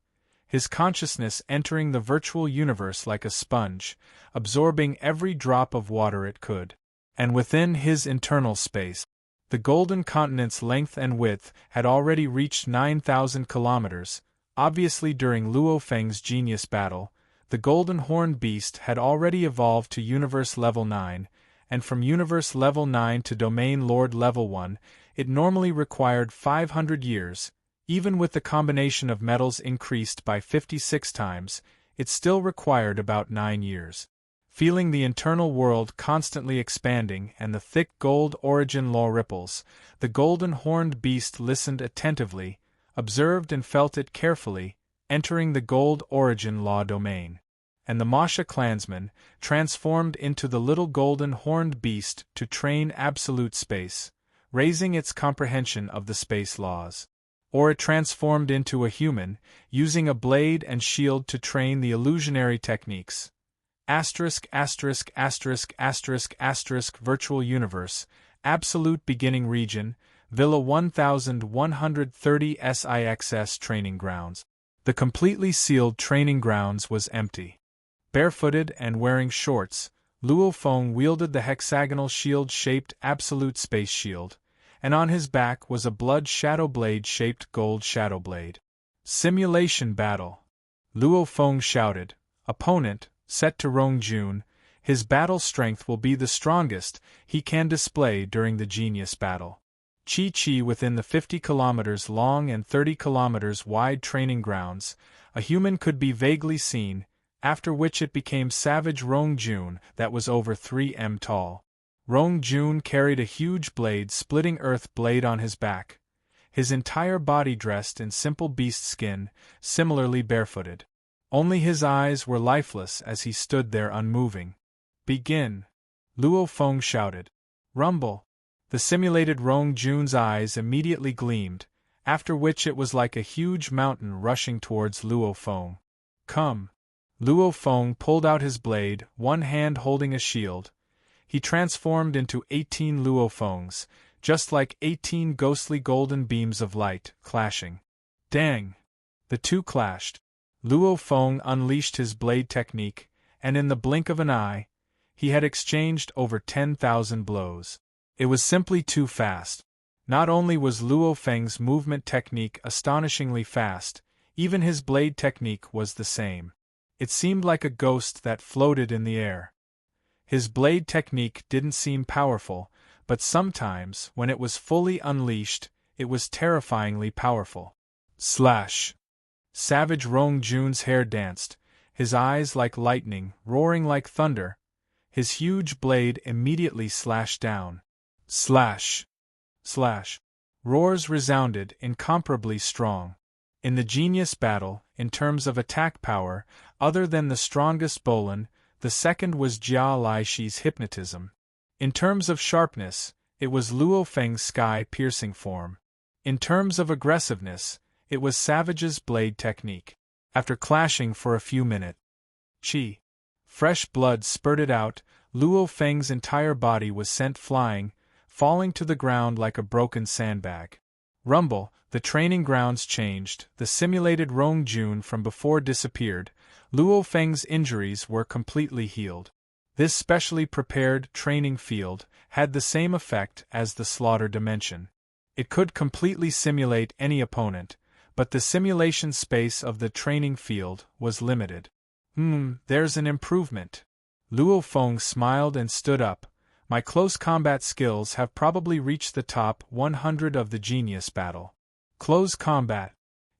his consciousness entering the virtual universe like a sponge, absorbing every drop of water it could. And within his internal space, the Golden Continent's length and width had already reached 9,000 kilometers. Obviously during Luo Feng's genius battle, the Golden Horned Beast had already evolved to Universe Level 9, and from Universe Level 9 to Domain Lord Level 1, it normally required 500 years. Even with the combination of metals increased by 56 times, it still required about 9 years. Feeling the internal world constantly expanding and the thick gold origin law ripples, the golden horned beast listened attentively, observed and felt it carefully, entering the gold origin law domain. And the Masha clansman, transformed into the little golden horned beast to train absolute space, raising its comprehension of the space laws. Or it transformed into a human, using a blade and shield to train the illusionary techniques. Asterisk asterisk asterisk asterisk asterisk Virtual Universe, Absolute Beginning Region, Villa 1130 SIXS Training Grounds. The completely sealed training grounds was empty. Barefooted and wearing shorts, Luo Feng wielded the hexagonal shield-shaped Absolute Space Shield, and on his back was a blood shadow blade-shaped gold shadow blade. Simulation battle! Luo Feng shouted. Opponent, set to Rongjun, his battle strength will be the strongest he can display during the genius battle. Chi within the 50 kilometers long and 30 kilometers wide training grounds, a human could be vaguely seen, after which it became savage Rongjun that was over 3 m tall. Rongjun carried a huge blade-splitting earth blade on his back, his entire body dressed in simple beast skin, similarly barefooted. Only his eyes were lifeless as he stood there unmoving. "Begin!" Luo Feng shouted. Rumble! The simulated Rongjun's eyes immediately gleamed, after which it was like a huge mountain rushing towards Luo Feng. "Come!" Luo Feng pulled out his blade, one hand holding a shield. He transformed into 18 Luo Fengs, just like 18 ghostly golden beams of light, clashing. Dang! The two clashed. Luo Feng unleashed his blade technique, and in the blink of an eye, he had exchanged over 10,000 blows. It was simply too fast. Not only was Luo Feng's movement technique astonishingly fast, even his blade technique was the same. It seemed like a ghost that floated in the air. His blade technique didn't seem powerful, but sometimes, when it was fully unleashed, it was terrifyingly powerful. Slash! Savage Rongjun's hair danced, his eyes like lightning, roaring like thunder. His huge blade immediately slashed down. Slash! Slash! Roars resounded, incomparably strong. In the genius battle, in terms of attack power, other than the strongest Bolin, the second was Jia Laixi's hypnotism. In terms of sharpness, it was Luo Feng's sky-piercing form. In terms of aggressiveness, it was Savage's blade technique. After clashing for a few minutes, fresh blood spurted out, Luo Feng's entire body was sent flying, falling to the ground like a broken sandbag. Rumble! The training grounds changed, the simulated Rongjun from before disappeared, Luo Feng's injuries were completely healed. This specially prepared training field had the same effect as the slaughter dimension. It could completely simulate any opponent, but the simulation space of the training field was limited. There's an improvement. Luo Feng smiled and stood up. My close combat skills have probably reached the top 100 of the genius battle. Close combat.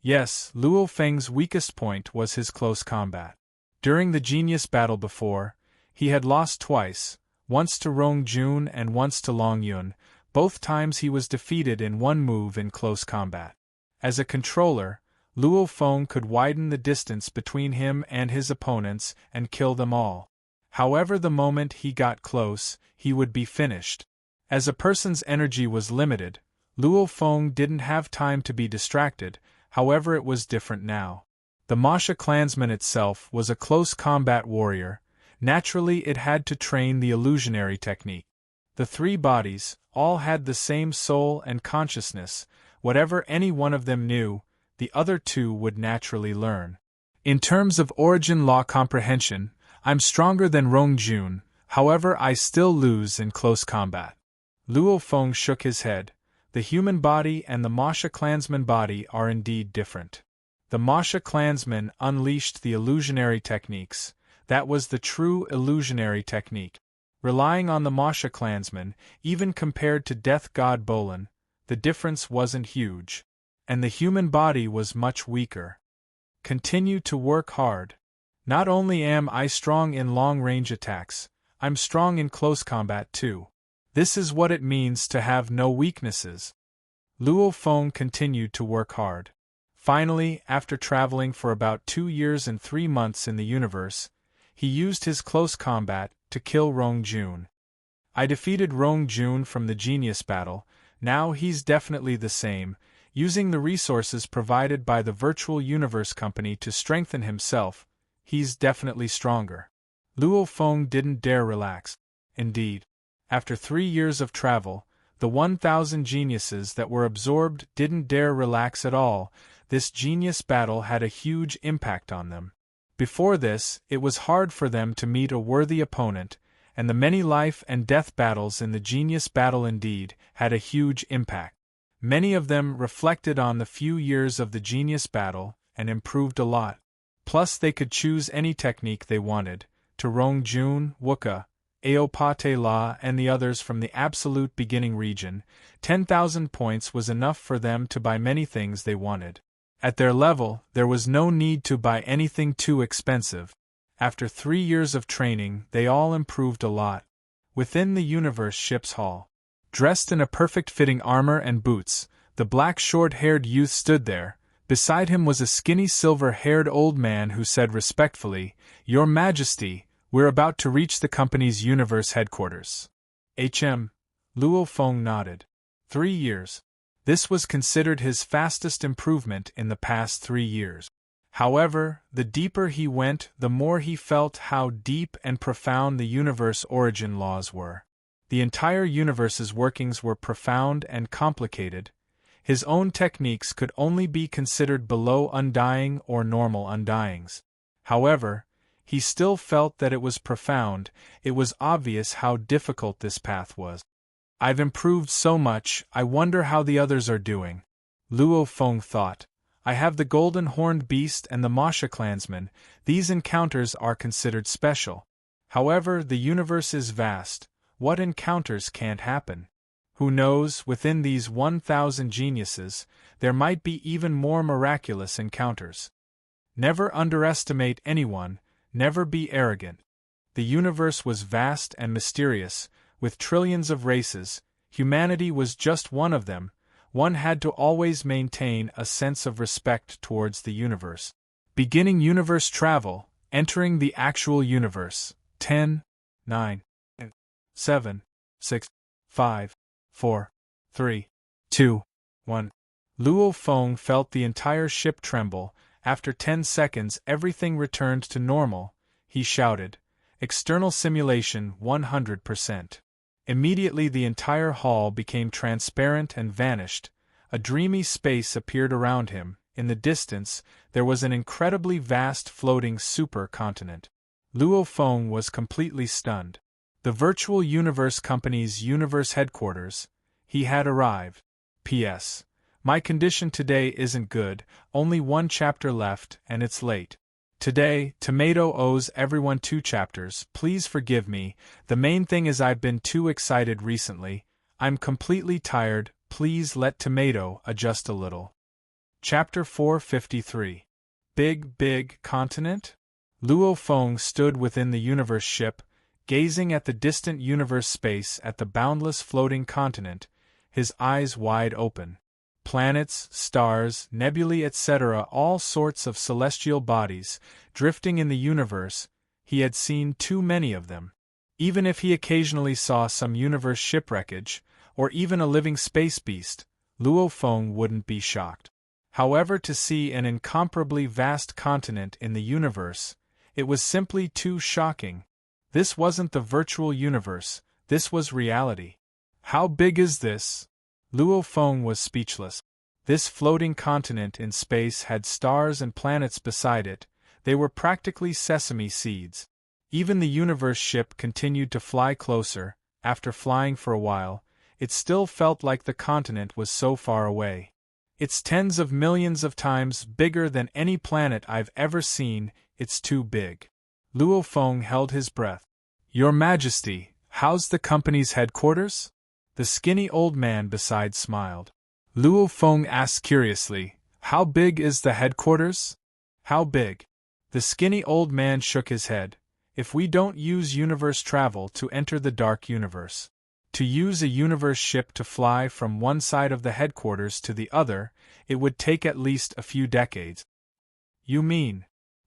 Yes, Luo Feng's weakest point was his close combat. During the genius battle before, he had lost twice, once to Rongjun and once to Longyun. Both times he was defeated in one move in close combat. As a controller, Luo Feng could widen the distance between him and his opponents and kill them all. However, the moment he got close, he would be finished. As a person's energy was limited, Luo Feng didn't have time to be distracted. However, it was different now. The Masha clansman itself was a close combat warrior. Naturally, it had to train the illusionary technique. The three bodies all had the same soul and consciousness. Whatever any one of them knew, the other two would naturally learn. In terms of origin law comprehension, I'm stronger than Rongjun, however I still lose in close combat. Luo Feng shook his head. The human body and the Masha clansman body are indeed different. The Masha clansman unleashed the illusionary techniques. That was the true illusionary technique. Relying on the Masha clansman, even compared to Death God Bolin, the difference wasn't huge. And the human body was much weaker. Continue to work hard. Not only am I strong in long-range attacks, I'm strong in close combat too. This is what it means to have no weaknesses. Luo Feng continued to work hard. Finally, after traveling for about 2 years and 3 months in the universe, he used his close combat to kill Rongjun. I defeated Rongjun from the genius battle. Now he's definitely the same, using the resources provided by the virtual universe company to strengthen himself. He's definitely stronger. Luo Feng didn't dare relax. Indeed, after 3 years of travel, the 1,000 geniuses that were absorbed didn't dare relax at all. This genius battle had a huge impact on them. Before this, it was hard for them to meet a worthy opponent, and the many life and death battles in the genius battle indeed had a huge impact. Many of them reflected on the few years of the genius battle and improved a lot. Plus they could choose any technique they wanted, to Rongjun, Wuka, Aopate La and the others from the absolute beginning region, 10,000 points was enough for them to buy many things they wanted. At their level, there was no need to buy anything too expensive. After 3 years of training, they all improved a lot. Within the universe ship's hall, dressed in a perfect-fitting armor and boots, the black short-haired youth stood there. Beside him was a skinny silver-haired old man who said respectfully, "Your Majesty, we're about to reach the company's universe headquarters." Luo Feng nodded. 3 years. This was considered his fastest improvement in the past 3 years. However, the deeper he went, the more he felt how deep and profound the universe origin laws were. The entire universe's workings were profound and complicated. His own techniques could only be considered below undying or normal undyings. However, he still felt that it was profound. It was obvious how difficult this path was. "I've improved so much, I wonder how the others are doing," Luo Feng thought. "I have the golden horned beast and the Masha clansman. These encounters are considered special. However, the universe is vast. What encounters can't happen? Who knows, within these 1,000 geniuses, there might be even more miraculous encounters. Never underestimate anyone, never be arrogant." The universe was vast and mysterious, with trillions of races. Humanity was just one of them. One had to always maintain a sense of respect towards the universe. Beginning universe travel, entering the actual universe. 10, 9, 7, 6, 5, 4, 3, 2, 1. Luo Feng felt the entire ship tremble. After 10 seconds, everything returned to normal. He shouted, "External simulation 100%. Immediately the entire hall became transparent and vanished. A dreamy space appeared around him. In the distance, there was an incredibly vast floating supercontinent. Luo Feng was completely stunned. The Virtual Universe Company's universe headquarters. He had arrived. P.S. My condition today isn't good, only 1 chapter left, and it's late. Today, Tomato owes everyone 2 chapters, please forgive me. The main thing is I've been too excited recently. I'm completely tired, please let Tomato adjust a little." Chapter 453. Big Continent? Luo Feng stood within the universe ship, gazing at the distant universe space at the boundless floating continent, his eyes wide open. Planets, stars, nebulae, etc., all sorts of celestial bodies, drifting in the universe. He had seen too many of them. Even if he occasionally saw some universe shipwreckage, or even a living space beast, Luo Feng wouldn't be shocked. However, to see an incomparably vast continent in the universe, it was simply too shocking. This wasn't the virtual universe, this was reality. "How big is this?" Luo Feng was speechless. This floating continent in space had stars and planets beside it. They were practically sesame seeds. Even the universe ship continued to fly closer. After flying for a while, it still felt like the continent was so far away. "It's tens of millions of times bigger than any planet I've ever seen, it's too big." Luo Feng held his breath. "Your Majesty, how's the company's headquarters?" The skinny old man beside smiled. Luo Feng asked curiously, "How big is the headquarters?" "How big?" The skinny old man shook his head. "If we don't use universe travel to enter the dark universe. To use a universe ship to fly from one side of the headquarters to the other, it would take at least a few decades." "You mean?"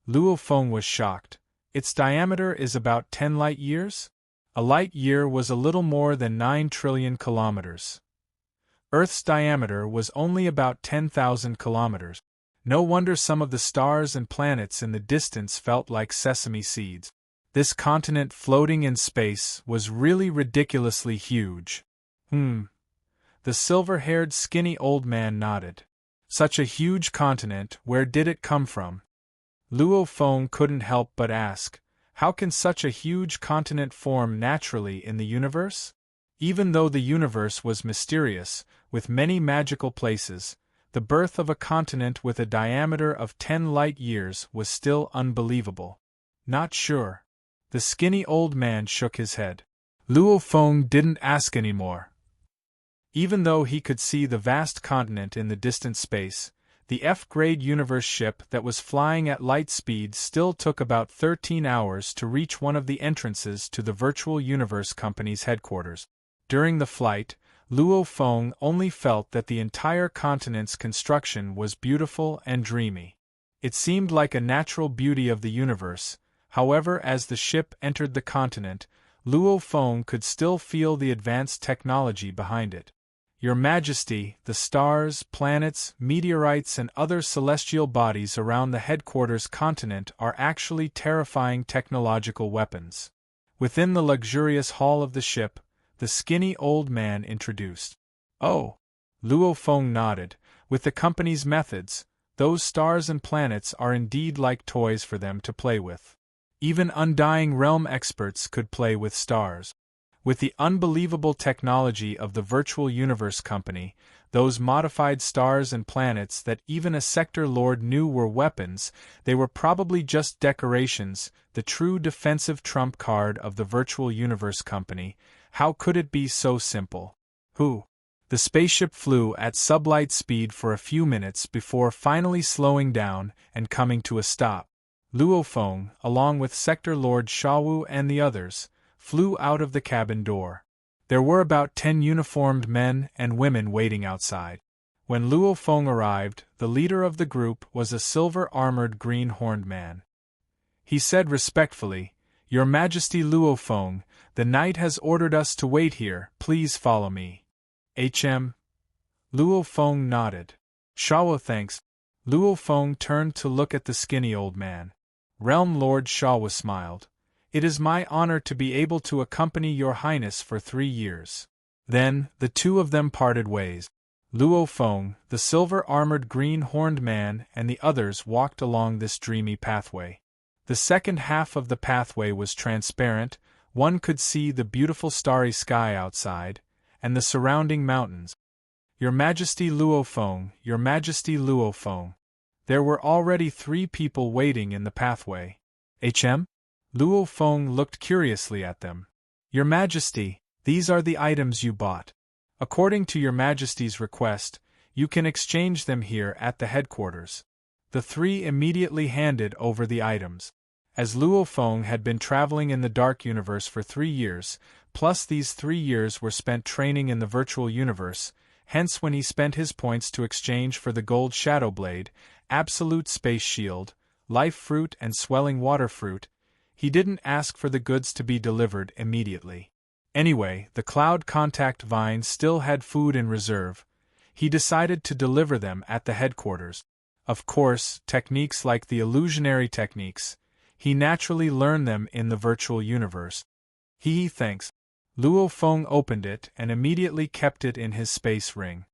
Luo Feng was shocked. "Its diameter is about 10 light years?" A light year was a little more than 9 trillion kilometers. Earth's diameter was only about 10,000 kilometers. No wonder some of the stars and planets in the distance felt like sesame seeds. This continent floating in space was really ridiculously huge. The silver-haired skinny old man nodded. "Such a huge continent, where did it come from?" Luo Feng couldn't help but ask. How can such a huge continent form naturally in the universe? Even though the universe was mysterious, with many magical places, the birth of a continent with a diameter of 10 light years was still unbelievable. "Not sure. The skinny old man shook his head. Luo Feng didn't ask any more. Even though he could see the vast continent in the distant space, the F-grade universe ship that was flying at light speed still took about 13 hours to reach one of the entrances to the Virtual Universe Company's headquarters. During the flight, Luo Feng only felt that the entire continent's construction was beautiful and dreamy. It seemed like a natural beauty of the universe. However, as the ship entered the continent, Luo Feng could still feel the advanced technology behind it. Your Majesty, the stars, planets, meteorites and other celestial bodies around the headquarters continent are actually terrifying technological weapons. Within the luxurious hall of the ship, the skinny old man introduced. Oh! Luo Feng nodded. With the company's methods, those stars and planets are indeed like toys for them to play with. Even undying realm experts could play with stars. With the unbelievable technology of the Virtual Universe Company, those modified stars and planets that even a sector lord knew were weapons, they were probably just decorations, the true defensive trump card of the Virtual Universe Company. How could it be so simple? Who? The spaceship flew at sublight speed for a few minutes before finally slowing down and coming to a stop. Luo Feng, along with Sector Lord Shawu and the others, flew out of the cabin door. There were about 10 uniformed men and women waiting outside. When Luo Feng arrived, the leader of the group was a silver-armored green-horned man. He said respectfully, "Your Majesty Luo Feng, the knight has ordered us to wait here, please follow me." Luo Feng nodded. Shawu thanks. Luo Feng turned to look at the skinny old man. Realm Lord Shawu smiled. "It is my honor to be able to accompany your highness for 3 years. Then, the two of them parted ways. Luo Feng, the silver-armored green-horned man and the others walked along this dreamy pathway. The second half of the pathway was transparent, one could see the beautiful starry sky outside, and the surrounding mountains. Your Majesty Luo Feng, Your Majesty Luo Feng. There were already 3 people waiting in the pathway. Luo Feng looked curiously at them. Your Majesty, these are the items you bought. According to Your Majesty's request, you can exchange them here at the headquarters. The 3 immediately handed over the items. As Luo Feng had been traveling in the Dark Universe for 3 years, plus these 3 years were spent training in the Virtual Universe, hence when he spent his points to exchange for the Gold Shadow Blade, Absolute Space Shield, Life Fruit and Swelling Water Fruit, he didn't ask for the goods to be delivered immediately. Anyway, the Cloud Contact Vine still had food in reserve. He decided to deliver them at the headquarters. Of course, techniques like the illusionary techniques, he naturally learned them in the Virtual Universe. Thanks. Luo Feng opened it and immediately kept it in his space ring.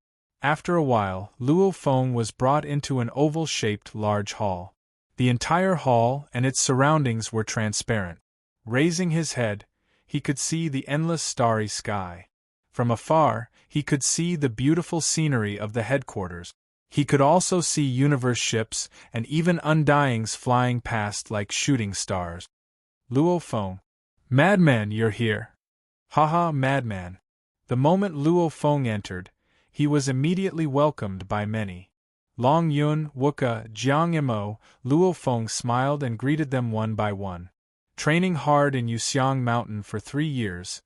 After a while, Luo Feng was brought into an oval-shaped large hall. The entire hall and its surroundings were transparent. Raising his head, he could see the endless starry sky. From afar, he could see the beautiful scenery of the headquarters. He could also see universe ships and even undyings flying past like shooting stars. Luo Feng. Madman, you're here. Haha, madman. The moment Luo Feng entered, he was immediately welcomed by many. Long Yun, Wuka, Jiang Imo, Luo Feng smiled and greeted them one by one. Training hard in Yuxiang Mountain for 3 years,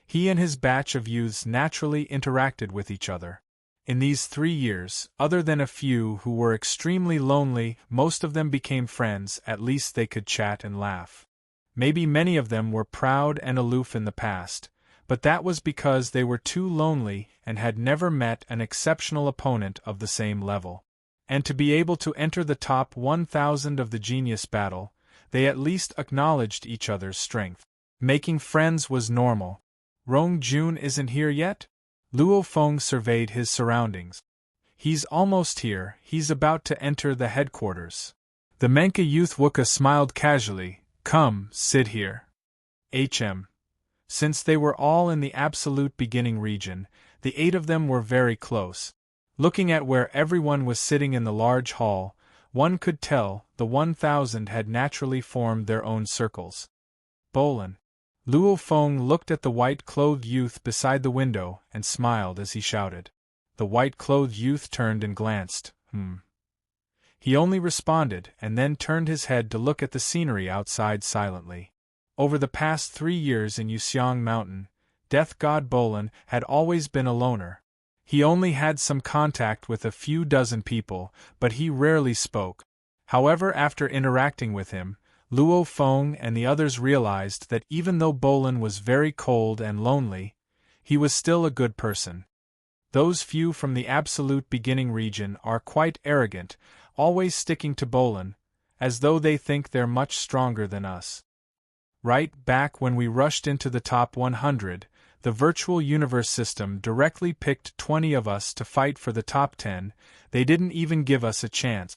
he and his batch of youths naturally interacted with each other. In these 3 years, other than a few who were extremely lonely, most of them became friends, at least they could chat and laugh. Maybe many of them were proud and aloof in the past, but that was because they were too lonely and had never met an exceptional opponent of the same level. And to be able to enter the top 1,000 of the Genius Battle, they at least acknowledged each other's strength. Making friends was normal. Rong Jun isn't here yet? Luo Feng surveyed his surroundings. He's almost here, he's about to enter the headquarters. The Menka youth Wuka smiled casually. Come, sit here. Since they were all in the absolute beginning region, the 8 of them were very close. Looking at where everyone was sitting in the large hall, one could tell the 1,000 had naturally formed their own circles. Bolin. Luo Feng looked at the white-clothed youth beside the window and smiled as he shouted. The white-clothed youth turned and glanced. He only responded and then turned his head to look at the scenery outside silently. Over the past 3 years in Yuxiang Mountain, Death God Bolin had always been a loner. He only had some contact with a few dozen people, but he rarely spoke. However, after interacting with him, Luo Feng and the others realized that even though Bolin was very cold and lonely, he was still a good person. Those few from the absolute beginning region are quite arrogant, always sticking to Bolin, as though they think they're much stronger than us. Right back when we rushed into the top 100, the virtual universe system directly picked 20 of us to fight for the top 10, they didn't even give us a chance.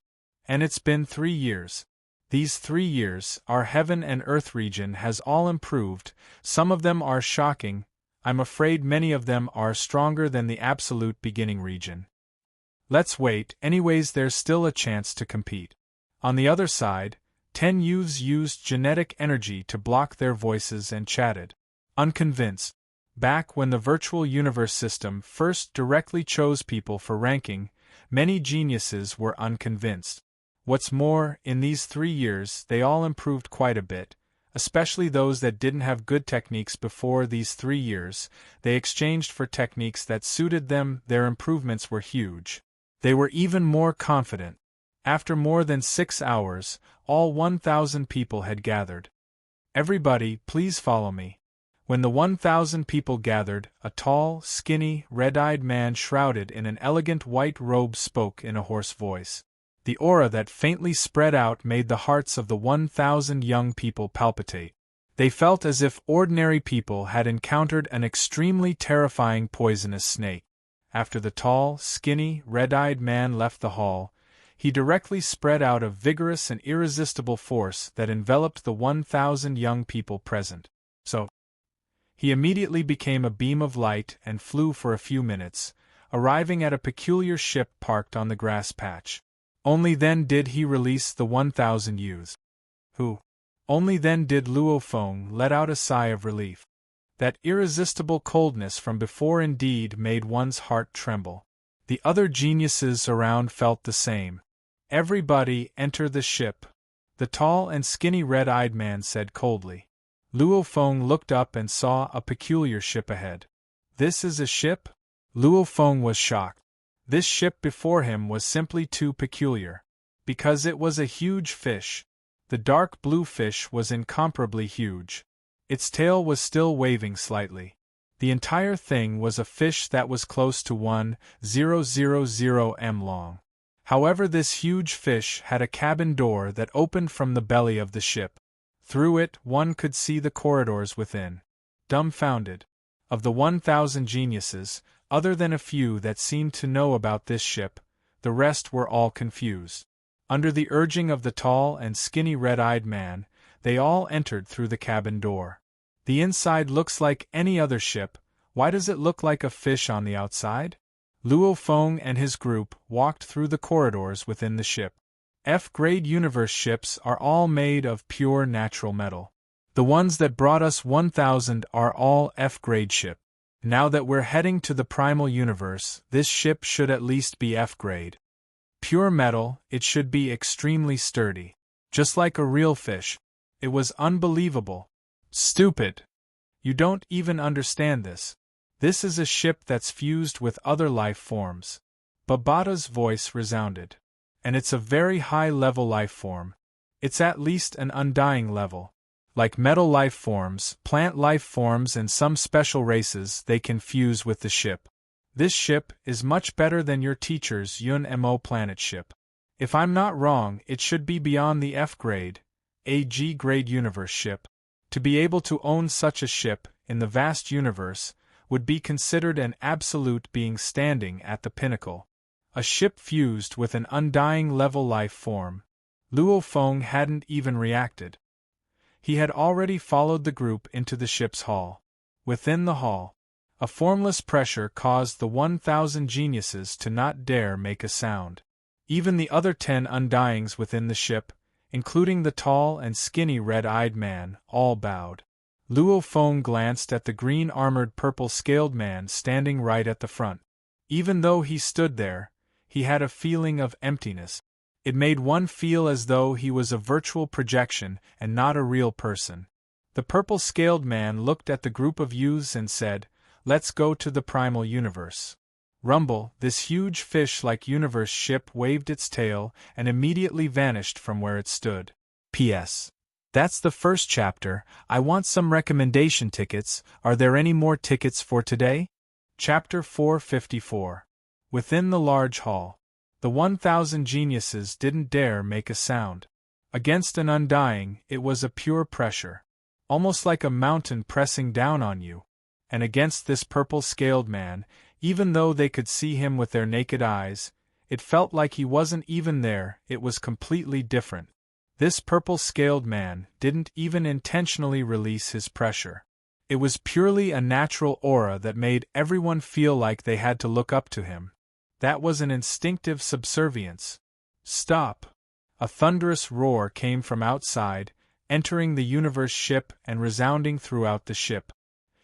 And it's been 3 years. These 3 years, our heaven and earth region has all improved, some of them are shocking, I'm afraid many of them are stronger than the absolute beginning region. Let's wait, anyways there's still a chance to compete. On the other side, 10 youths used genetic energy to block their voices and chatted. Unconvinced. Back when the virtual universe system first directly chose people for ranking, many geniuses were unconvinced. What's more, in these 3 years they all improved quite a bit, especially those that didn't have good techniques before these 3 years, they exchanged for techniques that suited them, their improvements were huge. They were even more confident. After more than 6 hours, all 1,000 people had gathered. Everybody, please follow me. When the 1,000 people gathered, a tall, skinny, red-eyed man shrouded in an elegant white robe spoke in a hoarse voice. The aura that faintly spread out made the hearts of the 1,000 young people palpitate. They felt as if ordinary people had encountered an extremely terrifying poisonous snake. After the tall, skinny, red-eyed man left the hall, he directly spread out a vigorous and irresistible force that enveloped the 1,000 young people present. So, he immediately became a beam of light and flew for a few minutes, arriving at a peculiar ship parked on the grass patch. Only then did he release the 1,000 youths. Only then did Luo Feng let out a sigh of relief. That irresistible coldness from before indeed made one's heart tremble. The other geniuses around felt the same. Everybody enter the ship, the tall and skinny red-eyed man said coldly. Luo Feng looked up and saw a peculiar ship ahead. This is a ship? Luo Feng was shocked. This ship before him was simply too peculiar. Because it was a huge fish. The dark blue fish was incomparably huge. Its tail was still waving slightly. The entire thing was a fish that was close to 1,000 m long. However, this huge fish had a cabin door that opened from the belly of the ship. Through it, one could see the corridors within. Dumbfounded. Of the 1,000 geniuses, other than a few that seemed to know about this ship, the rest were all confused. Under the urging of the tall and skinny red-eyed man, they all entered through the cabin door. The inside looks like any other ship, why does it look like a fish on the outside? Luo Feng and his group walked through the corridors within the ship. F-grade universe ships are all made of pure natural metal. The ones that brought us 1,000 are all F-grade ship. Now that we're heading to the primal universe, this ship should at least be F-grade. Pure metal, it should be extremely sturdy. Just like a real fish. It was unbelievable. Stupid. You don't even understand this. This is a ship that's fused with other life forms. Babata's voice resounded. And it's a very high-level life form. It's at least an undying level. Like metal life forms, plant life forms and some special races they can fuse with the ship. This ship is much better than your teacher's Yun-Mo planet ship. If I'm not wrong, it should be beyond the F-grade, a G-grade universe ship. To be able to own such a ship, in the vast universe, would be considered an absolute being standing at the pinnacle. A ship fused with an undying level life form. Luo Feng hadn't even reacted. He had already followed the group into the ship's hall. Within the hall, a formless pressure caused the 1,000 geniuses to not dare make a sound. Even the other 10 undyings within the ship, including the tall and skinny red-eyed man, all bowed. Luo Feng glanced at the green-armored purple-scaled man standing right at the front. Even though he stood there, he had a feeling of emptiness. It made one feel as though he was a virtual projection and not a real person. The purple-scaled man looked at the group of youths and said, "Let's go to the primal universe." Rumble, this huge fish-like universe ship waved its tail and immediately vanished from where it stood. P.S. That's the first chapter. I want some recommendation tickets. Are there any more tickets for today? Chapter 454. Within the large hall, the 1,000 geniuses didn't dare make a sound. Against an undying, it was a pure pressure, almost like a mountain pressing down on you. And against this purple-scaled man, even though they could see him with their naked eyes, it felt like he wasn't even there. It was completely different. This purple-scaled man didn't even intentionally release his pressure. It was purely a natural aura that made everyone feel like they had to look up to him. That was an instinctive subservience. "Stop!" A thunderous roar came from outside, entering the universe ship and resounding throughout the ship.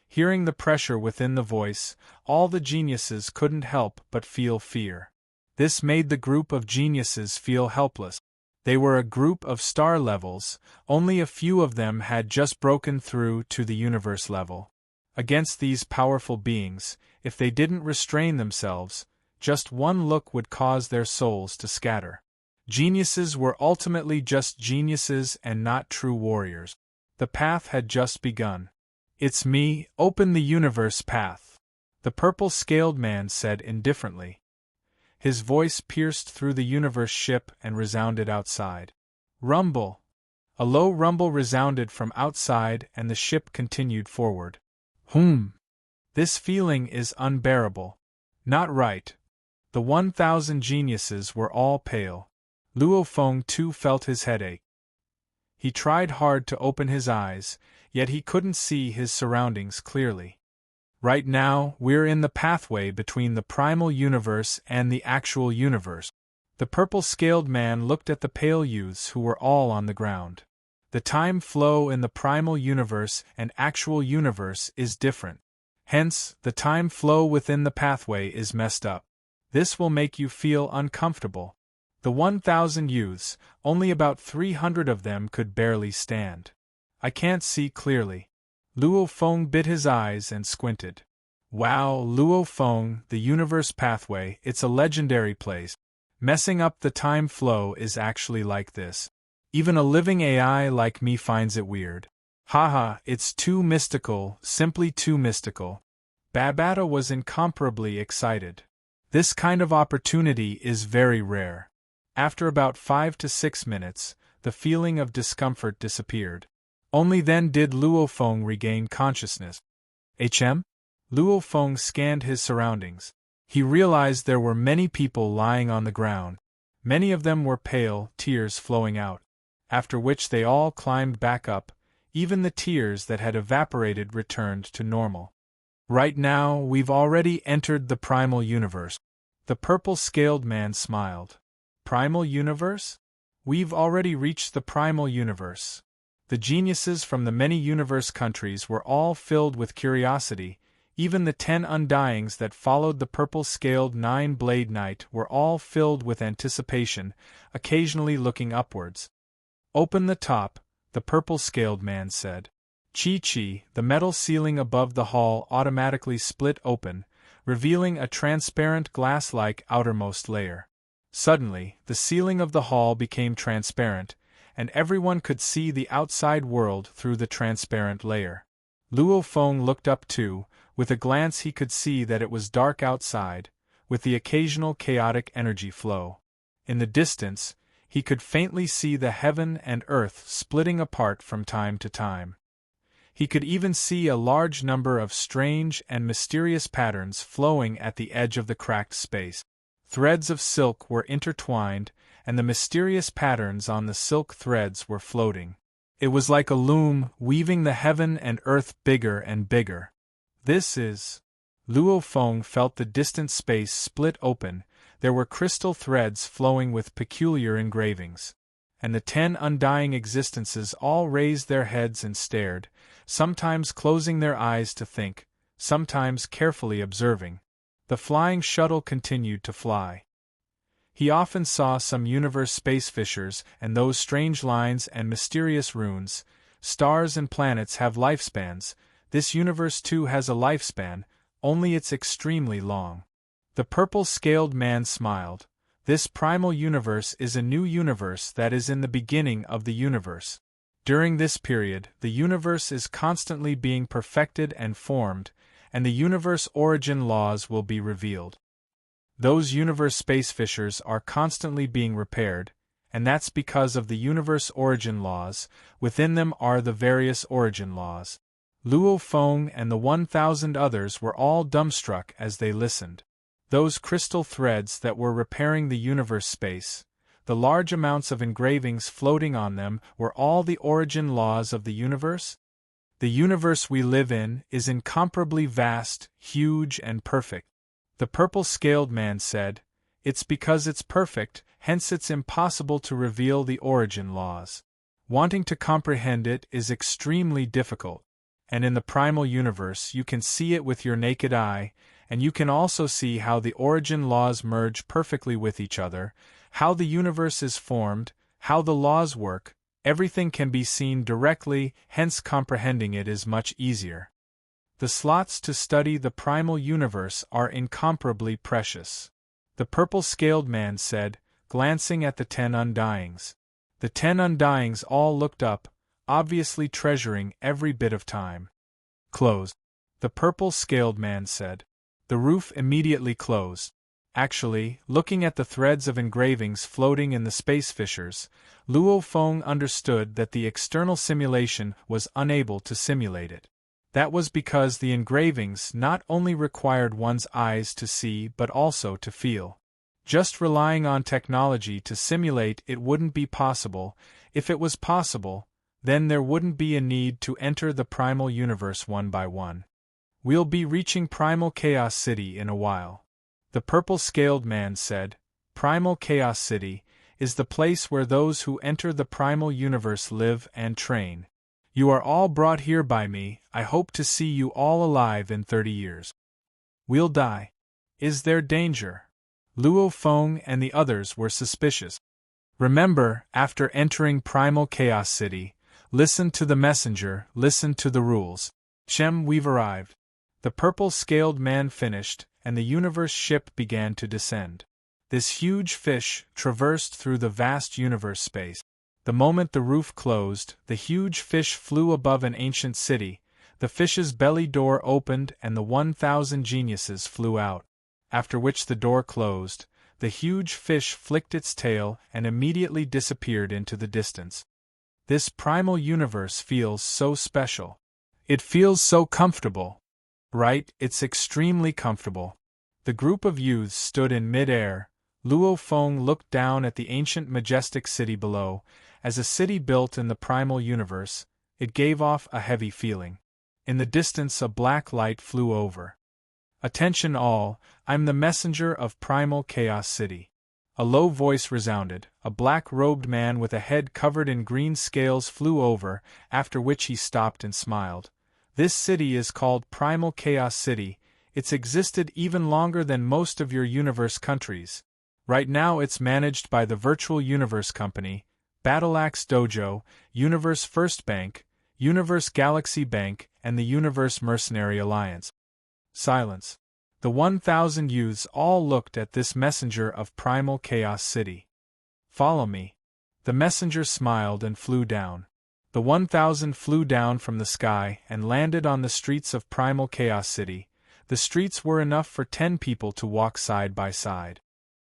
Hearing the pressure within the voice, all the geniuses couldn't help but feel fear. This made the group of geniuses feel helpless. They were a group of star levels, only a few of them had just broken through to the universe level. Against these powerful beings, if they didn't restrain themselves, just one look would cause their souls to scatter. Geniuses were ultimately just geniuses and not true warriors. The path had just begun. "It's me, open the universe path," the purple-scaled man said indifferently. His voice pierced through the universe ship and resounded outside. Rumble! A low rumble resounded from outside and the ship continued forward. This feeling is unbearable. Not right. The 1,000 geniuses were all pale. Luo Feng too felt his headache. He tried hard to open his eyes, yet he couldn't see his surroundings clearly. Right now, we're in the pathway between the primal universe and the actual universe. The purple-scaled man looked at the pale youths who were all on the ground. The time flow in the primal universe and actual universe is different. Hence, the time flow within the pathway is messed up. This will make you feel uncomfortable. The 1,000 youths, only about 300 of them could barely stand. I can't see clearly. Luo Feng bit his eyes and squinted. Wow, Luo Feng, the universe pathway, it's a legendary place. Messing up the time flow is actually like this. Even a living AI like me finds it weird. Haha, it's too mystical, simply too mystical. Babata was incomparably excited. This kind of opportunity is very rare. After about 5 to 6 minutes, the feeling of discomfort disappeared. Only then did Luo Feng regain consciousness. Luo Feng scanned his surroundings. He realized there were many people lying on the ground. Many of them were pale, tears flowing out. After which they all climbed back up. Even the tears that had evaporated returned to normal. Right now, we've already entered the primal universe. The purple-scaled man smiled. Primal universe? We've already reached the primal universe. The geniuses from the many universe countries were all filled with curiosity. Even the 10 undyings that followed the purple-scaled 9-blade knight were all filled with anticipation, occasionally looking upwards. Open the top, the purple-scaled man said. Chi-Chi, the metal ceiling above the hall automatically split open, revealing a transparent glass-like outermost layer. Suddenly, the ceiling of the hall became transparent, and everyone could see the outside world through the transparent layer. Luo Feng looked up too. With a glance he could see that it was dark outside, with the occasional chaotic energy flow. In the distance, he could faintly see the heaven and earth splitting apart from time to time. He could even see a large number of strange and mysterious patterns flowing at the edge of the cracked space. Threads of silk were intertwined, and the mysterious patterns on the silk threads were floating. It was like a loom, weaving the heaven and earth bigger and bigger. This is... Luo Feng felt the distant space split open. There were crystal threads flowing with peculiar engravings. and the 10 undying existences all raised their heads and stared, sometimes closing their eyes to think, sometimes carefully observing. The flying shuttle continued to fly. He often saw some universe space fissures and those strange lines and mysterious runes. Stars and planets have lifespans. This universe too has a lifespan, only it's extremely long. The purple-scaled man smiled. This primal universe is a new universe that is in the beginning of the universe. During this period, the universe is constantly being perfected and formed, and the universe origin laws will be revealed. Those universe space fissures are constantly being repaired, and that's because of the universe origin laws. Within them are the various origin laws. Luo Feng and the 1,000 others were all dumbstruck as they listened. Those crystal threads that were repairing the universe space, the large amounts of engravings floating on them, were all the origin laws of the universe? The universe we live in is incomparably vast, huge, and perfect. The purple-scaled man said, "It's because it's perfect, hence it's impossible to reveal the origin laws. Wanting to comprehend it is extremely difficult, and in the primal universe you can see it with your naked eye, and you can also see how the origin laws merge perfectly with each other, how the universe is formed, how the laws work. Everything can be seen directly, hence comprehending it is much easier. The slots to study the primal universe are incomparably precious," the purple-scaled man said, glancing at the 10 undyings. The 10 undyings all looked up, obviously treasuring every bit of time. "Close," the purple-scaled man said. The roof immediately closed. Actually, looking at the threads of engravings floating in the space fissures, Luo Feng understood that the external simulation was unable to simulate it. That was because the engravings not only required one's eyes to see but also to feel. Just relying on technology to simulate it wouldn't be possible. If it was possible, then there wouldn't be a need to enter the primal universe one by one. "We'll be reaching Primal Chaos City in a while," the purple-scaled man said. "Primal Chaos City is the place where those who enter the primal universe live and train. You are all brought here by me. I hope to see you all alive in 30 years. We'll die. Is there danger?" Luo Feng and the others were suspicious. "Remember, after entering Primal Chaos City, listen to the messenger, listen to the rules. We've arrived." The purple-scaled man finished, and the universe ship began to descend. This huge fish traversed through the vast universe space. The moment the roof closed, the huge fish flew above an ancient city. The fish's belly door opened and the 1,000 geniuses flew out. After which the door closed, the huge fish flicked its tail and immediately disappeared into the distance. This primal universe feels so special. It feels so comfortable. Right, it's extremely comfortable. The group of youths stood in mid-air. Luo Feng looked down at the ancient majestic city below. As a city built in the primal universe, it gave off a heavy feeling. In the distance a black light flew over. "Attention all, I'm the messenger of Primal Chaos City." A low voice resounded. A black-robed man with a head covered in green scales flew over, after which he stopped and smiled. "This city is called Primal Chaos City. It's existed even longer than most of your universe countries. Right now it's managed by the Virtual Universe Company, Battleaxe Dojo, Universe First Bank, Universe Galaxy Bank, and the Universe Mercenary Alliance." Silence. The 1,000 youths all looked at this messenger of Primal Chaos City. "Follow me." The messenger smiled and flew down. The 1,000 flew down from the sky and landed on the streets of Primal Chaos City. The streets were enough for 10 people to walk side by side.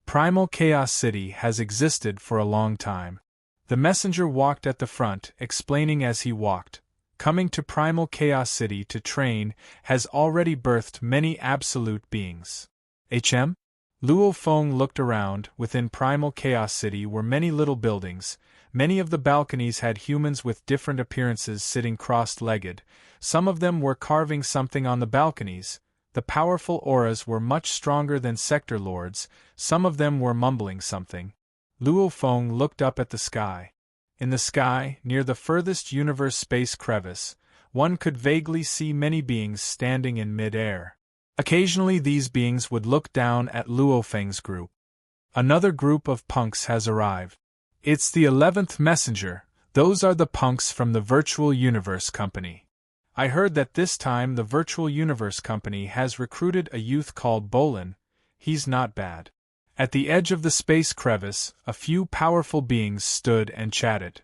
Primal Chaos City has existed for a long time. The messenger walked at the front, explaining as he walked. Coming to Primal Chaos City to train has already birthed many absolute beings. Luo Feng looked around. Within Primal Chaos City were many little buildings. Many of the balconies had humans with different appearances sitting crossed-legged. Some of them were carving something on the balconies. The powerful auras were much stronger than sector lords. Some of them were mumbling something. Luo Feng looked up at the sky. In the sky, near the furthest universe space crevice, one could vaguely see many beings standing in mid-air. Occasionally these beings would look down at Luo Feng's group. Another group of punks has arrived. It's the 11th messenger. Those are the punks from the Virtual Universe Company. I heard that this time the Virtual Universe Company has recruited a youth called Bolin. He's not bad. At the edge of the space crevice, a few powerful beings stood and chatted.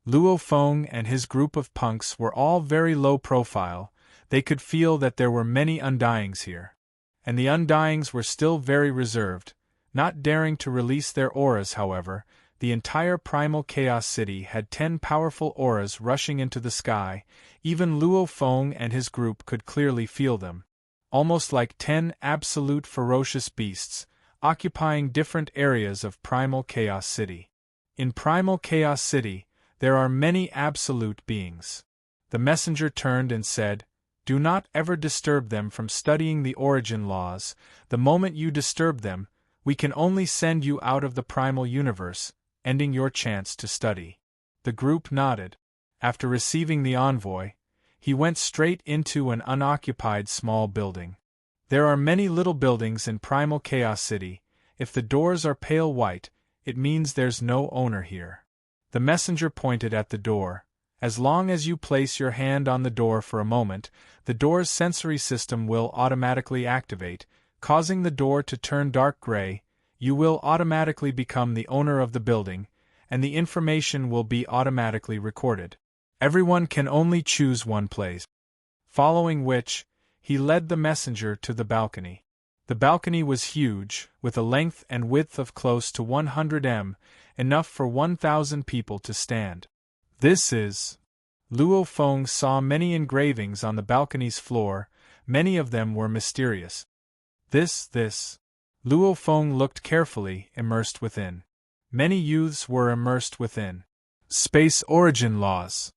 Luo Feng and his group of punks were all very low profile. They could feel that there were many Undyings here. And the Undyings were still very reserved, not daring to release their auras. However, the entire Primal Chaos City had 10 powerful auras rushing into the sky. Even Luo Feng and his group could clearly feel them. Almost like 10 absolute ferocious beasts, occupying different areas of Primal Chaos City. In Primal Chaos City, there are many absolute beings. The messenger turned and said, "Do not ever disturb them from studying the origin laws. The moment you disturb them, we can only send you out of the primal universe, ending your chance to study." The group nodded. After receiving the envoy, he went straight into an unoccupied small building. There are many little buildings in Primal Chaos City. If the doors are pale white, it means there's no owner here. The messenger pointed at the door. As long as you place your hand on the door for a moment, the door's sensory system will automatically activate, causing the door to turn dark gray. You will automatically become the owner of the building, and the information will be automatically recorded. Everyone can only choose one place. Following which, he led the messenger to the balcony. The balcony was huge, with a length and width of close to 100 m, enough for 1,000 people to stand. This is... Luo Feng saw many engravings on the balcony's floor. Many of them were mysterious. This. Luo Feng looked carefully, immersed within. Many youths were immersed within. Space origin laws.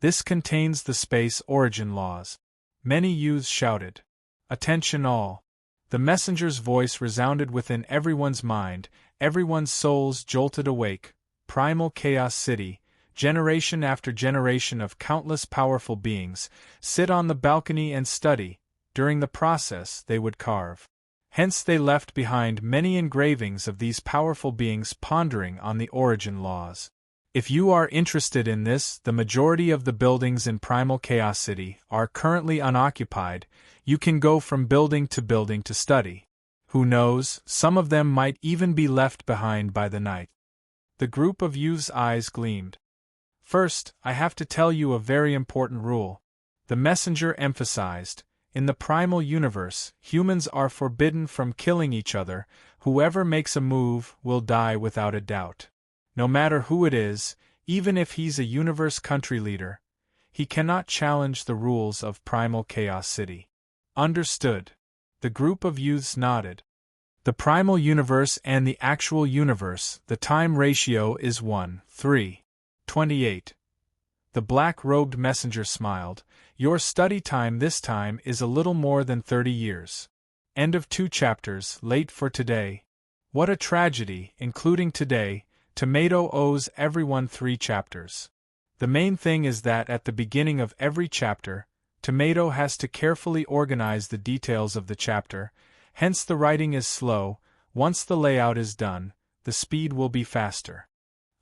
This contains the space origin laws. Many youths shouted. Attention all. The messenger's voice resounded within everyone's mind. Everyone's souls jolted awake. Primal Chaos City, generation after generation of countless powerful beings, sit on the balcony and study. During the process they would carve. Hence they left behind many engravings of these powerful beings pondering on the origin laws. If you are interested in this, the majority of the buildings in Primal Chaos City are currently unoccupied. You can go from building to study. Who knows, some of them might even be left behind by the night. The group of youths' eyes gleamed. First, I have to tell you a very important rule. The messenger emphasized, in the primal universe, humans are forbidden from killing each other. Whoever makes a move will die without a doubt. No matter who it is, even if he's a universe country leader, he cannot challenge the rules of Primal Chaos City. Understood. The group of youths nodded. The primal universe and the actual universe, the time ratio is 1:3:28. The black-robed messenger smiled. Your study time this time is a little more than 30 years. End of 2 chapters, late for today. What a tragedy, including today. Tomato owes everyone 3 chapters. The main thing is that at the beginning of every chapter, Tomato has to carefully organize the details of the chapter, hence the writing is slow. Once the layout is done, the speed will be faster.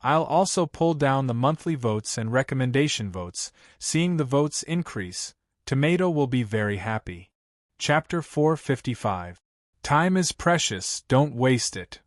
I'll also pull down the monthly votes and recommendation votes. Seeing the votes increase, Tomato will be very happy. Chapter 455. Time is precious, don't waste it.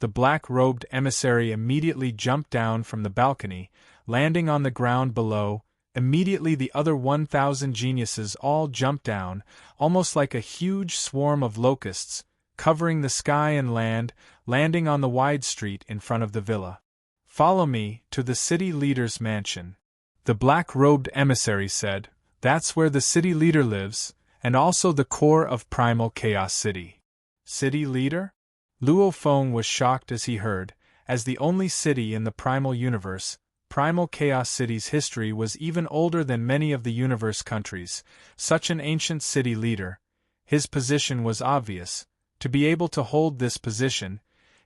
The black-robed emissary immediately jumped down from the balcony, landing on the ground below. Immediately the other 1,000 geniuses all jumped down, almost like a huge swarm of locusts, covering the sky and land, landing on the wide street in front of the villa. Follow me to the city leader's mansion. The black-robed emissary said, that's where the city leader lives, and also the core of Primal Chaos City. City leader? Luo Feng was shocked as he heard. As the only city in the primal universe, Primal Chaos City's history was even older than many of the universe countries. Such an ancient city leader. His position was obvious. To be able to hold this position,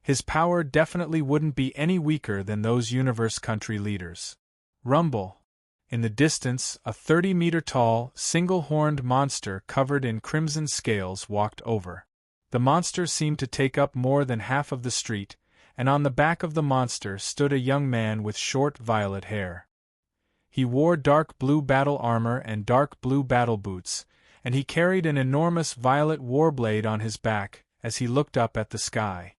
His power definitely wouldn't be any weaker than those universe country leaders. Rumble. In the distance, a 30-meter-tall, single-horned monster covered in crimson scales walked over. The monster seemed to take up more than half of the street, and on the back of the monster stood a young man with short violet hair. He wore dark blue battle armor and dark blue battle boots, and he carried an enormous violet warblade on his back as he looked up at the sky.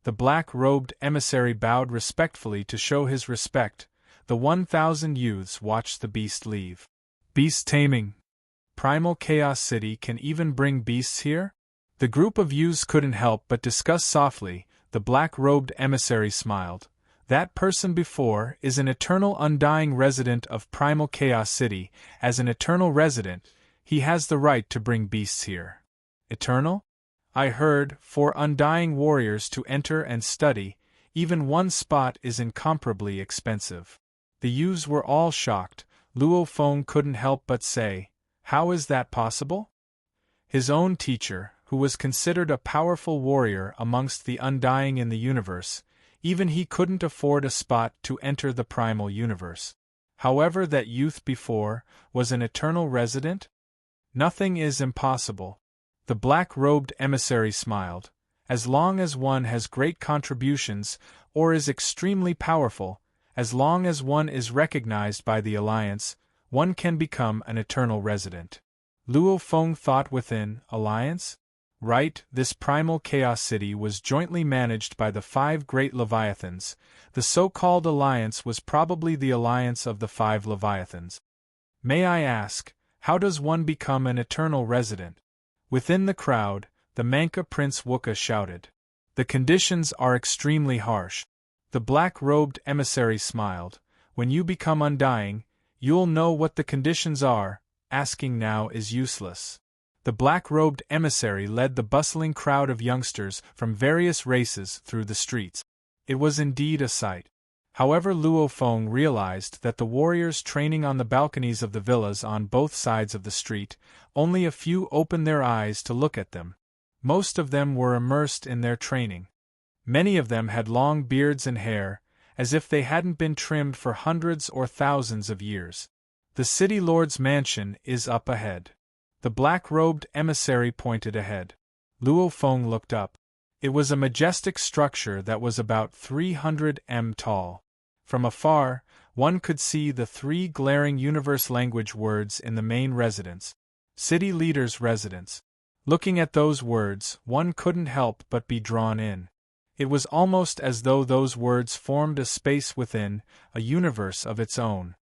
The black-robed emissary bowed respectfully to show his respect. The 1,000 youths watched the beast leave. Beast taming. Primal Chaos City can even bring beasts here? The group of youths couldn't help but discuss softly. The black-robed emissary smiled. That person before is an eternal undying resident of Primal Chaos City. As an eternal resident, he has the right to bring beasts here. Eternal? I heard, for undying warriors to enter and study, even one spot is incomparably expensive. The youths were all shocked. Luo Feng couldn't help but say, "How is that possible?" His own teacher, who was considered a powerful warrior amongst the undying in the universe, even he couldn't afford a spot to enter the primal universe. However, that youth before was an eternal resident? Nothing is impossible. The black-robed emissary smiled. As long as one has great contributions, or is extremely powerful, as long as one is recognized by the Alliance, one can become an eternal resident. Luo Feng thought within, Alliance? Right, this primal chaos city was jointly managed by the 5 great Leviathans. The so-called Alliance was probably the alliance of the 5 Leviathans. May I ask, how does one become an eternal resident? Within the crowd, the Manka Prince Wukka shouted. The conditions are extremely harsh. The black-robed emissary smiled. When you become undying, you'll know what the conditions are. Asking now is useless. The black-robed emissary led the bustling crowd of youngsters from various races through the streets. It was indeed a sight. However, Luo Feng realized that the warriors training on the balconies of the villas on both sides of the street, only a few opened their eyes to look at them. Most of them were immersed in their training. Many of them had long beards and hair, as if they hadn't been trimmed for hundreds or thousands of years. The city lord's mansion is up ahead. The black-robed emissary pointed ahead. Luo Feng looked up. It was a majestic structure that was about 300 m tall. From afar, one could see the 3 glaring universe language words in the main residence. City leader's residence. Looking at those words, one couldn't help but be drawn in. It was almost as though those words formed a space within, a universe of its own.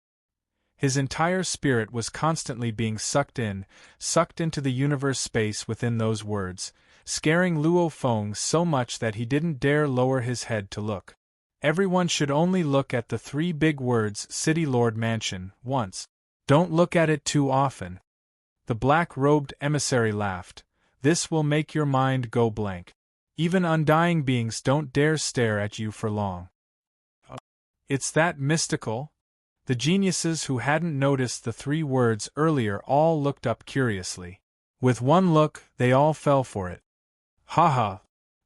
His entire spirit was constantly being sucked into the universe space within those words, scaring Luo Feng so much that he didn't dare lower his head to look. Everyone should only look at the 3 big words City Lord Mansion once. Don't look at it too often. The black-robed emissary laughed. This will make your mind go blank. Even undying beings don't dare stare at you for long. It's that mystical? The geniuses who hadn't noticed the 3 words earlier all looked up curiously. With one look, they all fell for it. Ha ha!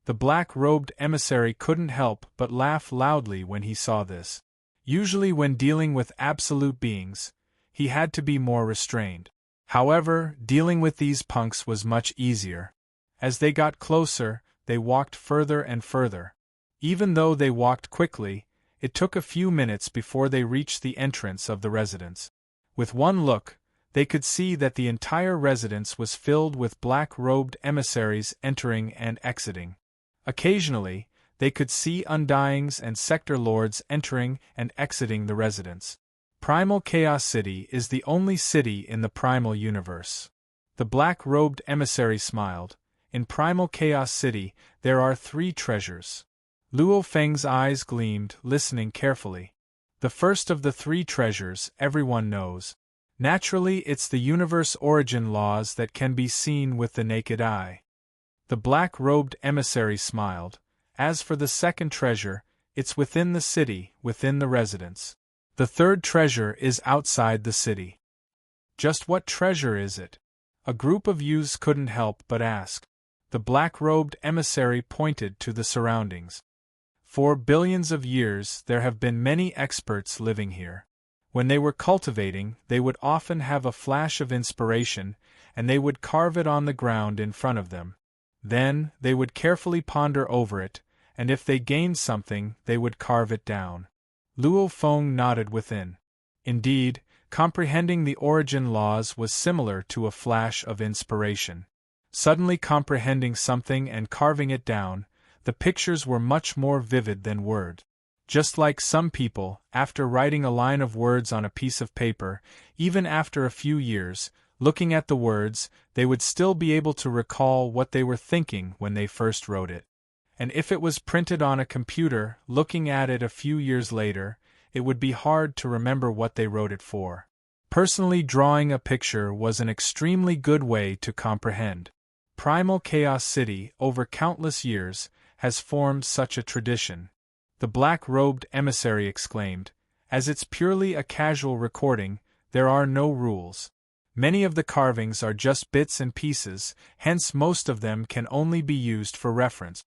The black-robed emissary couldn't help but laugh loudly when he saw this. Usually when dealing with absolute beings, he had to be more restrained. However, dealing with these punks was much easier. As they got closer, they walked further and further. Even though they walked quickly, it took a few minutes before they reached the entrance of the residence. With one look, they could see that the entire residence was filled with black-robed emissaries entering and exiting. Occasionally, they could see undyings and sector lords entering and exiting the residence. Primal Chaos City is the only city in the primal universe. The black-robed emissary smiled. In Primal Chaos City, there are 3 treasures. Luo Feng's eyes gleamed, listening carefully. The first of the 3 treasures, everyone knows. Naturally, it's the universe origin laws that can be seen with the naked eye. The black-robed emissary smiled. As for the second treasure, it's within the city, within the residence. The third treasure is outside the city. Just what treasure is it? A group of youths couldn't help but ask. The black-robed emissary pointed to the surroundings. For billions of years there have been many experts living here. When they were cultivating, they would often have a flash of inspiration, and they would carve it on the ground in front of them. Then, they would carefully ponder over it, and if they gained something, they would carve it down. Luo Feng nodded within. Indeed, comprehending the origin laws was similar to a flash of inspiration. Suddenly comprehending something and carving it down, the pictures were much more vivid than words. Just like some people, after writing a line of words on a piece of paper, even after a few years, looking at the words, they would still be able to recall what they were thinking when they first wrote it. And if it was printed on a computer, looking at it a few years later, it would be hard to remember what they wrote it for. Personally, drawing a picture was an extremely good way to comprehend. Primal Chaos City, over countless years, has formed such a tradition. The black-robed emissary exclaimed, as it's purely a casual recording, there are no rules. Many of the carvings are just bits and pieces, hence most of them can only be used for reference.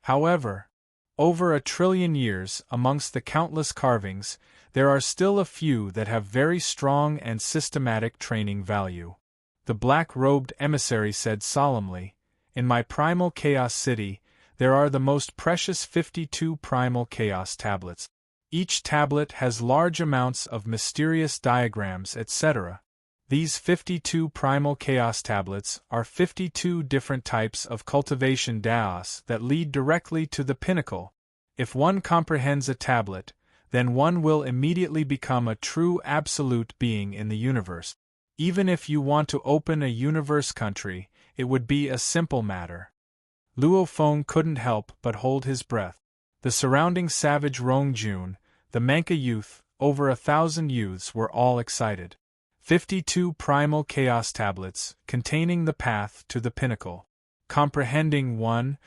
However, over 1 trillion years, amongst the countless carvings, there are still a few that have very strong and systematic training value. The black-robed emissary said solemnly, in my Primal Chaos City, there are the most precious 52 Primal Chaos tablets. Each tablet has large amounts of mysterious diagrams, etc. These 52 Primal Chaos tablets are 52 different types of cultivation daos that lead directly to the pinnacle. If one comprehends a tablet, then one will immediately become a true absolute being in the universe. Even if you want to open a universe country, it would be a simple matter. Luo Feng couldn't help but hold his breath. The surrounding savage Rongjun, the Manka youth, over 1,000 youths were all excited. 52 Primal Chaos tablets, containing the path to the pinnacle. Comprehending one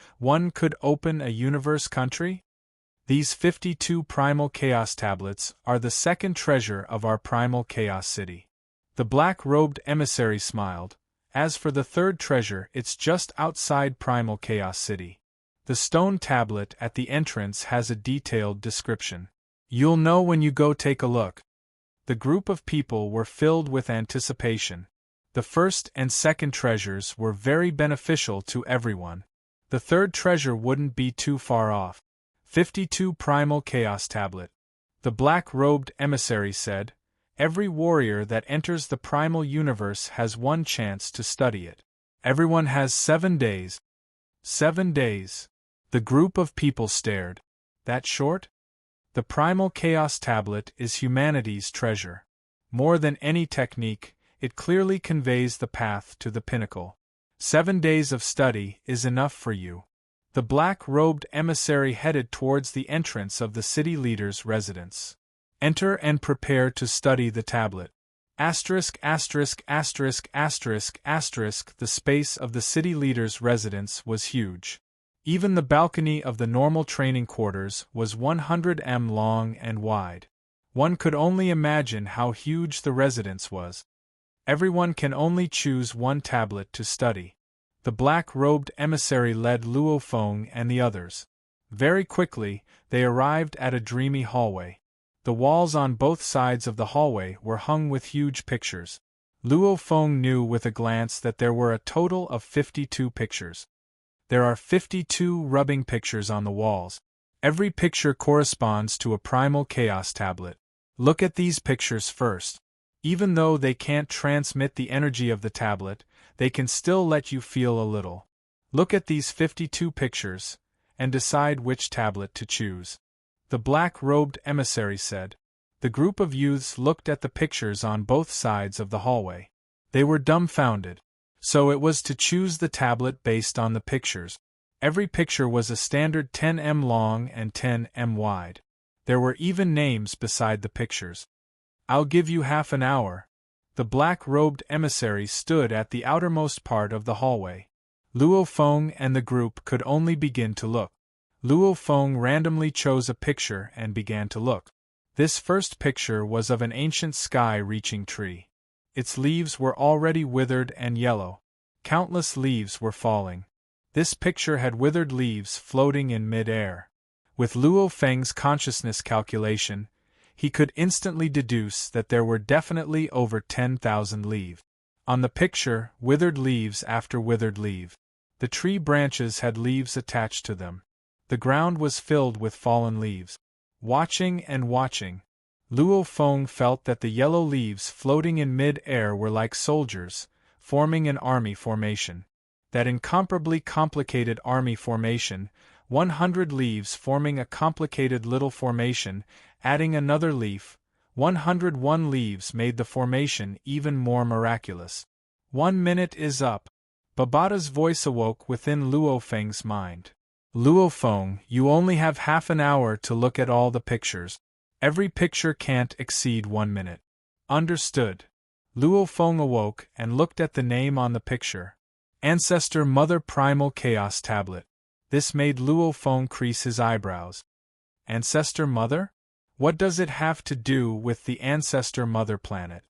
could open a universe country? These 52 Primal Chaos tablets are the second treasure of our Primal Chaos City. The black-robed emissary smiled. As for the third treasure, it's just outside Primal Chaos City. The stone tablet at the entrance has a detailed description. You'll know when you go take a look. The group of people were filled with anticipation. The first and second treasures were very beneficial to everyone. The third treasure wouldn't be too far off. 52 Primal Chaos Tablet. The black-robed emissary said, every warrior that enters the primal universe has one chance to study it. Everyone has 7 days. 7 days. The group of people stared. That short? The Primal Chaos Tablet is humanity's treasure. More than any technique, it clearly conveys the path to the pinnacle. 7 days of study is enough for you. The black-robed emissary headed towards the entrance of the city leader's residence. Enter and prepare to study the tablet. Asterisk, asterisk, asterisk, asterisk, asterisk. The space of the city leader's residence was huge. Even the balcony of the normal training quarters was 100 m long and wide. One could only imagine how huge the residence was. Everyone can only choose one tablet to study. The black-robed emissary led Luo Feng and the others. Very quickly, they arrived at a dreamy hallway. The walls on both sides of the hallway were hung with huge pictures. Luo Feng knew with a glance that there were a total of 52 pictures. There are 52 rubbing pictures on the walls. Every picture corresponds to a Primal Chaos tablet. Look at these pictures first. Even though they can't transmit the energy of the tablet, they can still let you feel a little. Look at these 52 pictures, and decide which tablet to choose. The black-robed emissary said. The group of youths looked at the pictures on both sides of the hallway. They were dumbfounded. So it was to choose the tablet based on the pictures. Every picture was a standard 10 m long and 10 m wide. There were even names beside the pictures. I'll give you half an hour. The black-robed emissary stood at the outermost part of the hallway. Luo Feng and the group could only begin to look. Luo Feng randomly chose a picture and began to look. This first picture was of an ancient sky-reaching tree. Its leaves were already withered and yellow. Countless leaves were falling. This picture had withered leaves floating in mid-air. With Luo Feng's consciousness calculation, he could instantly deduce that there were definitely over 10,000 leaves. On the picture, withered leaves after withered leaf. The tree branches had leaves attached to them. The ground was filled with fallen leaves. Watching and watching, Luo Feng felt that the yellow leaves floating in mid-air were like soldiers, forming an army formation. That incomparably complicated army formation, 100 leaves forming a complicated little formation, adding another leaf, 101 leaves made the formation even more miraculous. 1 minute is up. Babata's voice awoke within Luo Feng's mind. Luo Feng, you only have half an hour to look at all the pictures. Every picture can't exceed 1 minute. Understood. Luo Feng awoke and looked at the name on the picture. Ancestor Mother Primal Chaos Tablet. This made Luo Feng crease his eyebrows. Ancestor Mother? What does it have to do with the Ancestor Mother planet?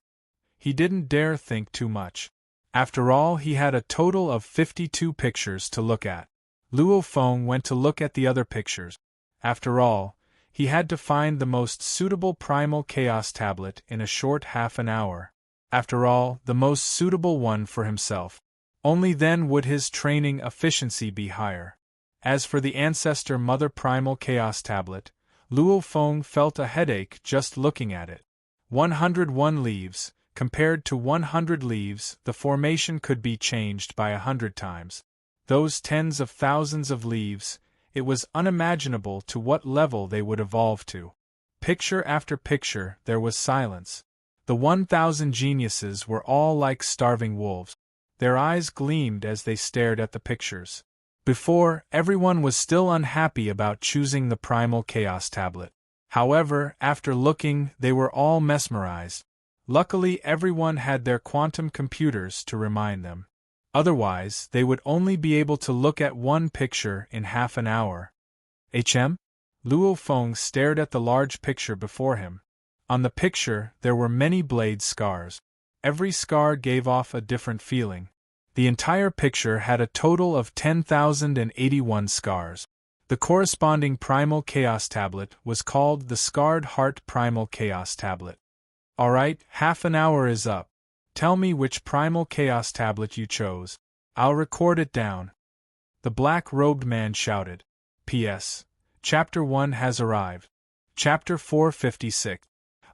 He didn't dare think too much. After all, he had a total of 52 pictures to look at. Luo Feng went to look at the other pictures. After all, he had to find the most suitable Primal Chaos Tablet in a short half an hour. After all, the most suitable one for himself. Only then would his training efficiency be higher. As for the Ancestor Mother Primal Chaos Tablet, Luo Feng felt a headache just looking at it. 101 leaves, compared to 100 leaves, the formation could be changed by 100 times. Those tens of thousands of leaves, it was unimaginable to what level they would evolve to. Picture after picture, there was silence. The 1,000 geniuses were all like starving wolves. Their eyes gleamed as they stared at the pictures. Before, everyone was still unhappy about choosing the Primal Chaos Tablet. However, after looking, they were all mesmerized. Luckily, everyone had their quantum computers to remind them. Otherwise, they would only be able to look at one picture in half an hour. Luo Feng stared at the large picture before him. On the picture, there were many blade scars. Every scar gave off a different feeling. The entire picture had a total of 10,081 scars. The corresponding Primal Chaos Tablet was called the Scarred Heart Primal Chaos Tablet. Alright, half an hour is up. Tell me which Primal Chaos Tablet you chose. I'll record it down. The black-robed man shouted. P.S. Chapter 1 has arrived. Chapter 456.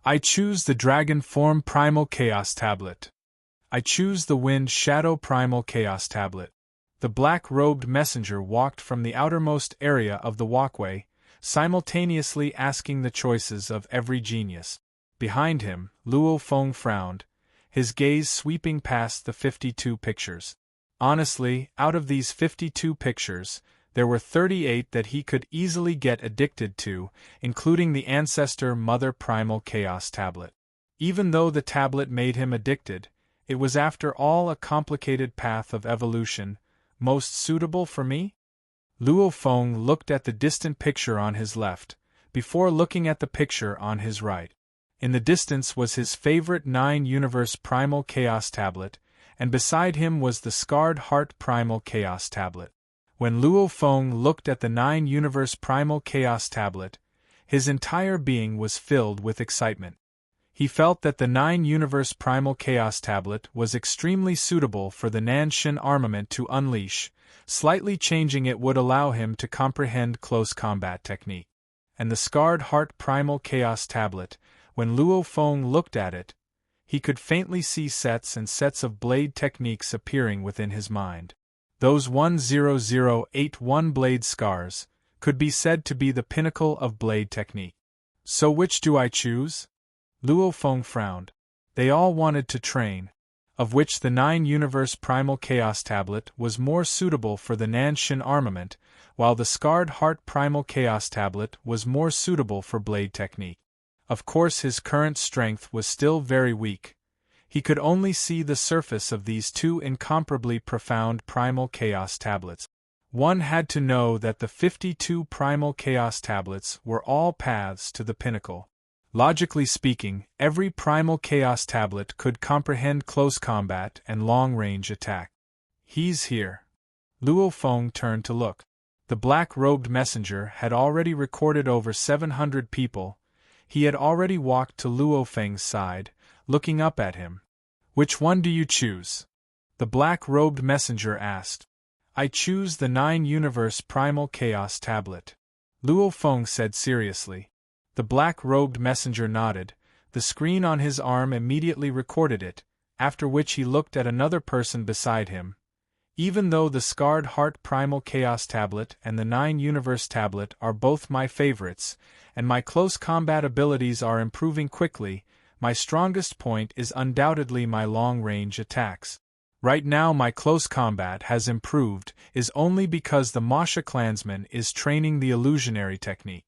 I choose the Dragon Form Primal Chaos Tablet. I choose the Wind Shadow Primal Chaos Tablet. The black-robed messenger walked from the outermost area of the walkway, simultaneously asking the choices of every genius. Behind him, Luo Feng frowned, his gaze sweeping past the 52 pictures. Honestly, out of these 52 pictures, there were 38 that he could easily get addicted to, including the Ancestor Mother Primal Chaos Tablet. Even though the tablet made him addicted, it was after all a complicated path of evolution, most suitable for me? Luo Feng looked at the distant picture on his left, before looking at the picture on his right. In the distance was his favorite 9-universe Primal Chaos Tablet, and beside him was the Scarred Heart Primal Chaos Tablet. When Luo Feng looked at the 9-universe Primal Chaos Tablet, his entire being was filled with excitement. He felt that the 9-universe Primal Chaos Tablet was extremely suitable for the Nanshin armament to unleash. Slightly changing it would allow him to comprehend close combat technique. And the Scarred Heart Primal Chaos Tablet, when Luo Feng looked at it, he could faintly see sets and sets of blade techniques appearing within his mind. Those 10081 blade scars could be said to be the pinnacle of blade technique. So which do I choose? Luo Feng frowned. They all wanted to train, of which the 9-universe Primal Chaos Tablet was more suitable for the Nanshin armament, while the Scarred Heart Primal Chaos Tablet was more suitable for blade technique. Of course, his current strength was still very weak. He could only see the surface of these two incomparably profound Primal Chaos Tablets. One had to know that the 52 Primal Chaos Tablets were all paths to the pinnacle. Logically speaking, every Primal Chaos Tablet could comprehend close combat and long-range attack. He's here. Luo Feng turned to look. The black-robed messenger had already recorded over 700 people. He had already walked to Luo Feng's side, looking up at him. "Which one do you choose?" the black-robed messenger asked. "I choose the 9-universe primal chaos tablet," Luo Feng said seriously. The black-robed messenger nodded. The screen on his arm immediately recorded it, after which he looked at another person beside him. "Even though the Scarred Heart Primal Chaos Tablet and the 9-Universe Tablet are both my favorites, and my close combat abilities are improving quickly, my strongest point is undoubtedly my long-range attacks. Right now my close combat has improved is only because the Masha clansman is training the illusionary technique.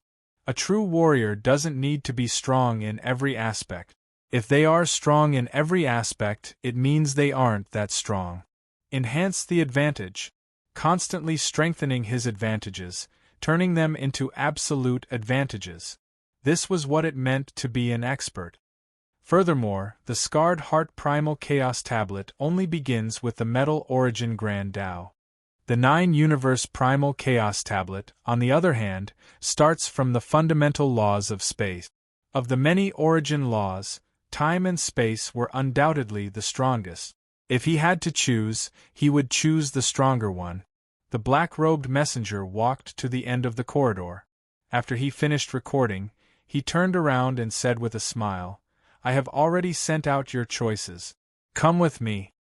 A true warrior doesn't need to be strong in every aspect. If they are strong in every aspect, it means they aren't that strong. Enhance the advantage, constantly strengthening his advantages, turning them into absolute advantages. This was what it meant to be an expert. Furthermore, the Scarred Heart Primal Chaos Tablet only begins with the Metal Origin Grand Tao. The 9-Universe Primal Chaos Tablet, on the other hand, starts from the fundamental laws of space. Of the many origin laws, time and space were undoubtedly the strongest. If he had to choose, he would choose the stronger one. The black-robed messenger walked to the end of the corridor. After he finished recording, he turned around and said with a smile, "I have already sent out your choices. Come with me."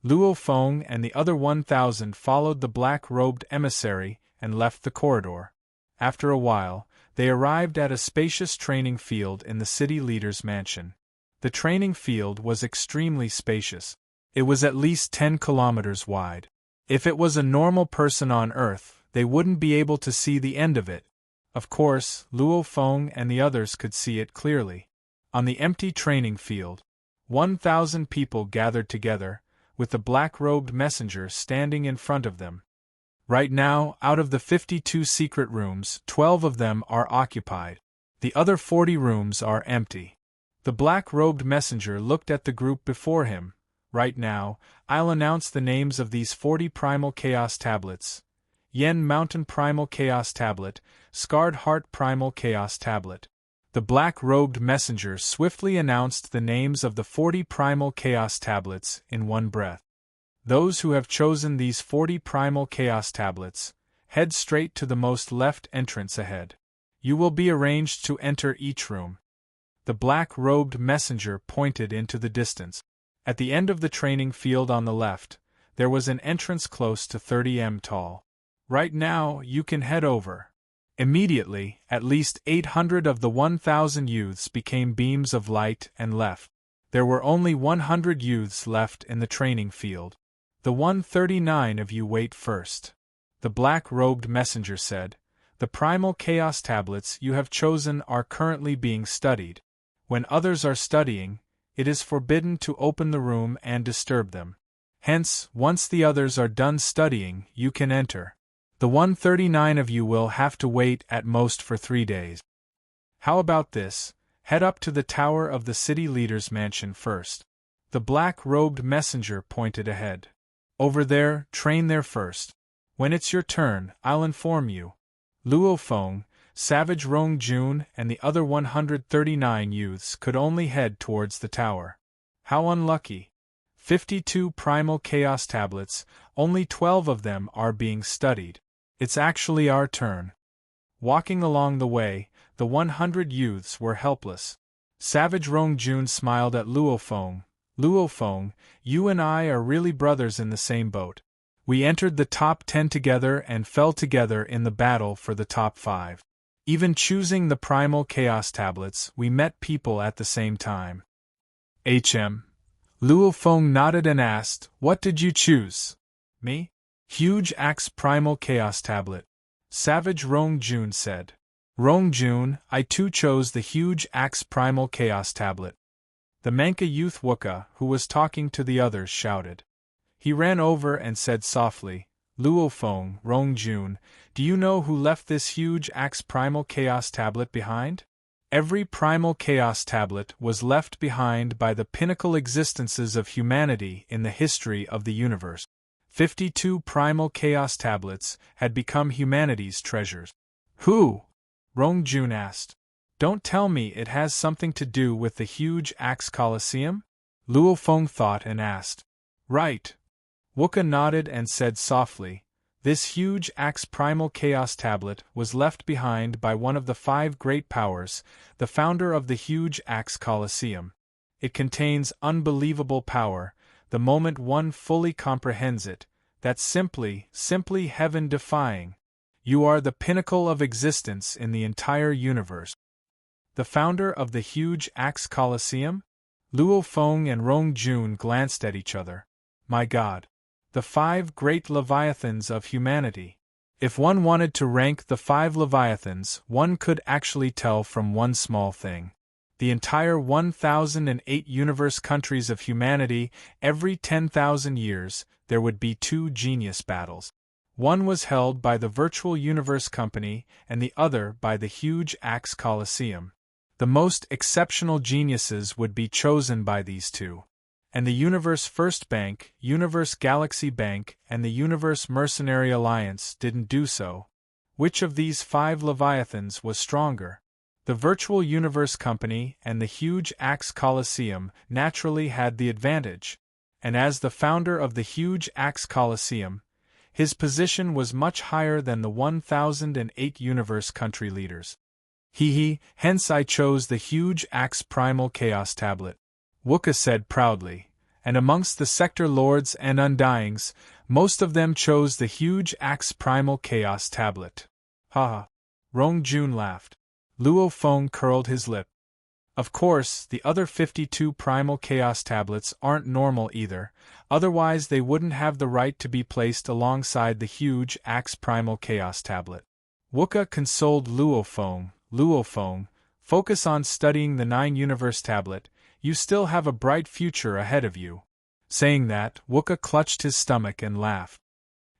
Luo Feng and the other 1,000 followed the black-robed emissary and left the corridor. After a while, they arrived at a spacious training field in the city leader's mansion. The training field was extremely spacious. It was at least 10 kilometers wide. If it was a normal person on Earth, they wouldn't be able to see the end of it. Of course, Luo Feng and the others could see it clearly. On the empty training field, 1,000 people gathered together, with the black-robed messenger standing in front of them. Right now, out of the 52 secret rooms, 12 of them are occupied. The other 40 rooms are empty. The black-robed messenger looked at the group before him. "Right now, I'll announce the names of these 40 Primal Chaos Tablets. Yen Mountain Primal Chaos Tablet, Scarred Heart Primal Chaos Tablet." The black-robed messenger swiftly announced the names of the 40 Primal Chaos Tablets in one breath. "Those who have chosen these 40 Primal Chaos Tablets, head straight to the most left entrance ahead. You will be arranged to enter each room." The black-robed messenger pointed into the distance. At the end of the training field on the left, there was an entrance close to 30 m tall. "Right now, you can head over." Immediately, at least 800 of the 1,000 youths became beams of light and left. There were only 100 youths left in the training field. "The 139 of you wait first," the black-robed messenger said. "The Primal Chaos Tablets you have chosen are currently being studied. When others are studying, it is forbidden to open the room and disturb them. Hence, once the others are done studying, you can enter. The 139 of you will have to wait at most for 3 days. How about this? Head up to the tower of the city leader's mansion first." The black-robed messenger pointed ahead. "Over there, train there first. When it's your turn, I'll inform you." Luo Feng, Savage Rong Jun and the other 139 youths could only head towards the tower. How unlucky. 52 Primal Chaos Tablets, only 12 of them are being studied. It's actually our turn. Walking along the way, the 100 youths were helpless. Savage Rong Jun smiled at Luo Feng. "Luo Feng, you and I are really brothers in the same boat. We entered the top 10 together and fell together in the battle for the top 5. Even choosing the Primal Chaos Tablets, we met people at the same time." Luo Feng nodded and asked, "What did you choose?" "Me? Huge Axe Primal Chaos Tablet," Savage Rong Jun said. "Rong Jun, I too chose the Huge Axe Primal Chaos Tablet." The Menka youth Wuka, who was talking to the others, shouted. He ran over and said softly, "Luo Feng, Rong Jun, do you know who left this Huge Axe Primal Chaos Tablet behind?" Every Primal Chaos Tablet was left behind by the pinnacle existences of humanity in the history of the universe. 52 primal chaos tablets had become humanity's treasures. Who? Rongjun asked. Don't tell me it has something to do with the huge Axe Colosseum? Luo Feng thought and asked. Right. Wuka nodded and said softly, this huge Axe Primal Chaos Tablet was left behind by one of the 5 great powers, the founder of the huge Axe Colosseum. It contains unbelievable power, the moment one fully comprehends it, that's simply heaven-defying. You are the pinnacle of existence in the entire universe. The founder of the huge Axe Colosseum? Luo Feng and Rongjun glanced at each other. My God. The 5 great leviathans of humanity. If one wanted to rank the 5 leviathans, one could actually tell from one small thing. The entire 1008 universe countries of humanity, every 10,000 years, there would be 2 genius battles. One was held by the Virtual Universe Company and the other by the huge Axe Colosseum. The most exceptional geniuses would be chosen by these 2. And the Universe First Bank, Universe Galaxy Bank, and the Universe Mercenary Alliance didn't do so. Which of these 5 leviathans was stronger? The Virtual Universe Company and the huge Axe Colosseum naturally had the advantage. And as the founder of the huge Axe Colosseum, his position was much higher than the 1008 universe country leaders. Hence I chose the huge Axe Primal Chaos Tablet. Wuka said proudly, and amongst the sector lords and undyings, most of them chose the huge Axe Primal Chaos Tablet. Ha! Rongjun laughed. Luo Feng curled his lip. Of course, the other 52 Primal Chaos Tablets aren't normal either, otherwise they wouldn't have the right to be placed alongside the huge Axe Primal Chaos Tablet. Wuka consoled Luo Feng. Luo Feng, focus on studying the 9 Universe Tablet. You still have a bright future ahead of you. Saying that, Wuka clutched his stomach and laughed.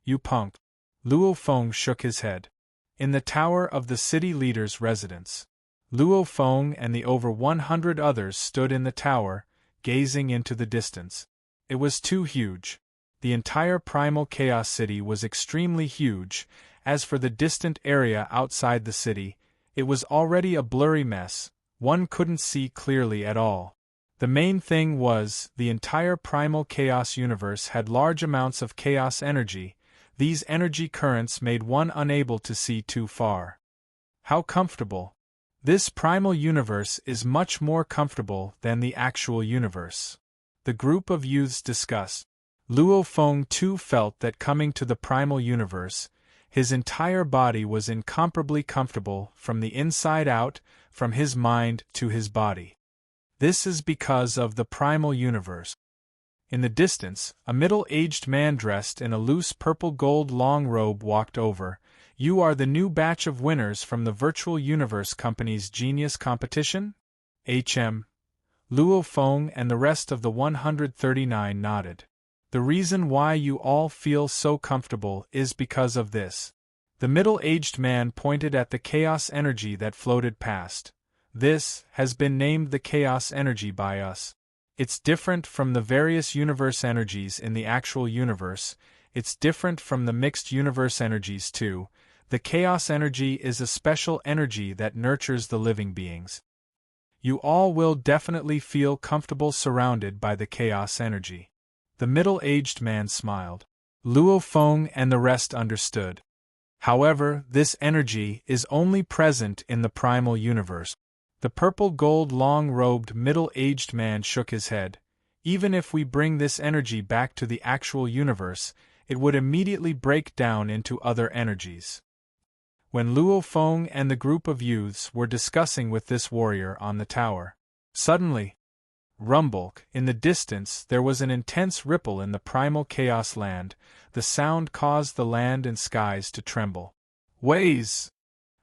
You punk. Luo Feng shook his head. In the tower of the city leader's residence, Luo Feng and the over 100 others stood in the tower, gazing into the distance. It was too huge. The entire Primal Chaos City was extremely huge. As for the distant area outside the city, it was already a blurry mess. One couldn't see clearly at all. The main thing was, the entire Primal Chaos universe had large amounts of chaos energy. These energy currents made one unable to see too far. How comfortable. This primal universe is much more comfortable than the actual universe. The group of youths discussed. Luo Feng too felt that coming to the primal universe, his entire body was incomparably comfortable from the inside out, from his mind to his body. This is because of the primal universe. In the distance, a middle-aged man dressed in a loose purple-gold long robe walked over. You are the new batch of winners from the Virtual Universe Company's Genius Competition? HM. Luo Feng and the rest of the 139 nodded. The reason why you all feel so comfortable is because of this. The middle-aged man pointed at the chaos energy that floated past. This has been named the chaos energy by us. It's different from the various universe energies in the actual universe. It's different from the mixed universe energies too. The chaos energy is a special energy that nurtures the living beings. You all will definitely feel comfortable surrounded by the chaos energy. The middle-aged man smiled. Luo Feng and the rest understood. However, this energy is only present in the primal universe. The purple-gold long-robed middle-aged man shook his head. Even if we bring this energy back to the actual universe, it would immediately break down into other energies. When Luo Feng and the group of youths were discussing with this warrior on the tower, suddenly, rumble, in the distance there was an intense ripple in the primal chaos land. The sound caused the land and skies to tremble. Ways!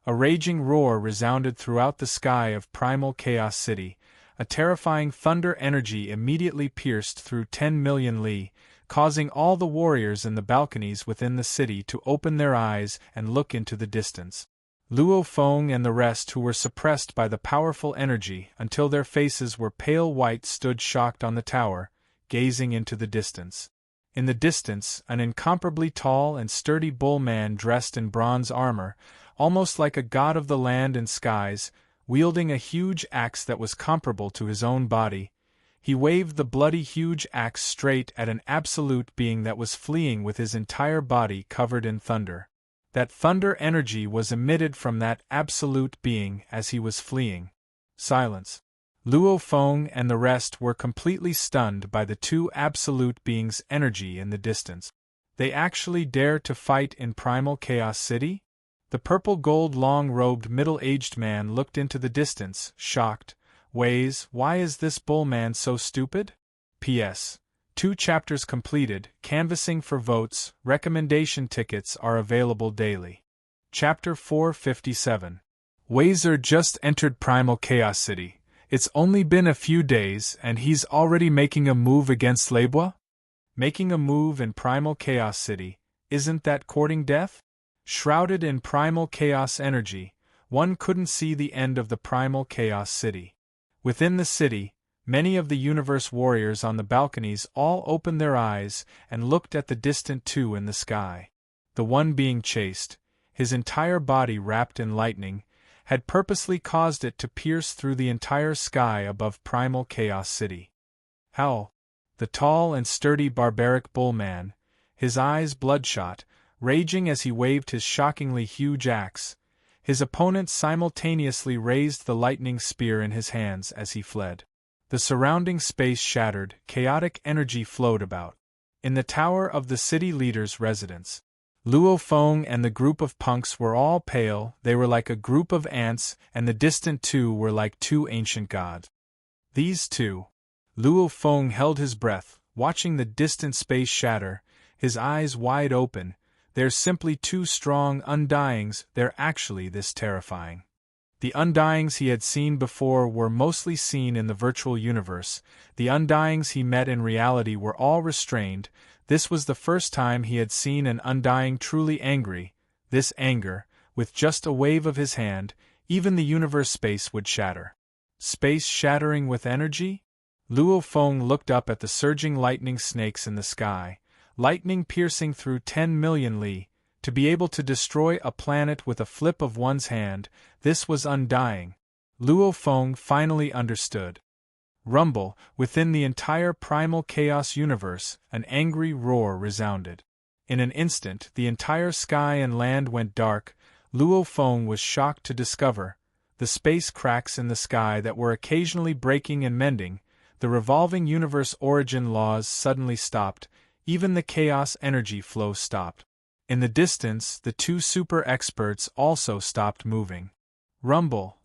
A raging roar resounded throughout the sky of Primal Chaos City. A terrifying thunder energy immediately pierced through 10 million li, causing all the warriors in the balconies within the city to open their eyes and look into the distance. Luo Feng and the rest who were suppressed by the powerful energy until their faces were pale white stood shocked on the tower, gazing into the distance. In the distance, an incomparably tall and sturdy bull man dressed in bronze armor, almost like a god of the land and skies, wielding a huge axe that was comparable to his own body. He waved the bloody huge axe straight at an absolute being that was fleeing with his entire body covered in thunder. That thunder energy was emitted from that absolute being as he was fleeing. Silence. Luo Feng and the rest were completely stunned by the two absolute beings' energy in the distance. They actually dare to fight in Primal Chaos City? The purple-gold long-robed middle-aged man looked into the distance, shocked. Why is this bull man so stupid? P.S. 2 chapters completed, canvassing for votes, recommendation tickets are available daily. Chapter 457. Weiser just entered Primal Chaos City. It's only been a few days and he's already making a move against Leibwa? Making a move in Primal Chaos City, isn't that courting death? Shrouded in primal chaos energy, one couldn't see the end of the Primal Chaos City. Within the city, many of the universe warriors on the balconies all opened their eyes and looked at the distant two in the sky. The one being chased, his entire body wrapped in lightning, had purposely caused it to pierce through the entire sky above Primal Chaos City. Howl! The tall and sturdy barbaric bull man, his eyes bloodshot, raging as he waved his shockingly huge axe. His opponent simultaneously raised the lightning spear in his hands as he fled. The surrounding space shattered, chaotic energy flowed about. In the tower of the city leader's residence, Luo Feng and the group of punks were all pale. They were like a group of ants, and the distant two were like two ancient gods. These two. Luo Feng held his breath, watching the distant space shatter, his eyes wide open. They're simply two strong undyings, they're actually this terrifying. The undyings he had seen before were mostly seen in the virtual universe. The undyings he met in reality were all restrained. This was the first time he had seen an undying truly angry. This anger, with just a wave of his hand, even the universe space would shatter. Space shattering with energy? Luo Feng looked up at the surging lightning snakes in the sky. Lightning piercing through 10 million li, to be able to destroy a planet with a flip of one's hand, this was undying. Luo Feng finally understood. Rumble, within the entire primal chaos universe, an angry roar resounded. In an instant, the entire sky and land went dark. Luo Feng was shocked to discover the space cracks in the sky that were occasionally breaking and mending. The revolving universe origin laws suddenly stopped. Even the chaos energy flow stopped. In the distance, the two super experts also stopped moving. Rumble.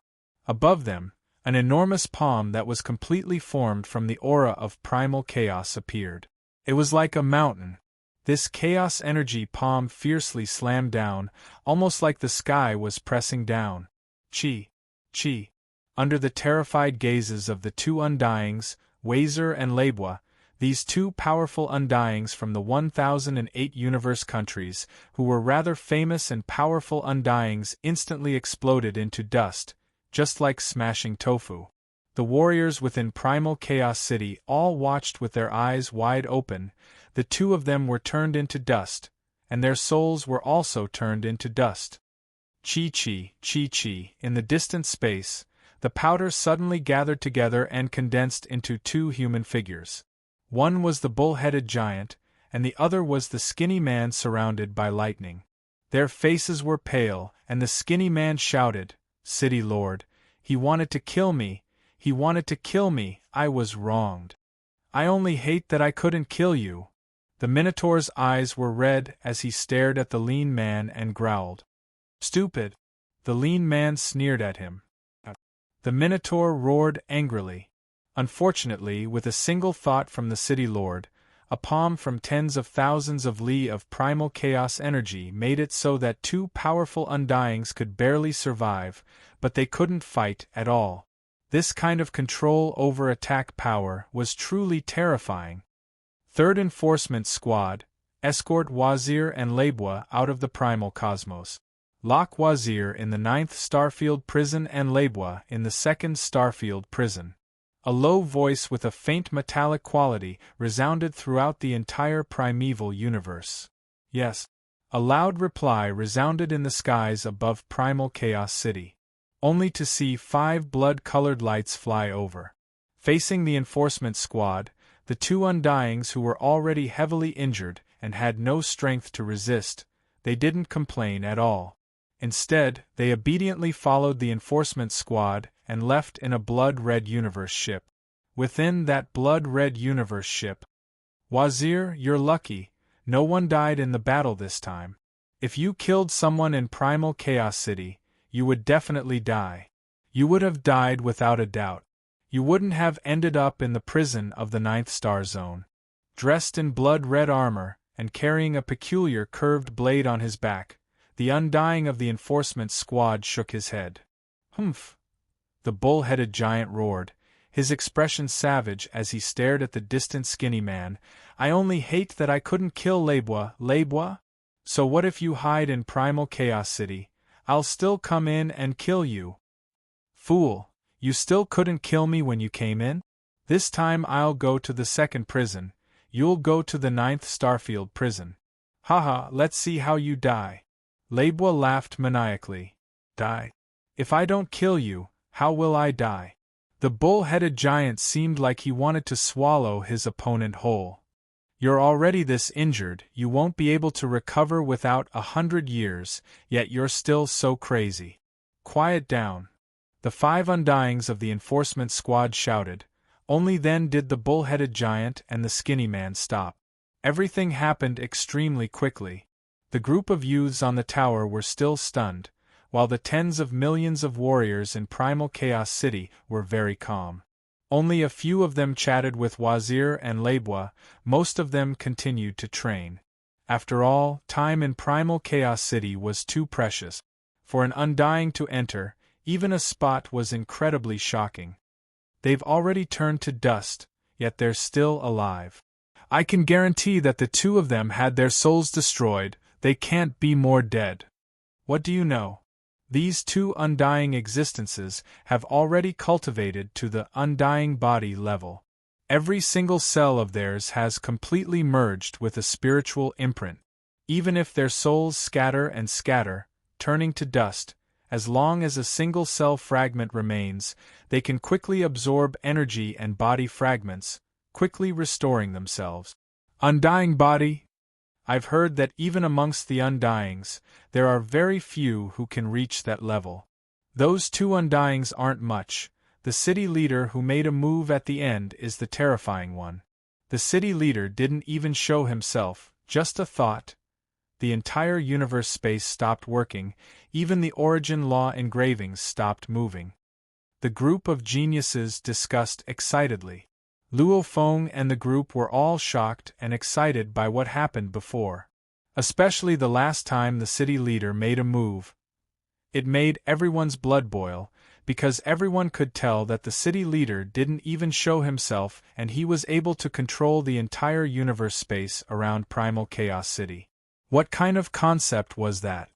Above them, an enormous palm that was completely formed from the aura of primal chaos appeared. It was like a mountain. This chaos energy palm fiercely slammed down, almost like the sky was pressing down. Chi. Chi. Under the terrified gazes of the two undyings, Weiser and Leibwa, these two powerful undyings from the 1008 universe countries, who were rather famous and powerful undyings, instantly exploded into dust, just like smashing tofu. The warriors within Primal Chaos City all watched with their eyes wide open. The two of them were turned into dust, and their souls were also turned into dust. Chi-chi, chi-chi, in the distant space, the powder suddenly gathered together and condensed into two human figures. One was the bull-headed giant, and the other was the skinny man surrounded by lightning. Their faces were pale, and the skinny man shouted, "City Lord, he wanted to kill me, he wanted to kill me, I was wronged. I only hate that I couldn't kill you." The Minotaur's eyes were red as he stared at the lean man and growled. "Stupid!" The lean man sneered at him. The Minotaur roared angrily. Unfortunately, with a single thought from the City Lord, a palm from tens of thousands of li of primal chaos energy made it so that two powerful undyings could barely survive, but they couldn't fight at all. This kind of control over attack power was truly terrifying. Third Enforcement Squad, escort Wazir and Leibwa out of the primal cosmos. Lock Wazir in the 9th Starfield Prison and Leibwa in the 2nd Starfield Prison. A low voice with a faint metallic quality resounded throughout the entire primeval universe. Yes. A loud reply resounded in the skies above Primal Chaos City, only to see 5 blood-colored lights fly over. Facing the enforcement squad, the 2 Undyings who were already heavily injured and had no strength to resist, they didn't complain at all. Instead, they obediently followed the enforcement squad and left in a blood-red universe ship. Within that blood-red universe ship, Wazir, you're lucky. No one died in the battle this time. If you killed someone in Primal Chaos City, you would definitely die. You would have died without a doubt. You wouldn't have ended up in the prison of the 9th Star Zone. Dressed in blood-red armor, and carrying a peculiar curved blade on his back, the Undying of the enforcement squad shook his head. Humph! The bull-headed giant roared, his expression savage as he stared at the distant skinny man. I only hate that I couldn't kill Labwa. So what if you hide in Primal Chaos City? I'll still come in and kill you. Fool, you still couldn't kill me when you came in? This time I'll go to the 2nd prison, you'll go to the 9th Starfield prison. Haha, let's see how you die. Labwa laughed maniacally. Die? If I don't kill you, how will I die? The bull-headed giant seemed like he wanted to swallow his opponent whole. You're already this injured, you won't be able to recover without 100 years, yet you're still so crazy. Quiet down. The 5 Undyings of the enforcement squad shouted. Only then did the bull-headed giant and the skinny man stop. Everything happened extremely quickly. The group of youths on the tower were still stunned, while the tens of millions of warriors in Primal Chaos City were very calm. Only a few of them chatted with Wazir and Labwa, most of them continued to train. After all, time in Primal Chaos City was too precious. For an Undying to enter, even a spot was incredibly shocking. They've already turned to dust, yet they're still alive. I can guarantee that the 2 of them had their souls destroyed, they can't be more dead. What do you know? These 2 undying existences have already cultivated to the undying body level. Every single cell of theirs has completely merged with a spiritual imprint. Even if their souls scatter and scatter, turning to dust, as long as a single cell fragment remains, they can quickly absorb energy and body fragments, quickly restoring themselves. Undying body? I've heard that even amongst the Undyings, there are very few who can reach that level. Those 2 Undyings aren't much. The city leader who made a move at the end is the terrifying one. The city leader didn't even show himself, just a thought. The entire universe space stopped working, even the origin law engravings stopped moving. The group of geniuses discussed excitedly. Luo Feng and the group were all shocked and excited by what happened before. Especially the last time the city leader made a move. It made everyone's blood boil, because everyone could tell that the city leader didn't even show himself and he was able to control the entire universe space around Primal Chaos City. What kind of concept was that?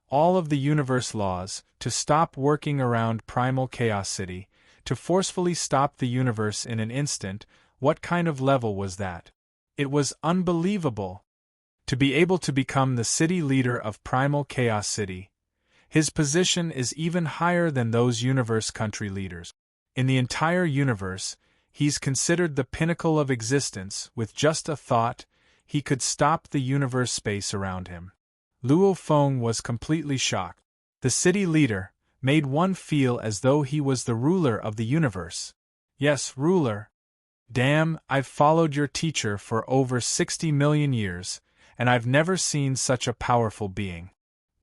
All of the universe laws, to stop working around Primal Chaos City, to forcefully stop the universe in an instant, what kind of level was that? It was unbelievable. To be able to become the city leader of Primal Chaos City. His position is even higher than those universe country leaders. In the entire universe, he's considered the pinnacle of existence. With just a thought, he could stop the universe space around him. Luo Feng was completely shocked. The city leader made one feel as though he was the ruler of the universe. Yes, ruler. Damn, I've followed your teacher for over 60 million years, and I've never seen such a powerful being.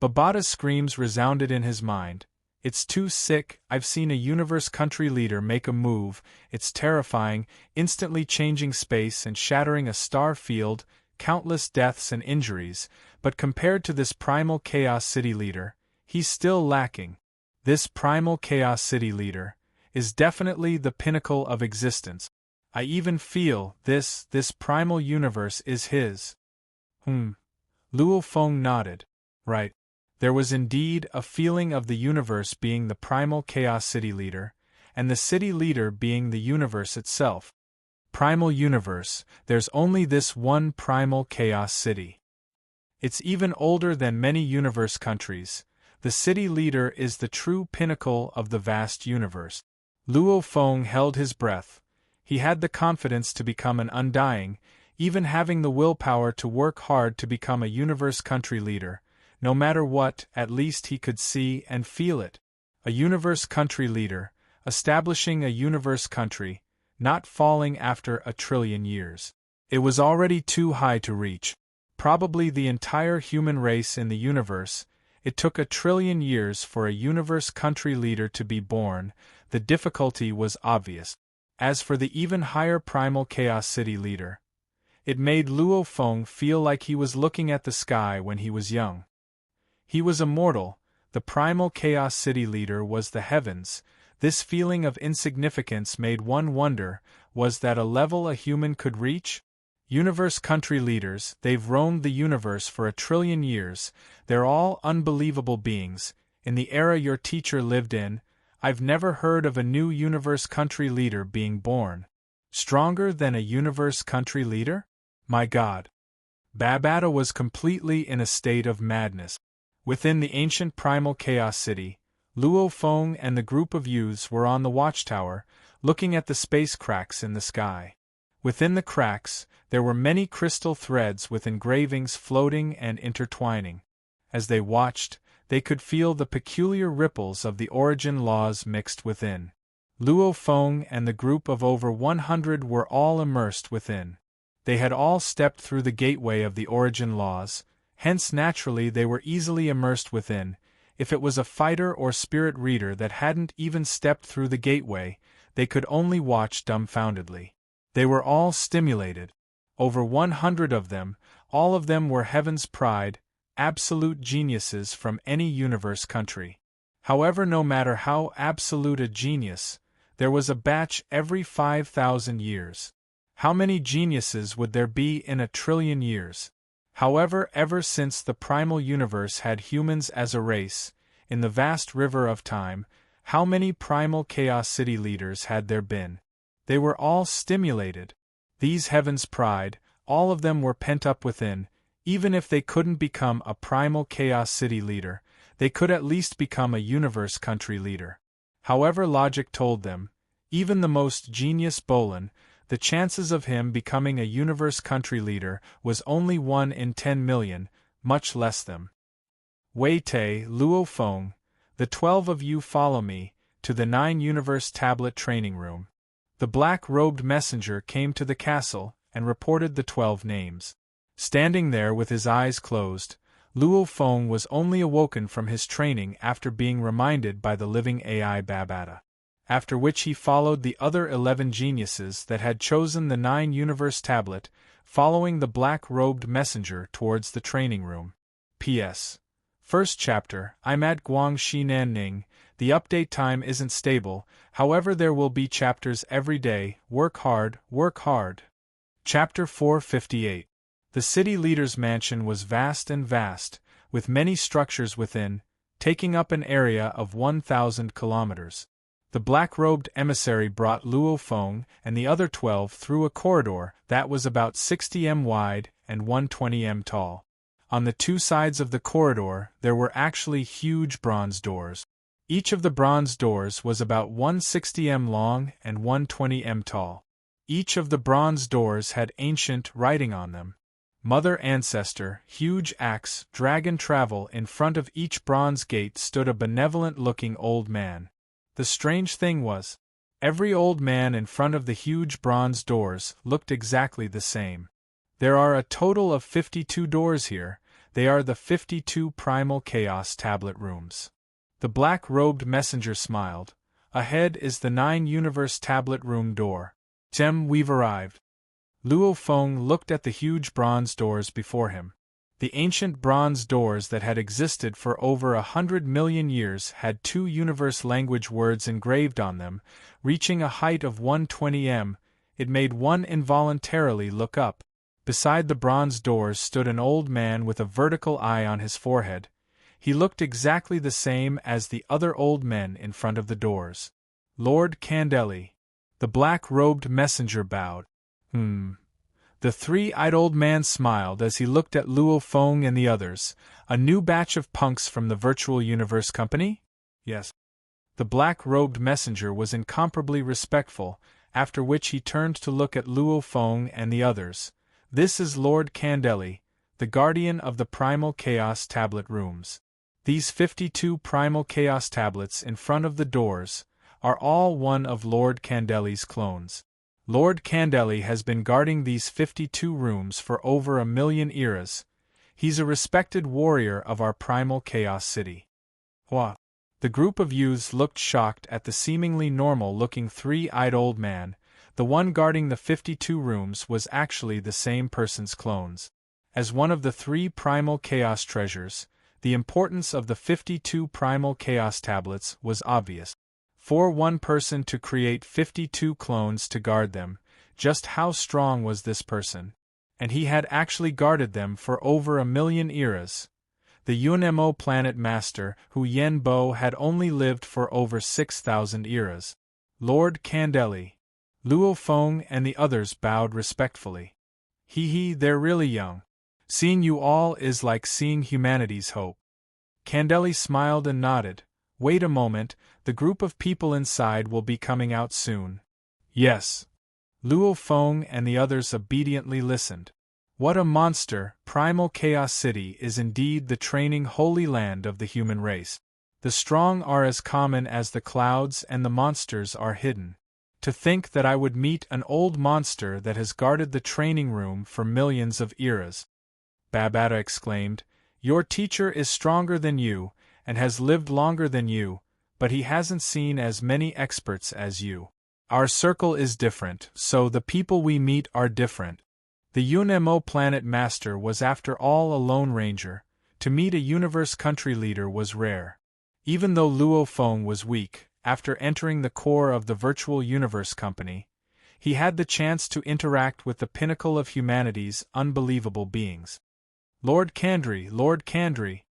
Babata's screams resounded in his mind. It's too sick, I've seen a universe country leader make a move, it's terrifying, instantly changing space and shattering a star field, countless deaths and injuries, but compared to this Primal Chaos City leader, he's still lacking. This Primal Chaos City leader is definitely the pinnacle of existence. I even feel this primal universe is his. Luo Feng nodded. Right. There was indeed a feeling of the universe being the Primal Chaos City leader, and the city leader being the universe itself. Primal universe, there's only this one primal chaos city. It's even older than many universe countries. The city leader is the true pinnacle of the vast universe. Luo Feng held his breath. He had the confidence to become an undying, even having the willpower to work hard to become a universe country leader. No matter what, at least he could see and feel it. A universe country leader, establishing a universe country, not falling after 1,000,000,000,000 years. It was already too high to reach. Probably the entire human race in the universe. It took 1,000,000,000,000 years for a universe country leader to be born. The difficulty was obvious. As for the even higher primal chaos city leader, it made Luo Feng feel like he was looking at the sky when he was young. He was immortal. The primal chaos city leader was the heavens. This feeling of insignificance made one wonder, was that a level a human could reach? Universe country leaders, they've roamed the universe for 1,000,000,000 years, they're all unbelievable beings. In the era your teacher lived in, I've never heard of a new universe country leader being born. Stronger than a universe country leader? My God! Babata was completely in a state of madness. Within the ancient primal chaos city, Luo Feng and the group of youths were on the watchtower, looking at the space cracks in the sky. Within the cracks, there were many crystal threads with engravings floating and intertwining. As they watched, they could feel the peculiar ripples of the origin laws mixed within. Luo Feng and the group of over 100 were all immersed within. They had all stepped through the gateway of the origin laws, hence naturally they were easily immersed within. If it was a fighter or spirit reader that hadn't even stepped through the gateway, they could only watch dumbfoundedly. They were all stimulated. Over 100 of them, all of them were heaven's pride, absolute geniuses from any universe country. However, no matter how absolute a genius, there was a batch every 5,000 years. How many geniuses would there be in 1,000,000,000 years? However, ever since the primal universe had humans as a race, in the vast river of time, how many primal chaos city leaders had there been? They were all stimulated. These heaven's pride, all of them were pent up within. Even if they couldn't become a primal chaos city leader, they could at least become a universe country leader. However, logic told them, even the most genius Bolin, the chances of him becoming a universe country leader was only 1 in 10,000,000, much less them. Wei Te, Luo Feng, the 12 of you follow me, to the 9 universe tablet training room. The black-robed messenger came to the castle, and reported the 12 names. Standing there with his eyes closed, Luo Feng was only awoken from his training after being reminded by the living AI Babata. After which he followed the other 11 geniuses that had chosen the 9 universe tablet, following the black-robed messenger towards the training room. P.S. First chapter, I'm at Guangxi Nanning. The update time isn't stable, however there will be chapters every day. Work hard, work hard. Chapter 458. The city leader's mansion was vast and vast, with many structures within, taking up an area of 1,000 kilometers. The black-robed emissary brought Luo Feng and the other 12 through a corridor that was about 60 m wide and 120 m tall. On the 2 sides of the corridor there were actually huge bronze doors. Each of the bronze doors was about 160 m long and 120 m tall. Each of the bronze doors had ancient writing on them. Mother Ancestor, huge axe, dragon travel. In front of each bronze gate stood a benevolent-looking old man. The strange thing was, every old man in front of the huge bronze doors looked exactly the same. There are a total of 52 doors here. They are the 52 primal chaos tablet rooms. The black-robed messenger smiled. Ahead is the 9 universe tablet room door. We've arrived. Luo Feng looked at the huge bronze doors before him. The ancient bronze doors that had existed for over 100,000,000 years had 2 universe language words engraved on them, reaching a height of 120 m. It made one involuntarily look up. Beside the bronze doors stood an old man with a vertical eye on his forehead. He looked exactly the same as the other old men in front of the doors. Lord Candeli. The black-robed messenger bowed. The three-eyed old man smiled as he looked at Luo Feng and the others. A new batch of punks from the Virtual Universe Company? Yes. The black-robed messenger was incomparably respectful, after which he turned to look at Luo Feng and the others. This is Lord Candeli, the guardian of the Primal Chaos Tablet rooms. These 52 Primal Chaos Tablets in front of the doors are all one of Lord Candeli's clones. Lord Candeli has been guarding these 52 rooms for over 1,000,000 eras. He's a respected warrior of our Primal Chaos City. What? The group of youths looked shocked at the seemingly normal-looking three-eyed old man. The one guarding the 52 rooms was actually the same person's clones. As one of the 3 Primal Chaos treasures, the importance of the 52 Primal Chaos Tablets was obvious. For one person to create 52 clones to guard them, just how strong was this person? And he had actually guarded them for over 1,000,000 eras. The UNMO planet master, Hu Yenbo, had only lived for over 6,000 eras. Lord Candeli. Luo Feng and the others bowed respectfully. They're really young. Seeing you all is like seeing humanity's hope. Candeli smiled and nodded. Wait a moment, the group of people inside will be coming out soon. Yes. Luo Feng and the others obediently listened. What a monster! Primal Chaos City is indeed the training holy land of the human race. The strong are as common as the clouds and the monsters are hidden. To think that I would meet an old monster that has guarded the training room for millions of eras. Babata exclaimed, Your teacher is stronger than you, and has lived longer than you, but he hasn't seen as many experts as you. Our circle is different, so the people we meet are different. The UNMO planet master was after all a lone ranger. To meet a universe country leader was rare. Even though Luo Feng was weak, after entering the core of the Virtual Universe Company, he had the chance to interact with the pinnacle of humanity's unbelievable beings. Lord Candri!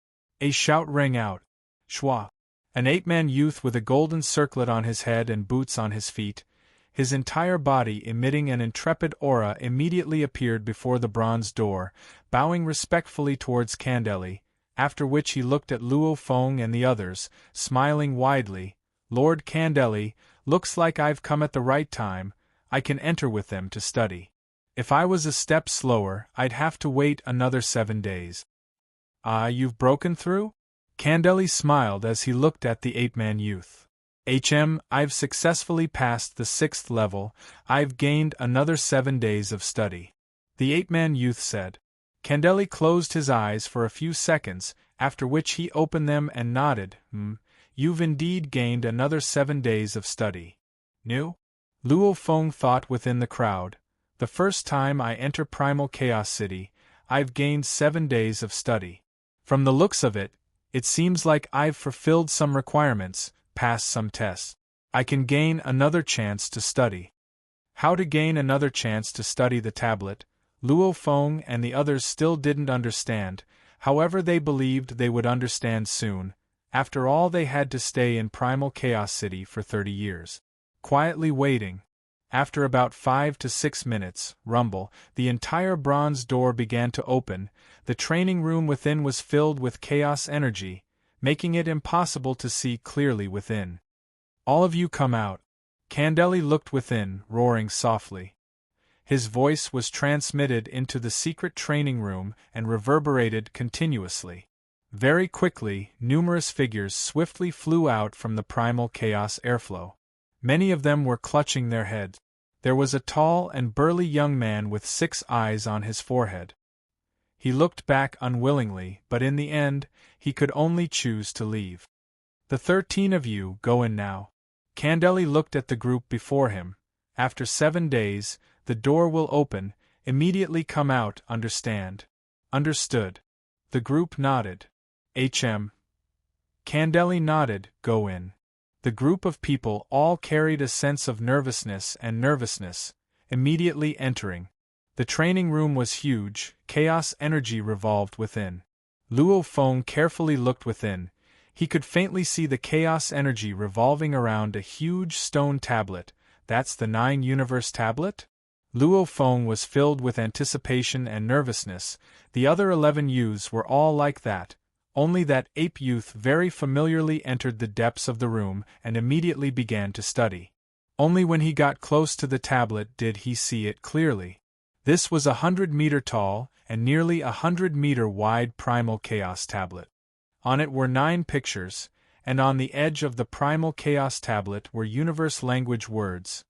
A shout rang out. Shwa! An 8-man youth with a golden circlet on his head and boots on his feet, his entire body emitting an intrepid aura, immediately appeared before the bronze door, bowing respectfully towards Candeli, after which he looked at Luo Feng and the others, smiling widely. Lord Candeli, looks like I've come at the right time. I can enter with them to study. If I was a step slower, I'd have to wait another 7 days. Ah, you've broken through? Candeli smiled as he looked at the 8-man youth. I've successfully passed the 6th level. I've gained another 7 days of study. The 8-man youth said. Candeli closed his eyes for a few seconds, after which he opened them and nodded. You've indeed gained another 7 days of study. New? Luo Feng thought within the crowd. The first time I enter Primal Chaos City, I've gained 7 days of study. From the looks of it, it seems like I've fulfilled some requirements, passed some tests. I can gain another chance to study. How to gain another chance to study the tablet, Luo Feng and the others still didn't understand, however they believed they would understand soon. After all, they had to stay in Primal Chaos City for 30 years. Quietly waiting. After about 5 to 6 minutes, rumble, the entire bronze door began to open. The training room within was filled with chaos energy, making it impossible to see clearly within. All of you come out. Candeli looked within, roaring softly. His voice was transmitted into the secret training room and reverberated continuously. Very quickly, numerous figures swiftly flew out from the primal chaos airflow. Many of them were clutching their heads. There was a tall and burly young man with 6 eyes on his forehead. He looked back unwillingly, but in the end, he could only choose to leave. The 13 of you go in now. Candeli looked at the group before him. After 7 days, the door will open. Immediately come out, understand? Understood. The group nodded. Candeli nodded, go in. The group of people all carried a sense of nervousness, immediately entering. The training room was huge, chaos energy revolved within. Luo Feng carefully looked within. He could faintly see the chaos energy revolving around a huge stone tablet. That's the 9-universe tablet? Luo Feng was filled with anticipation and nervousness. The other 11 youths were all like that, only that ape youth very familiarly entered the depths of the room and immediately began to study. Only when he got close to the tablet did he see it clearly. This was 100-meter tall and nearly 100-meter wide Primal Chaos tablet. On it were 9 pictures, and on the edge of the Primal Chaos tablet were universe language words.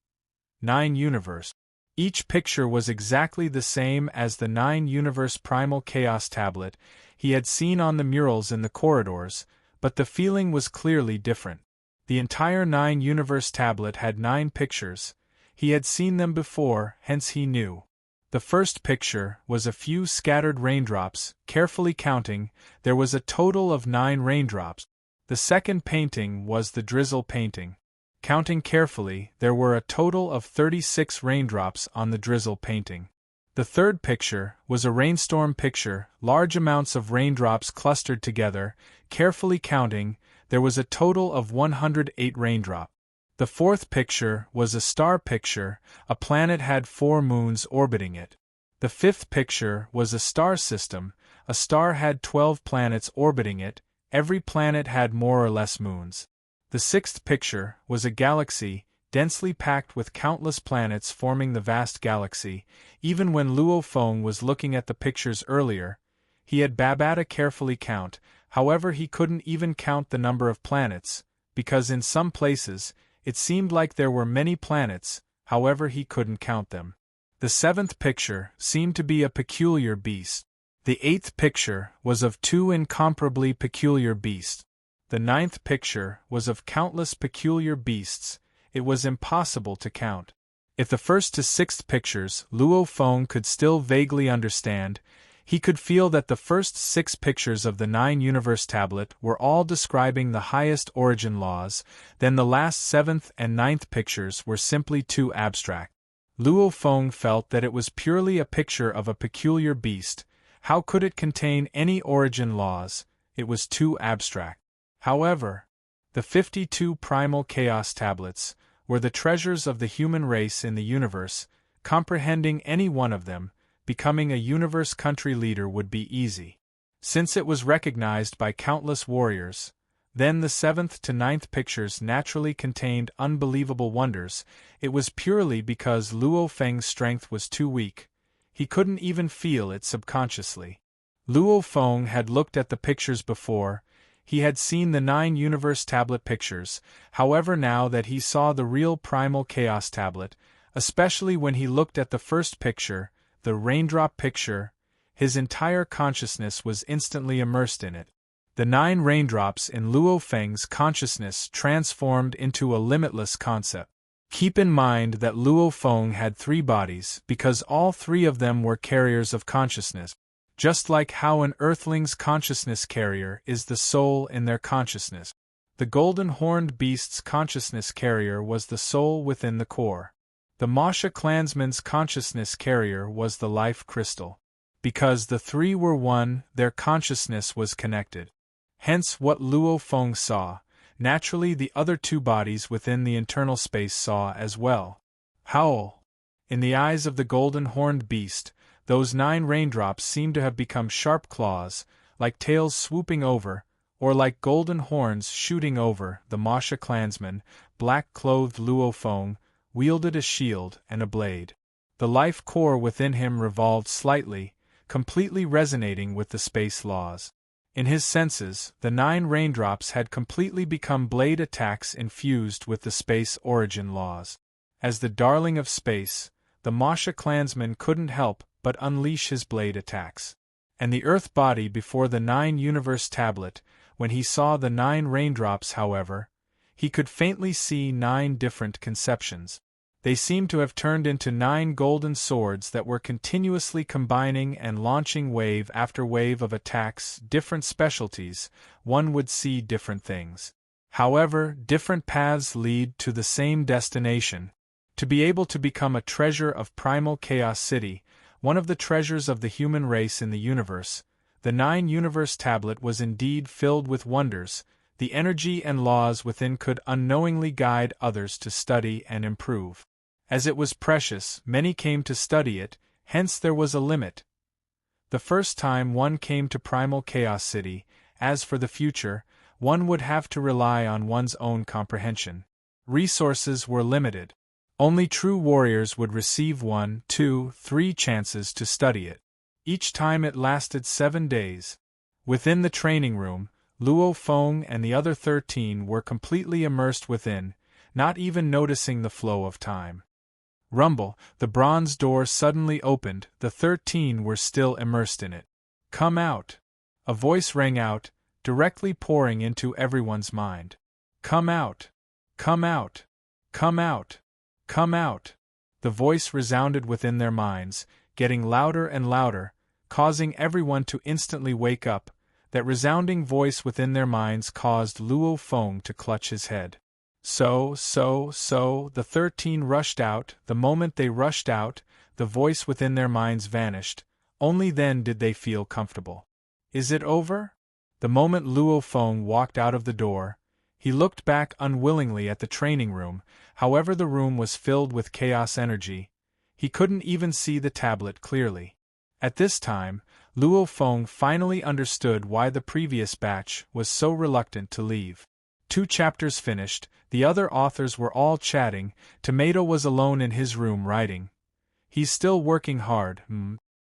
9 universe. Each picture was exactly the same as the 9-universe Primal Chaos tablet he had seen on the murals in the corridors, but the feeling was clearly different. The entire 9-universe tablet had 9 pictures. He had seen them before, hence he knew. The first picture was a few scattered raindrops. Carefully counting, there was a total of 9 raindrops. The second painting was the drizzle painting. Counting carefully, there were a total of 36 raindrops on the drizzle painting. The third picture was a rainstorm picture, large amounts of raindrops clustered together. Carefully counting, there was a total of 108 raindrops. The fourth picture was a star picture. A planet had 4 moons orbiting it. The fifth picture was a star system. A star had 12 planets orbiting it. Every planet had more or less moons. The sixth picture was a galaxy, densely packed with countless planets forming the vast galaxy. Even when Luo Feng was looking at the pictures earlier, he had Babata carefully count. However, he couldn't even count the number of planets, because in some places, it seemed like there were many planets. However, he couldn't count them. The seventh picture seemed to be a peculiar beast. The eighth picture was of 2 incomparably peculiar beasts. The ninth picture was of countless peculiar beasts. It was impossible to count. If the first to sixth pictures Luo Feng could still vaguely understand, he could feel that the first 6 pictures of the 9-universe tablet were all describing the highest origin laws. Then the last 7th and 9th pictures were simply too abstract. Luo Feng felt that it was purely a picture of a peculiar beast. How could it contain any origin laws? It was too abstract. However, the 52 Primal Chaos tablets were the treasures of the human race in the universe. Comprehending any one of them, becoming a universe country leader would be easy. Since it was recognized by countless warriors, then the 7th to 9th pictures naturally contained unbelievable wonders. It was purely because Luo Feng's strength was too weak. He couldn't even feel it subconsciously. Luo Feng had looked at the pictures before. He had seen the 9-universe tablet pictures. However, now that he saw the real Primal Chaos tablet, especially when he looked at the first picture, the raindrop picture, his entire consciousness was instantly immersed in it. The 9 raindrops in Luo Feng's consciousness transformed into a limitless concept. Keep in mind that Luo Feng had 3 bodies because all 3 of them were carriers of consciousness. Just like how an earthling's consciousness carrier is the soul in their consciousness. The golden-horned beast's consciousness carrier was the soul within the core. The Masha clansman's consciousness carrier was the life crystal. Because the 3 were one, their consciousness was connected. Hence what Luo Feng saw, naturally the other 2 bodies within the internal space saw as well. Howl! In the eyes of the golden-horned beast, those 9 raindrops seemed to have become sharp claws, like tails swooping over, or like golden horns shooting over. The Masha clansman, black-clothed Luo Feng, wielded a shield and a blade. The life core within him revolved slightly, completely resonating with the space laws. In his senses, the 9 raindrops had completely become blade attacks infused with the space origin laws. As the darling of space, the Masha clansman couldn't help but unleash his blade attacks. And the earth body before the 9-universe tablet, when he saw the 9 raindrops, however, he could faintly see 9 different conceptions. They seemed to have turned into 9 golden swords that were continuously combining and launching wave after wave of attacks. Different specialties, one would see different things. However, different paths lead to the same destination. To be able to become a treasure of Primal Chaos City, one of the treasures of the human race in the universe, the 9-universe tablet was indeed filled with wonders. The energy and laws within could unknowingly guide others to study and improve. As it was precious, many came to study it, hence there was a limit. The first time one came to Primal Chaos City, as for the future, one would have to rely on one's own comprehension. Resources were limited. Only true warriors would receive 1, 2, 3 chances to study it. Each time it lasted 7 days. Within the training room, Luo Feng and the other 13 were completely immersed within, not even noticing the flow of time. Rumble, the bronze door suddenly opened, the 13 were still immersed in it. "Come out!" A voice rang out, directly pouring into everyone's mind. "Come out! Come out! Come out! Come out!" The voice resounded within their minds, getting louder and louder, causing everyone to instantly wake up. That resounding voice within their minds caused Luo Feng to clutch his head. So, the 13 rushed out. The moment they rushed out, the voice within their minds vanished. Only then did they feel comfortable. Is it over? The moment Luo Feng walked out of the door, he looked back unwillingly at the training room. However, the room was filled with chaos energy. He couldn't even see the tablet clearly. At this time, Luo Feng finally understood why the previous batch was so reluctant to leave. 2 chapters finished, the other authors were all chatting. Tomato was alone in his room writing. He's still working hard,